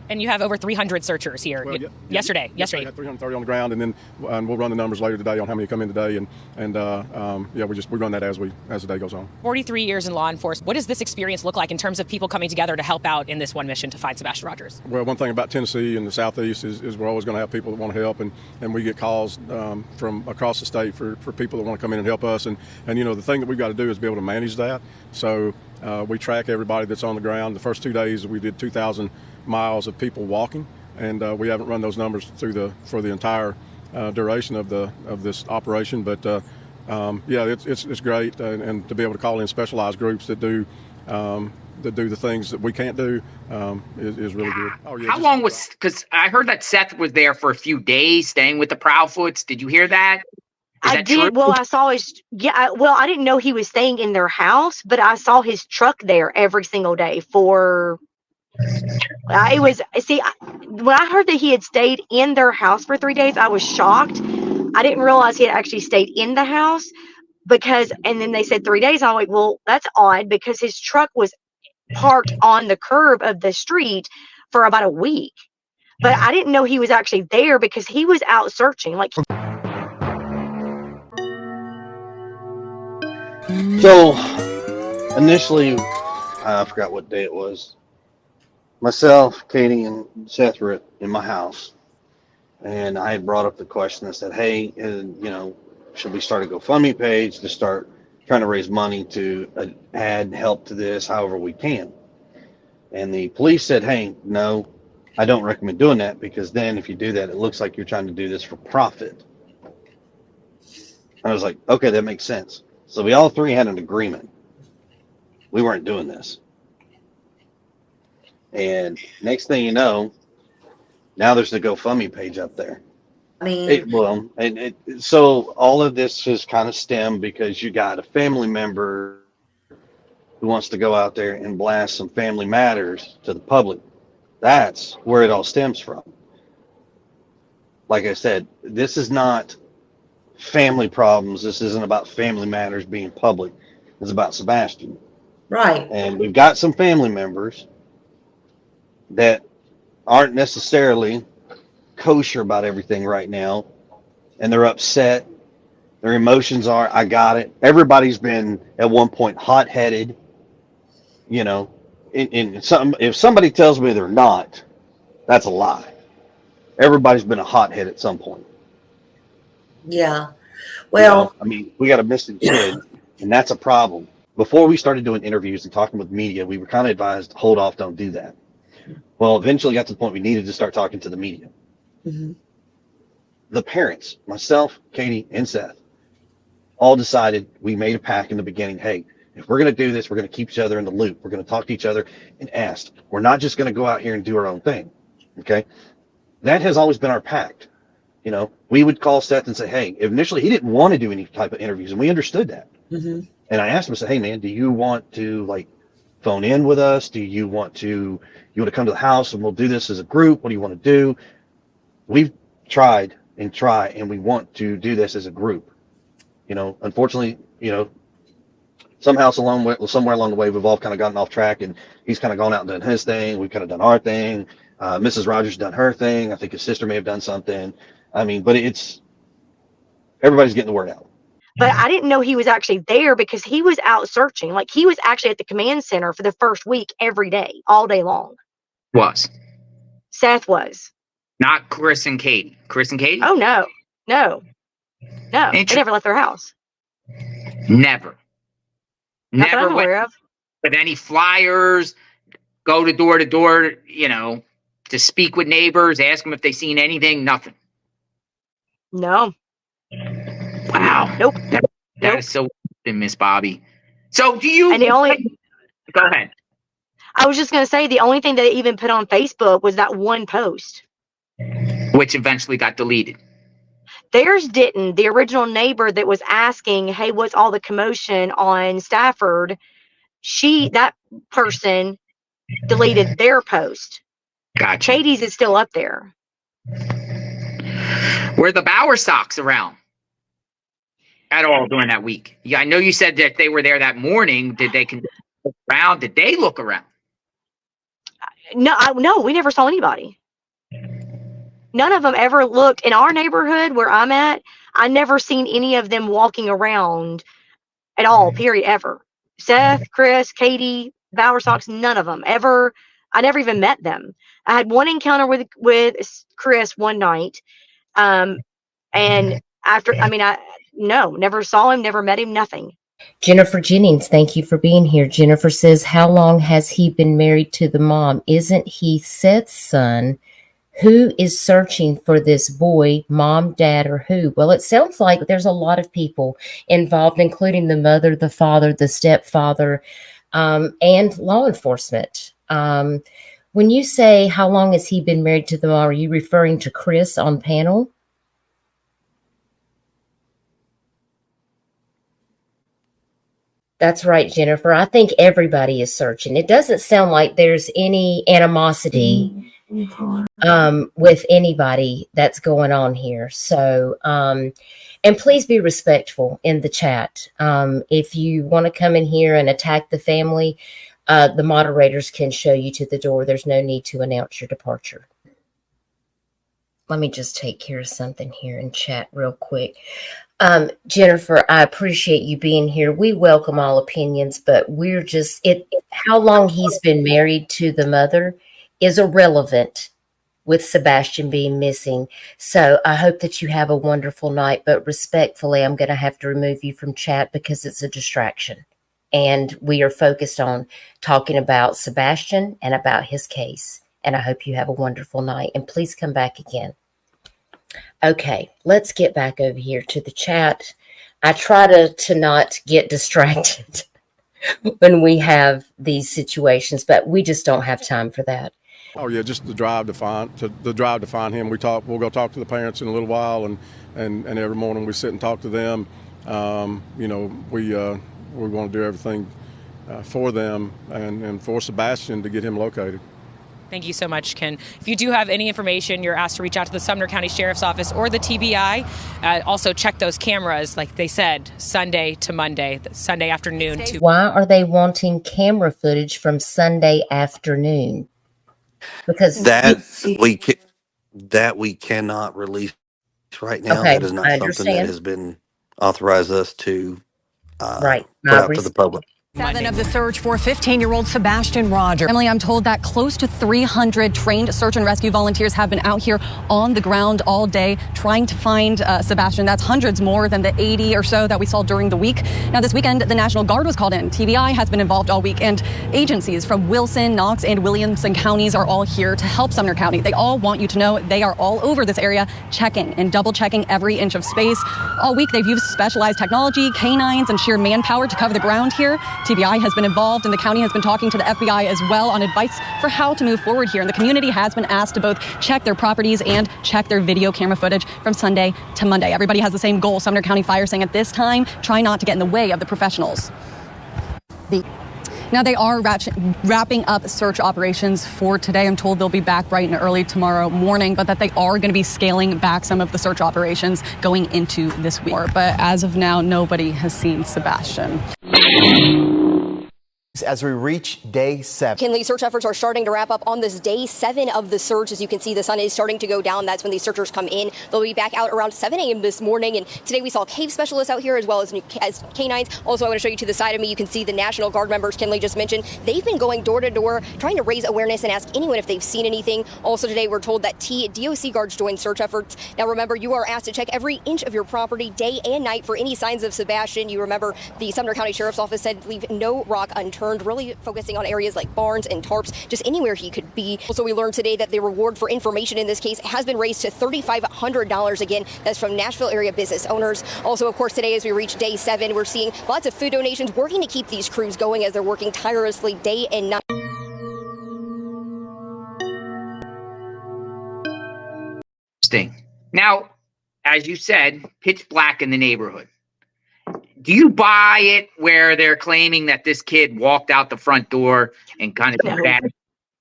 And you have over 300 searchers here. Well, yesterday. We had 330 on the ground, and then we'll run the numbers later today on how many come in today, we run that as the day goes on. 43 years in law enforcement. What does this experience look like in terms of people coming together to help out in this one mission to find Sebastian Rogers? Well, one thing about Tennessee and the Southeast is we're always going to have people that want to help, and we get calls from across the state for people that want to come in and help us, and the thing that we've got to do is be able to manage that. So we track everybody that's on the ground. The first 2 days we did 2,000 miles of people walking, and we haven't run those numbers for the entire duration of this operation. But it's great, and to be able to call in specialized groups that do the things that we can't do is really good. Oh, yeah, How long was? Because I heard that Seth was there for a few days, staying with the Proudfoots. Did you hear that? I did. True? Well, I saw his. Yeah. I didn't know he was staying in their house, but I saw his truck there every single day for. It was. See, when I heard that he had stayed in their house for 3 days, I was shocked. I didn't realize he had actually stayed in the house and then they said 3 days. I'm like, well, that's odd because his truck was parked on the curb of the street for about a week. But I didn't know he was actually there because he was out searching. Like. So, initially, I forgot what day it was. Myself, Katie, and Seth were in my house, and I had brought up the question. I said, hey, should we start a GoFundMe page to start trying to raise money to add help to this however we can? And the police said, hey, no, I don't recommend doing that, because then if you do that, it looks like you're trying to do this for profit. And I was like, okay, that makes sense. So we all three had an agreement. We weren't doing this. And next thing you know, now there's the GoFundMe page up there. I mean, so all of this has kind of stemmed because you got a family member who wants to go out there and blast some family matters to the public. That's where it all stems from. Like I said, this is not family problems. This isn't about family matters being public. It's about Sebastian. Right. And we've got some family members that aren't necessarily kosher about everything right now, and they're upset. Their emotions are, I got it. Everybody's been at one point hot-headed, you know. If somebody tells me they're not, that's a lie. Everybody's been a hothead at some point. Yeah. Well, You know, I mean, we got a missing kid, and that's a problem. Before we started doing interviews and talking with media, we were kind of advised, hold off, don't do that. Well, eventually got to the point we needed to start talking to the media. mm-hmm. The parents, myself, Katie, and Seth, all decided, we made a pact in the beginning, hey, if we're going to do this, we're going to keep each other in the loop. We're going to talk to each other and ask. We're not just going to go out here and do our own thing. Okay? That has always been our pact. You know, we would call Seth and say, hey, initially he didn't want to do any type of interviews, and we understood that. Mm-hmm. And I asked him, I said, hey, man, do you want to like phone in with us? Do you want to come to the house and we'll do this as a group? What do you want to do? We've tried, and we want to do this as a group. You know, unfortunately, you know, somewhere along the way, we've all kind of gotten off track, and he's kind of gone out and done his thing. We've kind of done our thing. Mrs. Rogers done her thing. I think his sister may have done something. I mean, but everybody's getting the word out. But I didn't know he was actually there because he was out searching. Like, he was actually at the command center for the first week every day, all day long. Seth was. Not Chris and Katie. Chris and Katie? Oh, no. They never left their house. Never Not that I'm went aware of. with any flyers, go to door, you know, to speak with neighbors, ask them if they seen anything. Nothing. No. Wow. Nope. That is so Miss Bobbie. So do you? And the only. Go ahead. I was just going to say the only thing that they even put on Facebook was that one post, which eventually got deleted. Theirs didn't. The original neighbor that was asking, hey, what's all the commotion on Stafford? That person deleted their post. Gotcha. Katie's is still up there. Were the Bauer Sox around at all during that week? Yeah, I know you said that they were there that morning. Did they look around? Did they look around? No, we never saw anybody. None of them ever looked in our neighborhood where I'm at. I never seen any of them walking around at all, period, ever. Seth, Chris, Katie, Bauer Sox, none of them ever. I never even met them. I had one encounter with Chris one night. And after, never saw him, never met him, nothing. Jennifer Jennings, thank you for being here. Jennifer says, how long has he been married to the mom? Isn't he Seth's son? Who is searching for this boy, mom, dad, or who? Well, it sounds like there's a lot of people involved, including the mother, the father, the stepfather, and law enforcement. When you say how long has he been married to the mom, are you referring to Chris on panel? That's right, Jennifer. I think everybody is searching. It doesn't sound like there's any animosity with anybody that's going on here. So, and please be respectful in the chat. If you want to come in here and attack the family, the moderators can show you to the door. There's no need to announce your departure. Let me just take care of something here in chat real quick. Jennifer, I appreciate you being here. We welcome all opinions, but we're just, how long he's been married to the mother is irrelevant with Sebastian being missing. So I hope that you have a wonderful night, but respectfully, I'm going to have to remove you from chat because it's a distraction. And we are focused on talking about Sebastian and about his case. And I hope you have a wonderful night. And please come back again. Okay, let's get back over here to the chat. I try to not get distracted when we have these situations, but we just don't have time for that. Oh yeah, just the drive to find him. We'll go talk to the parents in a little while, and every morning we sit and talk to them. We want to do everything for them and for Sebastian to get him located. Thank you so much, Ken. If you do have any information, you're asked to reach out to the Sumner County Sheriff's Office or the TBI. Also check those cameras, like they said, Sunday to Monday, Sunday afternoon. Why are they wanting camera footage from Sunday afternoon? Because That we cannot release right now. Okay, That is not I something that understand. has been authorized us to Right. put out to the public. 7 of the search for 15-year-old Sebastian Rogers. Emily, I'm told that close to 300 trained search and rescue volunteers have been out here on the ground all day trying to find Sebastian. That's hundreds more than the 80 or so that we saw during the week. Now, this weekend, the National Guard was called in. TBI has been involved all week, and agencies from Wilson, Knox, and Williamson counties are all here to help Sumner County. They all want you to know they are all over this area, checking and double-checking every inch of space. All week, they've used specialized technology, canines, and sheer manpower to cover the ground here. TBI has been involved, and the county has been talking to the FBI as well on advice for how to move forward here. And the community has been asked to both check their properties and check their video camera footage from Sunday to Monday. Everybody has the same goal. Sumner County Fire saying at this time, try not to get in the way of the professionals. Now, they are wrapping up search operations for today. I'm told they'll be back bright and early tomorrow morning, but that they are going to be scaling back some of the search operations going into this week. But as of now, nobody has seen Sebastian. As we reach day 7. Kinley, search efforts are starting to wrap up on this day 7 of the search. As you can see, the sun is starting to go down. That's when these searchers come in. They'll be back out around 7 a.m. this morning. And today we saw cave specialists out here as well as canines. Also, I want to show you to the side of me, you can see the National Guard members Kinley just mentioned. They've been going door to door, trying to raise awareness and ask anyone if they've seen anything. Also today, we're told that DOC guards joined search efforts. Now remember, you are asked to check every inch of your property day and night for any signs of Sebastian. You remember the Sumner County Sheriff's Office said leave no rock unturned, really focusing on areas like barns and tarps, just anywhere he could be. Also, we learned today that the reward for information in this case has been raised to $3,500. Again, that's from Nashville area business owners. Also, of course, today as we reach day 7, we're seeing lots of food donations working to keep these crews going as they're working tirelessly day and night. Interesting. Now, as you said, pitch black in the neighborhood. Do you buy it where they're claiming that this kid walked out the front door and kind of vanished in the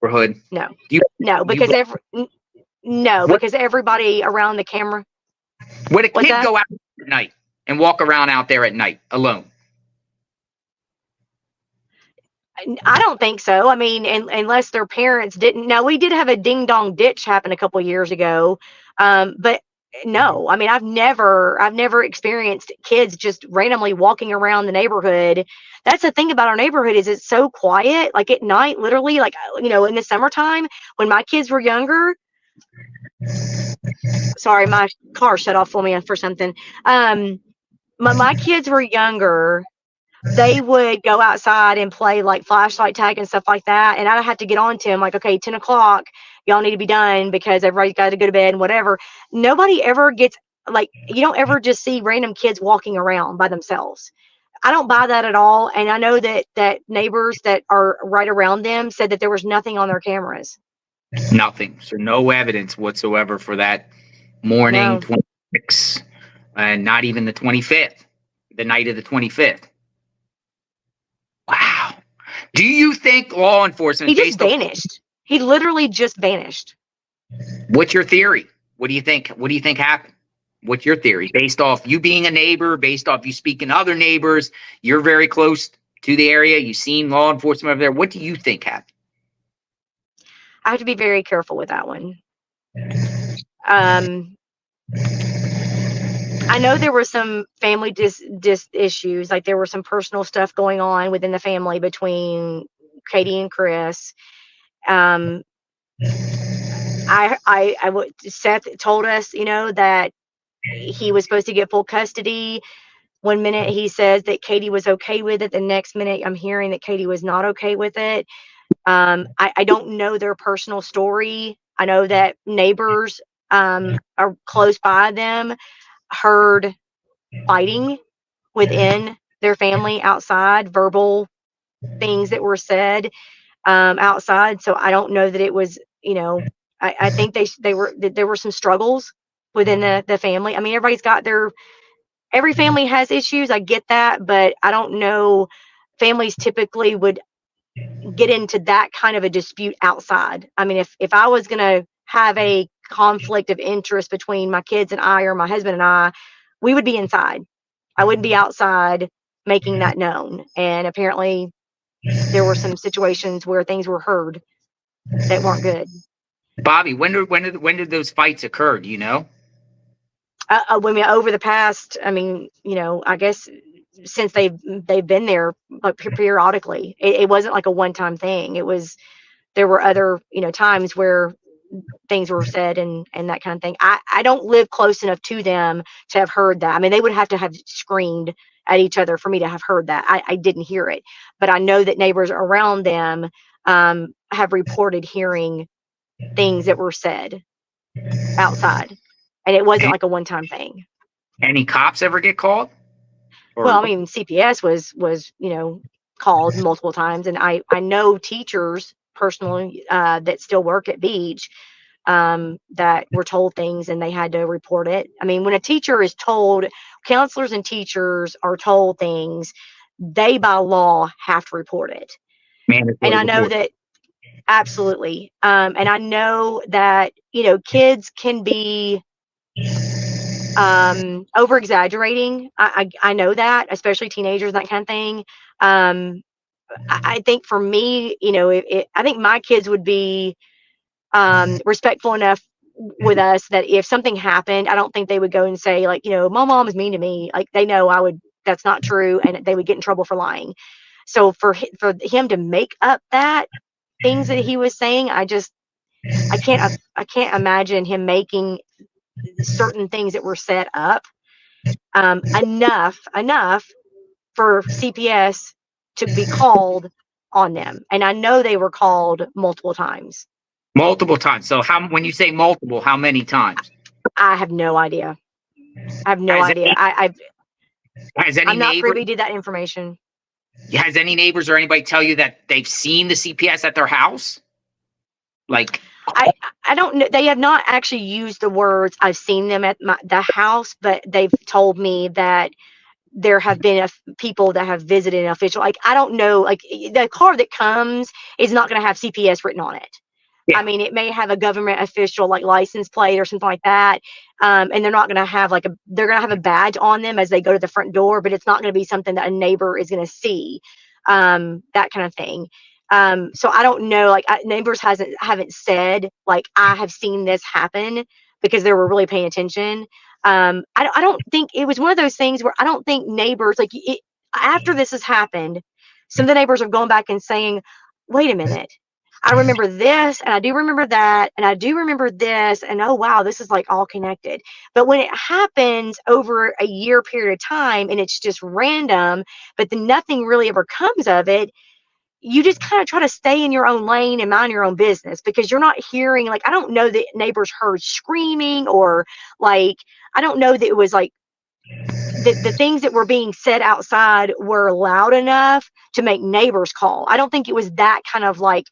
neighborhood? No. No, because everybody around the camera. Would a kid go out at night and walk around out there at night alone? I don't think so. I mean, unless their parents didn't. Now, we did have a ding dong ditch happen a couple years ago, but no. I mean, I've never experienced kids just randomly walking around the neighborhood. That's the thing about our neighborhood is it's so quiet. Like at night, literally, like in the summertime when my kids were younger. Sorry, my car shut off for me for something. My kids were younger. They would go outside and play like flashlight tag and stuff like that. And I'd have to get on to them like, okay, 10 o'clock, y'all need to be done because everybody's got to go to bed and whatever. Nobody ever gets like, you don't ever just see random kids walking around by themselves. I don't buy that at all. And I know that neighbors that are right around them said that there was nothing on their cameras. Nothing. So no evidence whatsoever for that morning, 26, and not even the 25th, the night of the 25th. Wow. Do you think law enforcement... He just vanished. He literally just vanished. What's your theory? What do you think? What do you think happened? What's your theory? Based off you being a neighbor, based off you speaking to other neighbors, you're very close to the area, you've seen law enforcement over there. What do you think happened? I have to be very careful with that one. I know there were some family issues, like there were some personal stuff going on within the family between Katie and Chris. Seth told us, that he was supposed to get full custody. One minute he says that Katie was okay with it. The next minute I'm hearing that Katie was not okay with it. I don't know their personal story. I know that neighbors are close by them heard fighting within their family outside, verbal things that were said outside. So I don't know that it was, I think there were some struggles within the family. I mean, every family has issues. I get that, but I don't know families typically would get into that kind of a dispute outside. I mean, if I was going to have a conflict of interest between my kids and I, or my husband and I, we would be inside. I wouldn't be outside making that known. And apparently there were some situations where things were heard that weren't good. Bobbie, when did those fights occur? Do you know? Women over the past, I mean, I guess since they've been there, like periodically. It wasn't like a one-time thing. There were other, times where things were said and that kind of thing. I don't live close enough to them to have heard that. I mean, they would have to have screamed at each other for me to have heard that. I didn't hear it, but I know that neighbors around them have reported hearing things that were said outside, and it wasn't like a one-time thing. Any cops ever get called? Well, I mean, CPS was called multiple times, and I know teachers personally that still work at Beach that were told things and they had to report it. I mean, when a teacher is told, counselors and teachers are told things, they by law have to report it. And I know that absolutely. And I know that, kids can be over exaggerating. I know that, especially teenagers, that kind of thing. I think for me, I think my kids would be respectful enough with us that if something happened, I don't think they would go and say, like, my mom is mean to me. Like, they know that's not true, and they would get in trouble for lying. So for him to make up that things that he was saying, I can't imagine him making certain things that were set up enough for CPS to be called on them. And I know they were called multiple times. Multiple times. So when you say multiple, how many times? I have no idea. I have no idea. I'm not privy to that information. Has any neighbors or anybody tell you that they've seen the CPS at their house? Like, I don't know. They have not actually used the words "I've seen them at the house," but they've told me that there have been people that have visited an official. Like, I don't know. Like, the car that comes is not going to have CPS written on it. Yeah. I mean, it may have a government official, like license plate or something like that. And they're not going to have they're going to have a badge on them as they go to the front door, but it's not going to be something that a neighbor is going to see, that kind of thing. So I don't know, like, neighbors haven't said, like, I have seen this happen, because they were really paying attention. I don't think it was one of those things where I don't think neighbors, like, after this has happened, some of the neighbors have gone back and saying, wait a minute, I remember this, and I do remember that, and I do remember this, and oh wow, this is like all connected. But when it happens over a year period of time and it's just random, but then nothing really ever comes of it, you just kind of try to stay in your own lane and mind your own business, because you're not hearing, like, I don't know that neighbors heard screaming, or like, I don't know that it was like the things that were being said outside were loud enough to make neighbors call. I don't think it was that kind of like,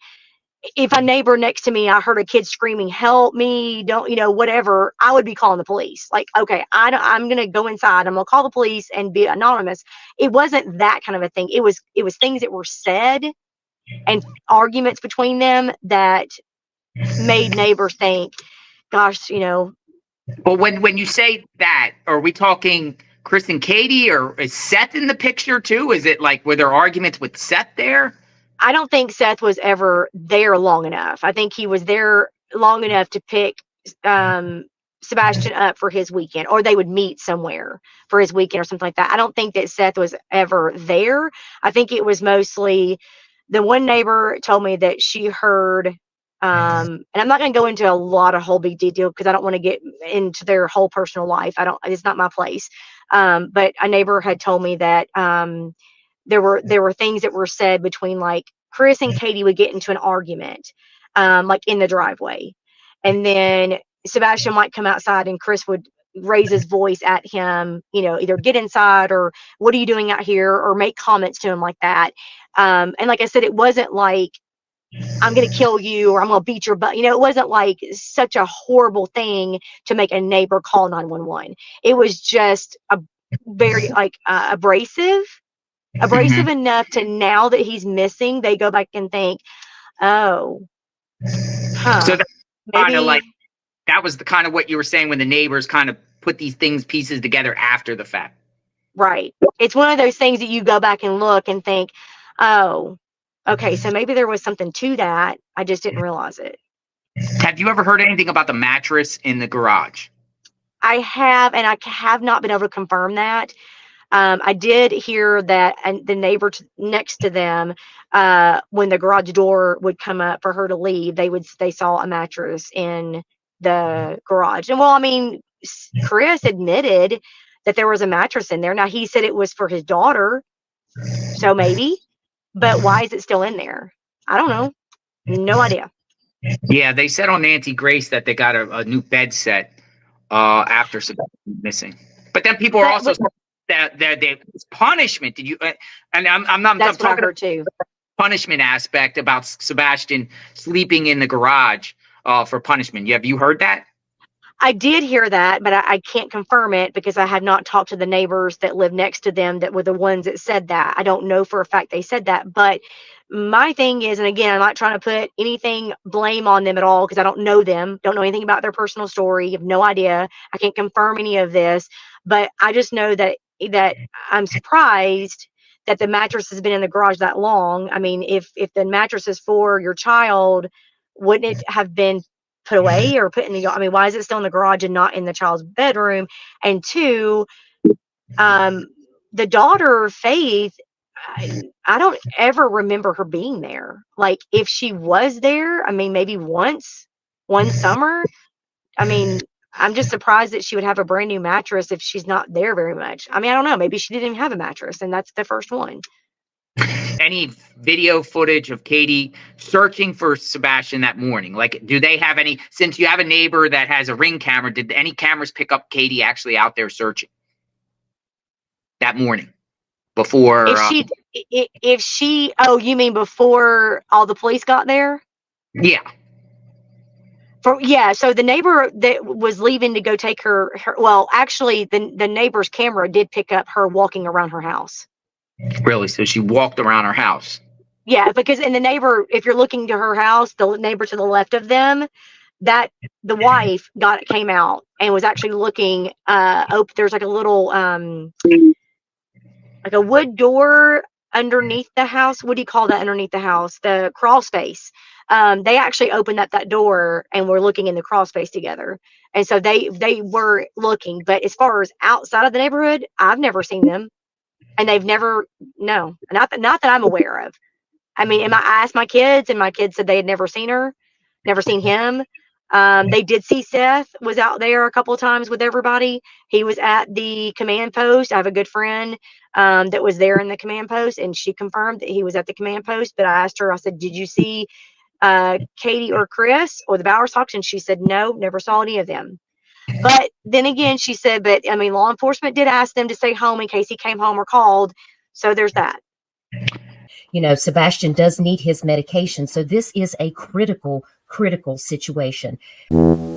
if a neighbor next to me, I heard a kid screaming, help me, don't, whatever, I would be calling the police. Like, okay, I'm going to go inside, I'm going to call the police and be anonymous. It wasn't that kind of a thing. It was things that were said and arguments between them that made neighbors think, gosh, But when you say that, are we talking Chris and Katie, or is Seth in the picture too? Is it like, were there arguments with Seth there? I don't think Seth was ever there long enough. I think he was there long enough to pick Sebastian up for his weekend, or they would meet somewhere for his weekend or something like that. I don't think that Seth was ever there. I think it was mostly, the one neighbor told me that she heard, and I'm not going to go into a lot of whole big detail because I don't want to get into their whole personal life. It's not my place. But a neighbor had told me that there were things that were said between, like, Chris and Katie would get into an argument, like in the driveway, and then Sebastian might come outside and Chris would raise his voice at him, either get inside or what are you doing out here, or make comments to him like that. And like I said, it wasn't like, I'm going to kill you, or I'm going to beat your butt. It wasn't like such a horrible thing to make a neighbor call 911. It was just a very abrasive enough to, now that he's missing, they go back and think, oh, so that's kind of like, that was the kind of what you were saying when the neighbors kind of put these pieces together after the fact. Right. It's one of those things that you go back and look and think, oh, okay, so maybe there was something to that. I just didn't realize it. Have you ever heard anything about the mattress in the garage? I have, and I have not been able to confirm that. I did hear that, and the neighbor next to them, when the garage door would come up for her to leave, they saw a mattress in the garage. And well, I mean, Chris admitted that there was a mattress in there. Now he said it was for his daughter, so maybe, but why is it still in there? I don't know. No idea. Yeah, they said on Nancy Grace that they got a new bed set after Sebastian missing. But then people are also saying that punishment. Did you? And I'm talking about too. Punishment aspect about Sebastian sleeping in the garage for punishment. Have you heard that? I did hear that, but I can't confirm it because I have not talked to the neighbors that live next to them that were the ones that said that. I don't know for a fact they said that, but my thing is, and again, I'm not trying to put anything blame on them at all because I don't know them, don't know anything about their personal story, have no idea. I can't confirm any of this, but I just know that I'm surprised that the mattress has been in the garage that long. I mean, if the mattress is for your child, wouldn't it have been put away or put in the, I mean, why is it still in the garage and not in the child's bedroom? And two, the daughter, Faith, I don't ever remember her being there. Like, if she was there, I mean, maybe one summer. I mean, I'm just surprised that she would have a brand new mattress if she's not there very much. I mean, I don't know. Maybe she didn't even have a mattress, and that's the first one. Any video footage of Katie searching for Sebastian that morning? Like, do they have any, since you have a neighbor that has a Ring camera, did any cameras pick up Katie actually out there searching that morning before? If she, oh, you mean before all the police got there? Yeah. So the neighbor that was leaving to go take her well, actually, the neighbor's camera did pick up her walking around her house. Really? So she walked around her house? Yeah, because in the neighbor, if you're looking to her house, the neighbor to the left of them, that the wife came out and was actually looking. There's like a little like a wood door underneath the house. What do you call that underneath the house? The crawl space. They actually opened up that door and were looking in the crawl space together. And so they were looking. But as far as outside of the neighborhood, I've never seen them. And they've never, no, not that I'm aware of. I mean, I asked my kids, and my kids said they had never seen her, never seen him. They did see Seth was out there a couple of times with everybody. He was at the command post. I have a good friend that was there in the command post, and she confirmed that he was at the command post. But I asked her, I said, did you see Katie or Chris or the Bowerstocks? And she said, no, never saw any of them. But then again, she said, but I mean, law enforcement did ask them to stay home in case he came home or called. So there's that. You know, Sebastian does need his medication. So this is a critical situation. One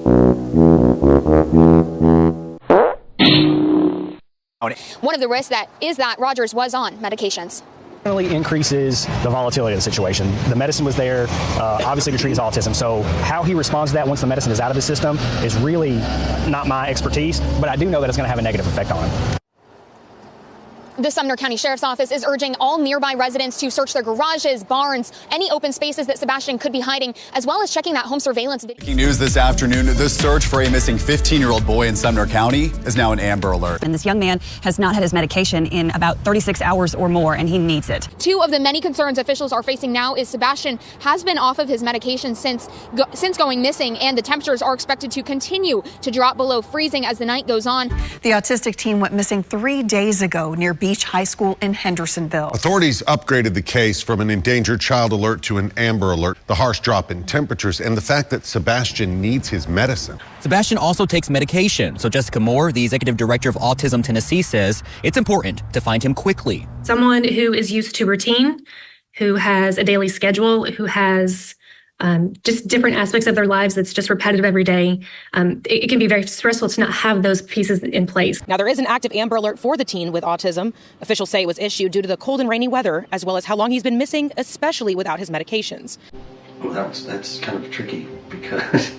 of the risks is that Rogers was on medications. Increases the volatility of the situation. The medicine was there, obviously, to treat his autism. So how he responds to that once the medicine is out of his system is really not my expertise, but I do know that it's going to have a negative effect on him. The Sumner County Sheriff's Office is urging all nearby residents to search their garages, barns, any open spaces that Sebastian could be hiding, as well as checking that home surveillance video. Breaking news this afternoon, the search for a missing 15-year-old boy in Sumner County is now an Amber Alert. And this young man has not had his medication in about 36 hours or more, and he needs it. Two of the many concerns officials are facing now is Sebastian has been off of his medication since going missing, and the temperatures are expected to continue to drop below freezing as the night goes on. The autistic teen went missing 3 days ago near Beach High School in Hendersonville. Authorities upgraded the case from an endangered child alert to an Amber Alert. The harsh drop in temperatures and the fact that Sebastian needs his medicine. Sebastian also takes medication. So Jessica Moore, the executive director of Autism Tennessee, says it's important to find him quickly. Someone who is used to routine, who has a daily schedule, who has just different aspects of their lives that's just repetitive every day. It can be very stressful to not have those pieces in place. Now, there is an active Amber Alert for the teen with autism. Officials say it was issued due to the cold and rainy weather, as well as how long he's been missing, especially without his medications. Well, that's kind of tricky because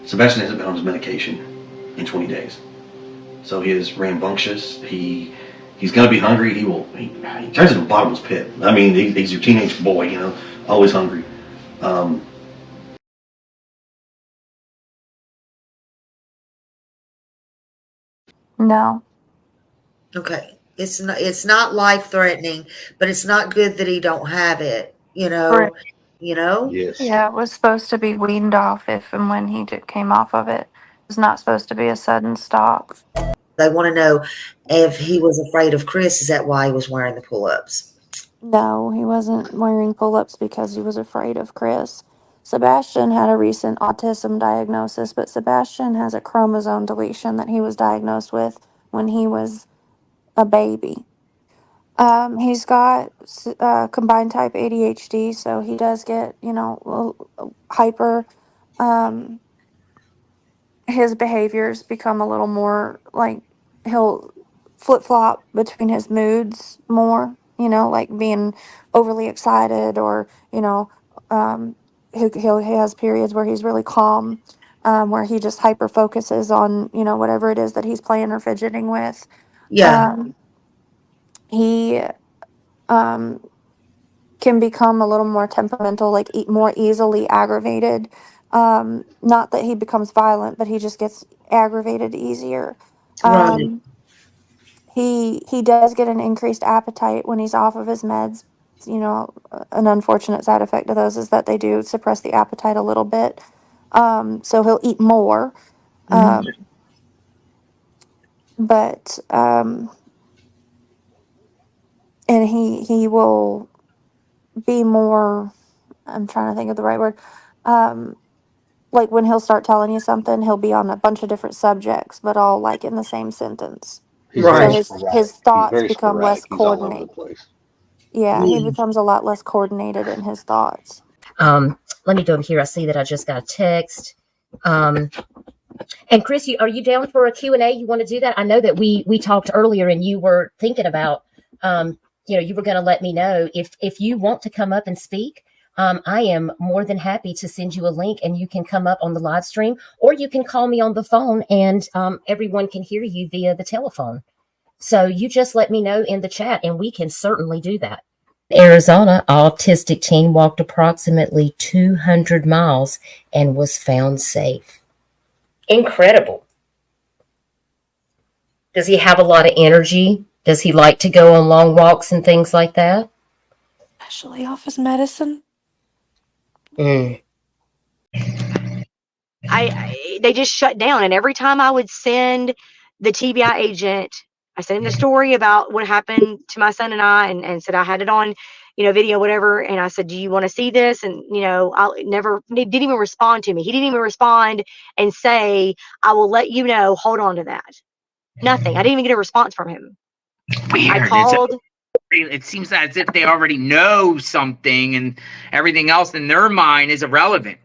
Sebastian hasn't been on his medication in 20 days. So he is rambunctious. He's going to be hungry. He turns into a bottomless pit. I mean, he's your teenage boy, always hungry. No. Okay. It's not life threatening, but it's not good that he don't have it, you know. Correct. You know? Yeah, it was supposed to be weaned off if and when he came off of it. It was not supposed to be a sudden stop. They want to know if he was afraid of Chris. Is that why he was wearing the pull-ups? No, he wasn't wearing pull-ups because he was afraid of Chris. Sebastian had a recent autism diagnosis, but Sebastian has a chromosome deletion that he was diagnosed with when he was a baby. He's got combined type ADHD, so he does get, hyper. His behaviors become a little more like he'll flip-flop between his moods more, like being overly excited or, he has periods where he's really calm, where he just hyper focuses on, whatever it is that he's playing or fidgeting with. Yeah. He can become a little more temperamental, like more easily aggravated. Not that he becomes violent, but he just gets aggravated easier. Right. He does get an increased appetite when he's off of his meds. An unfortunate side effect of those is that they do suppress the appetite a little bit. So he'll eat more. But and he will be more, I'm trying to think of the right word. Like when he'll start telling you something, he'll be on a bunch of different subjects, but all like in the same sentence. Right. So his thoughts become less coordinated. Yeah, he becomes a lot less coordinated in his thoughts. Let me go over here. I see that I just got a text. And Chris, are you down for a Q&A? You want to do that? I know that we talked earlier and you were thinking about, you were going to let me know if you want to come up and speak. I am more than happy to send you a link and you can come up on the live stream, or you can call me on the phone and everyone can hear you via the telephone. So you just let me know in the chat and we can certainly do that. Arizona, autistic teen walked approximately 200 miles and was found safe. Incredible. Does he have a lot of energy? Does he like to go on long walks and things like that? Especially off his medicine. They just shut down, and every time I would send the TBI agent, I sent him the story about what happened to my son and I, and said I had it on, video, whatever. And I said, do you want to see this? And, he didn't even respond to me. He didn't even respond and say, I will let you know, hold on to that. Nothing. I didn't even get a response from him. Weird. I called. It seems as if they already know something and everything else in their mind is irrelevant.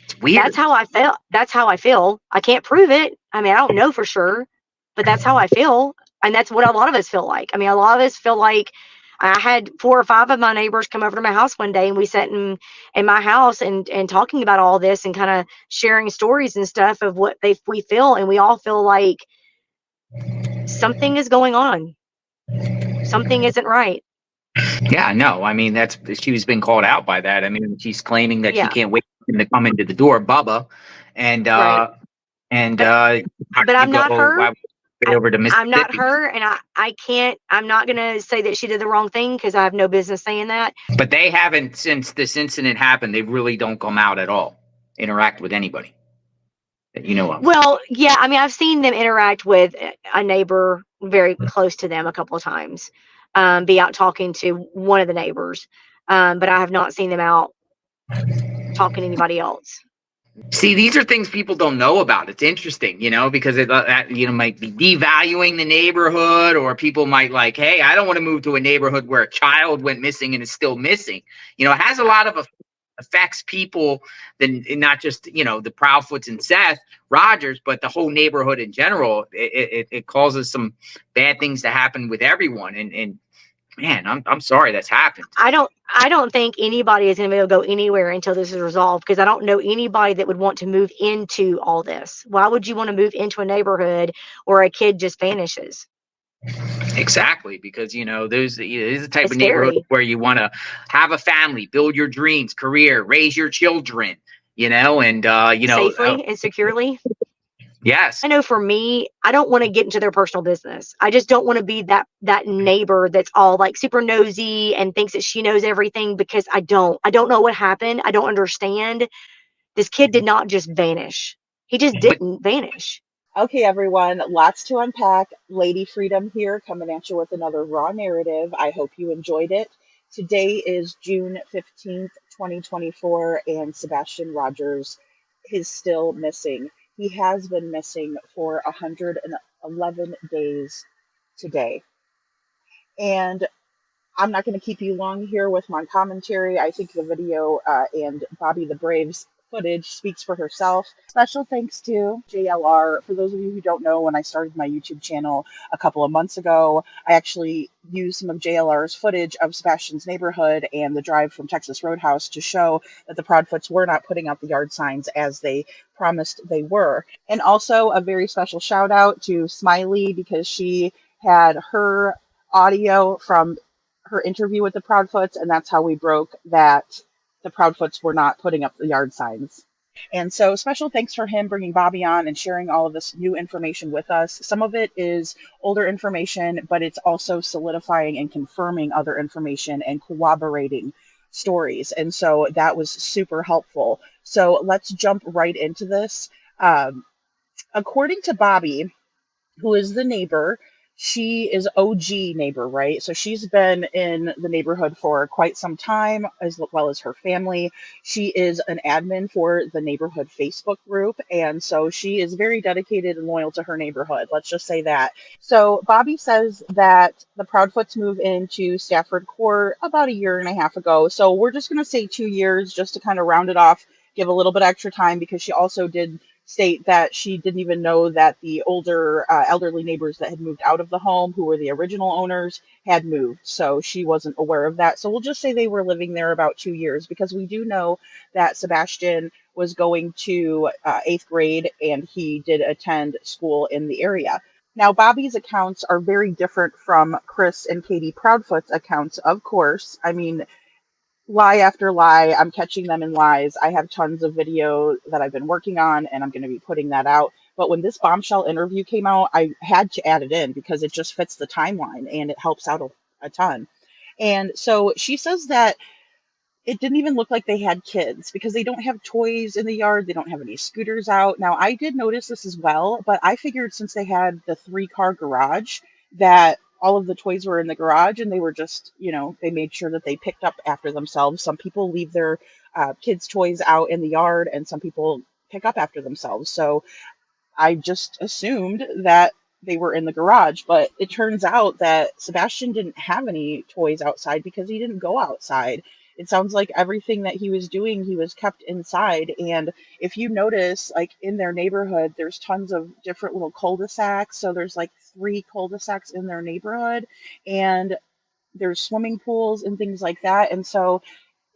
It's weird. That's how I felt. That's how I feel. I can't prove it. I mean, I don't know for sure, but that's how I feel. And that's what a lot of us feel like. I mean, a lot of us feel like I had 4 or 5 of my neighbors come over to my house one day and we sat in my house and talking about all this and kind of sharing stories and stuff of what we feel. And we all feel like something is going on. Something isn't right. Yeah, no, I mean, she's been called out by that. I mean, she's claiming that she can't wait for him to come into the door, Bubba, but I'm not her. Over to I'm not her, and I can't. I'm not gonna say that she did the wrong thing because I have no business saying that. But they haven't, since this incident happened. They really don't come out at all, interact with anybody that you know of. Well, yeah, I mean, I've seen them interact with a neighbor very close to them a couple of times, be out talking to one of the neighbors, but I have not seen them out talking to anybody else. See, these are things people don't know about. It's interesting, because it might be devaluing the neighborhood, or people might like, hey, I don't want to move to a neighborhood where a child went missing and is still missing. It has a lot of affects people, than not just the Proudfoots and Seth Rogers, but the whole neighborhood in general. It causes some bad things to happen with everyone, and man, I'm sorry that's happened. I don't think anybody is going to be able to go anywhere until this is resolved, because I don't know anybody that would want to move into all this. Why would you want to move into a neighborhood where a kid just vanishes? Exactly, because there's the type of neighborhood where you want to have a family, build your dreams, career, raise your children, and safely and securely. Yes. I know for me, I don't want to get into their personal business. I just don't want to be that neighbor that's all like super nosy and thinks that she knows everything, because I don't know what happened. I don't understand. This kid did not just vanish. He just didn't vanish. Okay, everyone, lots to unpack. Lady Freedom here, coming at you with another raw narrative. I hope you enjoyed it. Today is June 15th, 2024, and Sebastianrogers is still missing. He has been missing for 111 days today. And I'm not going to keep you long here with my commentary. I think the video and Bobbie the Brave's footage speaks for herself. Special thanks to JLR. For those of you who don't know, when I started my YouTube channel a couple of months ago, I actually used some of JLR's footage of Sebastian's neighborhood and the drive from Texas Roadhouse to show that the Proudfoots were not putting out the yard signs as they promised they were. And also a very special shout out to Smiley, because she had her audio from her interview with the Proudfoots, and that's how we broke that the Proudfoots were not putting up the yard signs. And so special thanks for him bringing Bobbie on and sharing all of this new information with us. Some of it is older information, but it's also solidifying and confirming other information and corroborating stories. And so that was super helpful. So let's jump right into this. According to Bobbie, who is the neighbor, she is OG neighbor, right? So she's been in the neighborhood for quite some time, as well as her family. She is an admin for the neighborhood Facebook group, and so she is very dedicated and loyal to her neighborhood. Let's just say that. So Bobbie says that the Proudfoots moved into Stafford Court about 1.5 years ago. So we're just going to say 2 years just to kind of round it off, give a little bit extra time, because she also did state that she didn't even know that the older elderly neighbors that had moved out of the home, who were the original owners, had moved. So she wasn't aware of that. So we'll just say they were living there about 2 years, because we do know that Sebastian was going to 8th grade and he did attend school in the area. Now, Bobbie's accounts are very different from Chris and Katie Proudfoot's accounts, of course. I mean, lie after lie, I'm catching them in lies. I have tons of video that I've been working on, and I'm going to be putting that out. But when this bombshell interview came out, I had to add it in because it just fits the timeline and it helps out a ton. And so she says that it didn't even look like they had kids, because they don't have toys in the yard. They don't have any scooters out. Now, I did notice this as well, but I figured since they had the 3-car garage that all of the toys were in the garage, and they were just, they made sure that they picked up after themselves. Some people leave their kids' toys out in the yard, and some people pick up after themselves. So I just assumed that they were in the garage, but it turns out that Sebastian didn't have any toys outside because he didn't go outside. It sounds like everything that he was doing, he was kept inside. And if you notice, like in their neighborhood, there's tons of different little cul-de-sacs. So there's like 3 cul-de-sacs in their neighborhood, and there's swimming pools and things like that. And so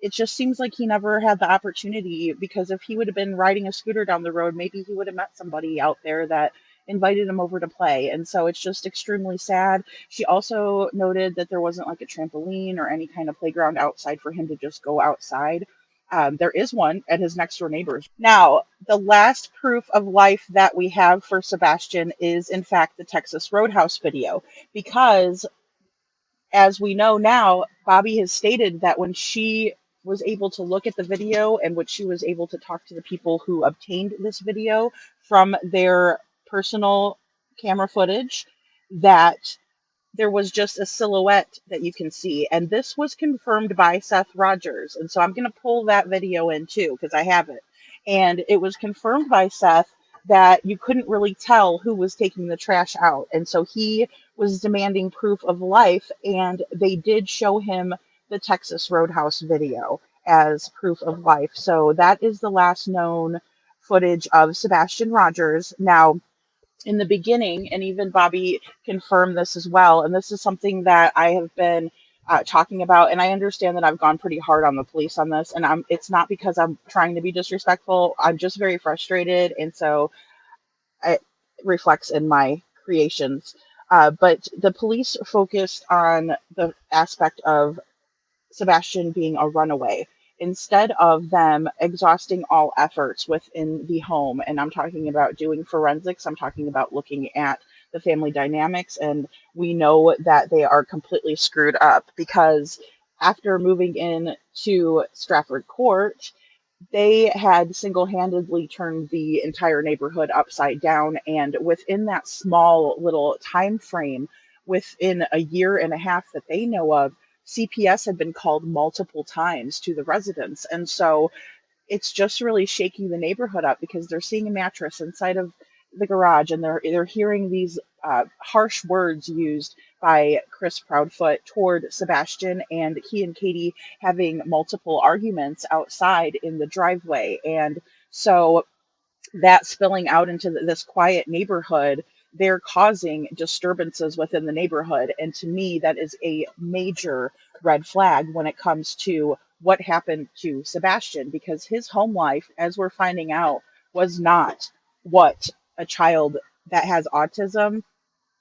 it just seems like he never had the opportunity, because if he would have been riding a scooter down the road, maybe he would have met somebody out there that invited him over to play. And so it's just extremely sad. She also noted that there wasn't like a trampoline or any kind of playground outside for him to just go outside. There is one at his next door neighbor's. Now, the last proof of life that we have for Sebastian is, in fact, the Texas Roadhouse video, because as we know now, Bobbie has stated that when she was able to look at the video, and when she was able to talk to the people who obtained this video from their personal camera footage, that there was just a silhouette that you can see. And this was confirmed by Seth Rogers. And so I'm going to pull that video in too, because I have it. And it was confirmed by Seth that you couldn't really tell who was taking the trash out. And so he was demanding proof of life, and they did show him the Texas Roadhouse video as proof of life. So that is the last known footage of Sebastianrogers. Now, in the beginning, and even Bobbie confirmed this as well, and this is something that I have been talking about, and I understand that I've gone pretty hard on the police on this, and it's not because I'm trying to be disrespectful. I'm just very frustrated, and so it reflects in my creations. But the police focused on the aspect of Sebastian being a runaway. instead of them exhausting all efforts within the home, and I'm talking about doing forensics, I'm talking about looking at the family dynamics, and we know that they are completely screwed up because after moving in to Stratford Court, they had single-handedly turned the entire neighborhood upside down, and within that small little time frame, within a year and a half that they know of, CPS had been called multiple times to the residents. And so it's just really shaking the neighborhood up because they're seeing a mattress inside of the garage, and they're hearing these harsh words used by Chris Proudfoot toward Sebastian, and he and Katie having multiple arguments outside in the driveway. And so that spilling out into this quiet neighborhood, they're causing disturbances within the neighborhood. And to me, that is a major red flag when it comes to what happened to Sebastian, because his home life, as we're finding out, was not what a child that has autism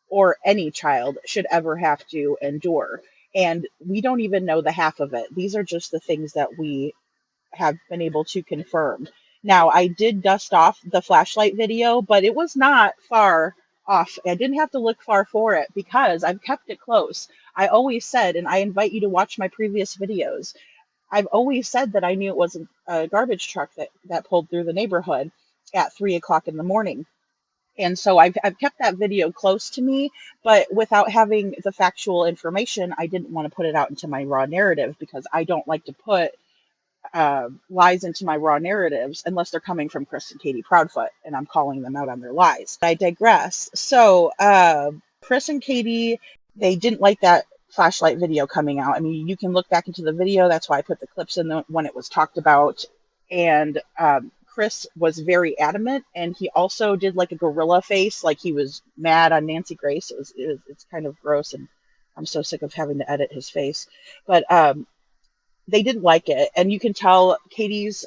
or any child should ever have to endure. And we don't even know the half of it. These are just the things that we have been able to confirm. Now, I did dust off the flashlight video, but it was not far off. I didn't have to look far for it because I've kept it close. I always said, and I invite you to watch my previous videos, I've always said that I knew it was a garbage truck that pulled through the neighborhood at 3 o'clock in the morning. And so I've kept that video close to me, but without having the factual information, I didn't want to put it out into my raw narrative because I don't like to put lies into my raw narratives unless they're coming from Chris and Katie Proudfoot, and I'm calling them out on their lies. I digress. So Chris and Katie, they didn't like that flashlight video coming out. I mean, you can look back into the video. That's why I put the clips in when it was talked about. And Chris was very adamant, and he also did like a gorilla face, like he was mad on Nancy Grace. It's kind of gross, and I'm so sick of having to edit his face. But they didn't like it, and you can tell Katie's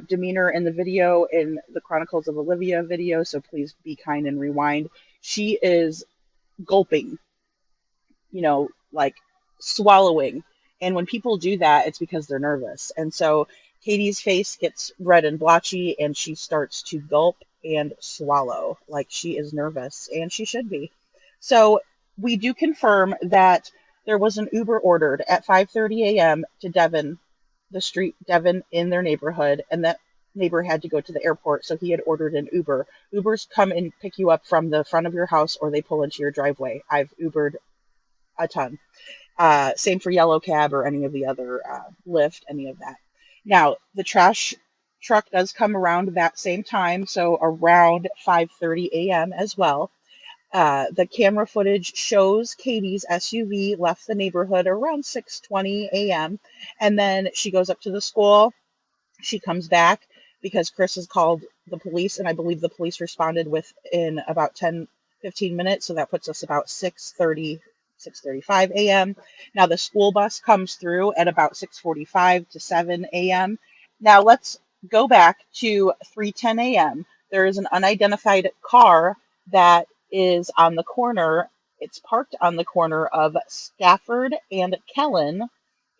demeanor in the video, in the Chronicles of Olivia video, so please be kind and rewind. She is gulping, like swallowing, and when people do that, it's because they're nervous. And so Katie's face gets red and blotchy, and she starts to gulp and swallow like she is nervous, and she should be. So we do confirm that there was an Uber ordered at 5:30 a.m. to Devon, the street Devon in their neighborhood, and that neighbor had to go to the airport, so he had ordered an Uber. Ubers come and pick you up from the front of your house, or they pull into your driveway. I've Ubered a ton. Same for Yellow Cab or any of the other Lyft, any of that. Now, the trash truck does come around that same time, so around 5:30 a.m. as well. The camera footage shows Katie's SUV left the neighborhood around 6:20 a.m. and then she goes up to the school. She comes back because Chris has called the police, and I believe the police responded within about 10-15 minutes, so that puts us about 6:35 a.m. Now the school bus comes through at about 6:45 to 7 a.m. Now let's go back to 3:10 a.m. There is an unidentified car that is on the corner. It's parked on the corner of Stafford and Kellen,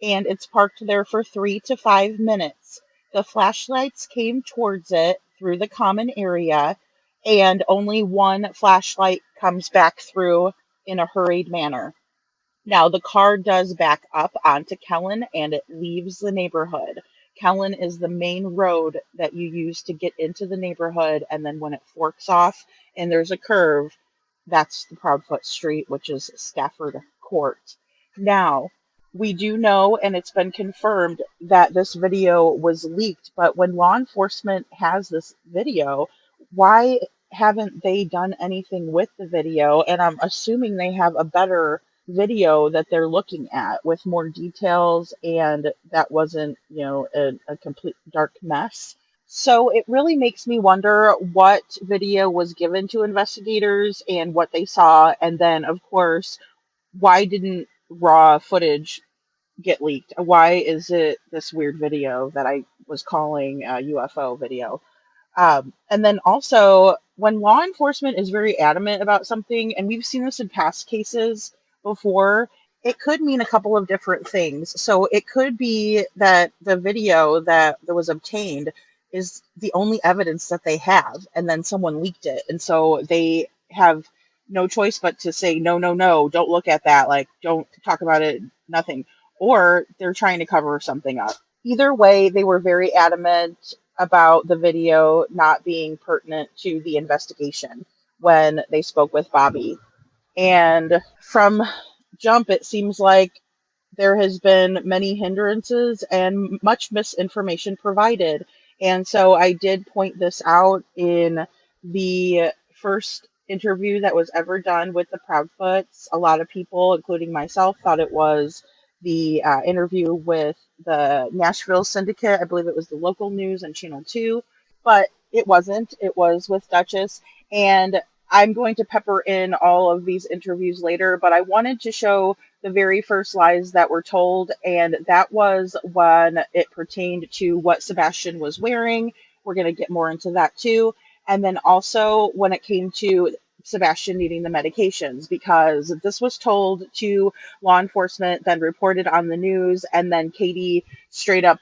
and it's parked there for 3 to 5 minutes. The flashlights came towards it through the common area, and only one flashlight comes back through in a hurried manner. Now, the car does back up onto Kellen, and it leaves the neighborhood. Kellen is the main road that you use to get into the neighborhood, and then when it forks off and there's a curve, that's the Proudfoot Street, which is Stafford Court. Now, we do know, and it's been confirmed, that this video was leaked, but when law enforcement has this video, why haven't they done anything with the video? And I'm assuming they have a better video that they're looking at with more details, and that wasn't, a complete dark mess. So it really makes me wonder what video was given to investigators and what they saw. And then, of course, why didn't raw footage get leaked? Why is it this weird video that I was calling a UFO video? And then also, when law enforcement is very adamant about something, and we've seen this in past cases before, it could mean a couple of different things. So it could be that the video that was obtained is the only evidence that they have, and then someone leaked it. And so they have no choice but to say, no, no, no, don't look at that. Like, don't talk about it, nothing. Or they're trying to cover something up. Either way, they were very adamant about the video not being pertinent to the investigation when they spoke with Bobbie. And from jump, it seems like there has been many hindrances and much misinformation provided. And so I did point this out in the first interview that was ever done with the Proudfoots. A lot of people, including myself, thought it was the interview with the Nashville Syndicate. I believe it was the local news and Channel 2, but it wasn't. It was with Duchess. And I'm going to pepper in all of these interviews later, but I wanted to show the very first lies that were told, and that was when it pertained to what Sebastian was wearing. We're going to get more into that too. And then also when it came to Sebastian needing the medications, because this was told to law enforcement, then reported on the news, and then Katie straight up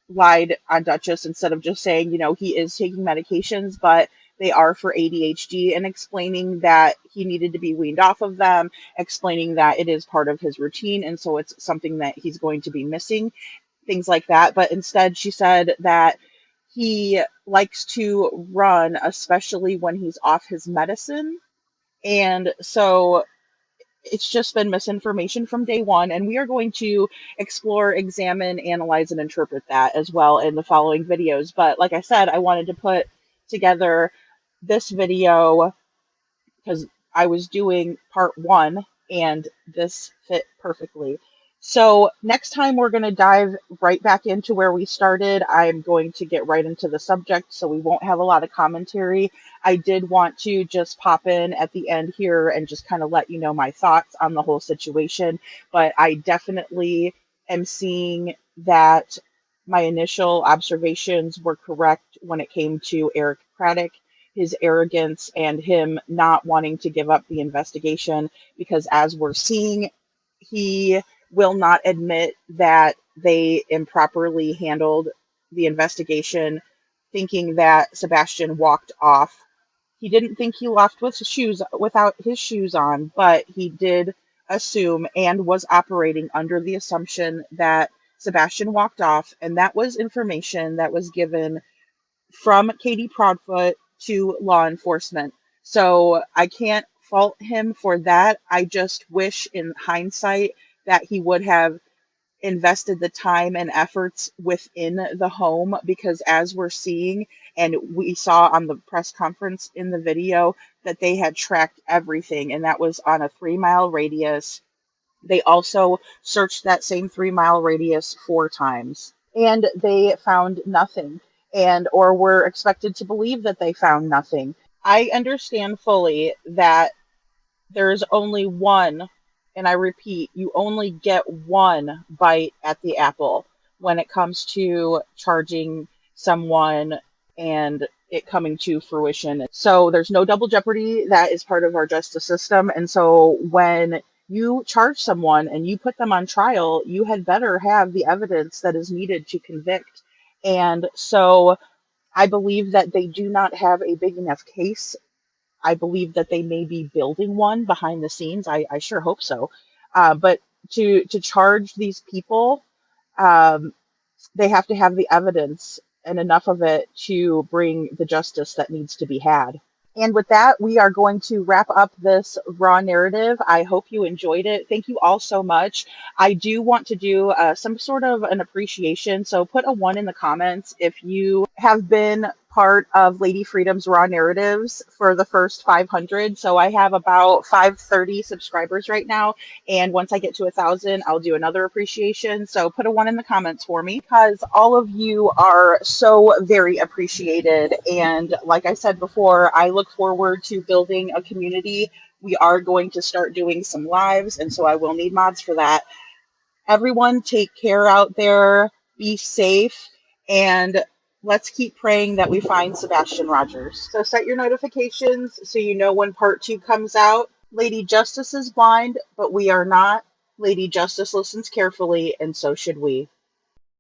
lied on Duchess instead of just saying, you know, he is taking medications, but they are for ADHD, and explaining that he needed to be weaned off of them, explaining that it is part of his routine, and so it's something that he's going to be missing, things like that. But instead, she said that he likes to run, especially when he's off his medicine. And so it's just been misinformation from day one, and we are going to explore, examine, analyze, and interpret that as well in the following videos. But like I said, I wanted to put together this video because I was doing part 1 and this fit perfectly. So next time we're going to dive right back into where we started. I'm going to get right into the subject, so we won't have a lot of commentary. I did want to just pop in at the end here and just kind of let you know my thoughts on the whole situation, but I definitely am seeing that my initial observations were correct when it came to Eric Craddock, his arrogance, and him not wanting to give up the investigation, because as we're seeing, he will not admit that they improperly handled the investigation, thinking that Sebastian walked off. He didn't think he left with without his shoes on, but he did assume and was operating under the assumption that Sebastian walked off, and that was information that was given from Katie Proudfoot to law enforcement. So I can't fault him for that. I just wish in hindsight that he would have invested the time and efforts within the home, because as we're seeing, and we saw on the press conference in the video, that they had tracked everything, and that was on a 3-mile radius. They also searched that same 3-mile radius 4 times, and they found nothing, or were expected to believe that they found nothing. I understand fully that there's only one, and I repeat, you only get one bite at the apple when it comes to charging someone and it coming to fruition. So there's no double jeopardy. That is part of our justice system. And so when you charge someone and you put them on trial, you had better have the evidence that is needed to convict. And so I believe that they do not have a big enough case. I believe that they may be building one behind the scenes. I sure hope so. But to charge these people, they have to have the evidence and enough of it to bring the justice that needs to be had. And with that, we are going to wrap up this raw narrative. I hope you enjoyed it. Thank you all so much. I do want to do some sort of an appreciation. So put a 1 in the comments if you have been part of Lady Freedom's raw narratives for the first 500. So I have about 530 subscribers right now. And once I get to 1,000, I'll do another appreciation. So put a 1 in the comments for me, because all of you are so very appreciated. And like I said before, I look forward to building a community. We are going to start doing some lives, and so I will need mods for that. Everyone take care out there, be safe, and let's keep praying that we find Sebastianrogers. So set your notifications so you know when part 2 comes out. Lady Justice is blind, but we are not. Lady Justice listens carefully, and so should we.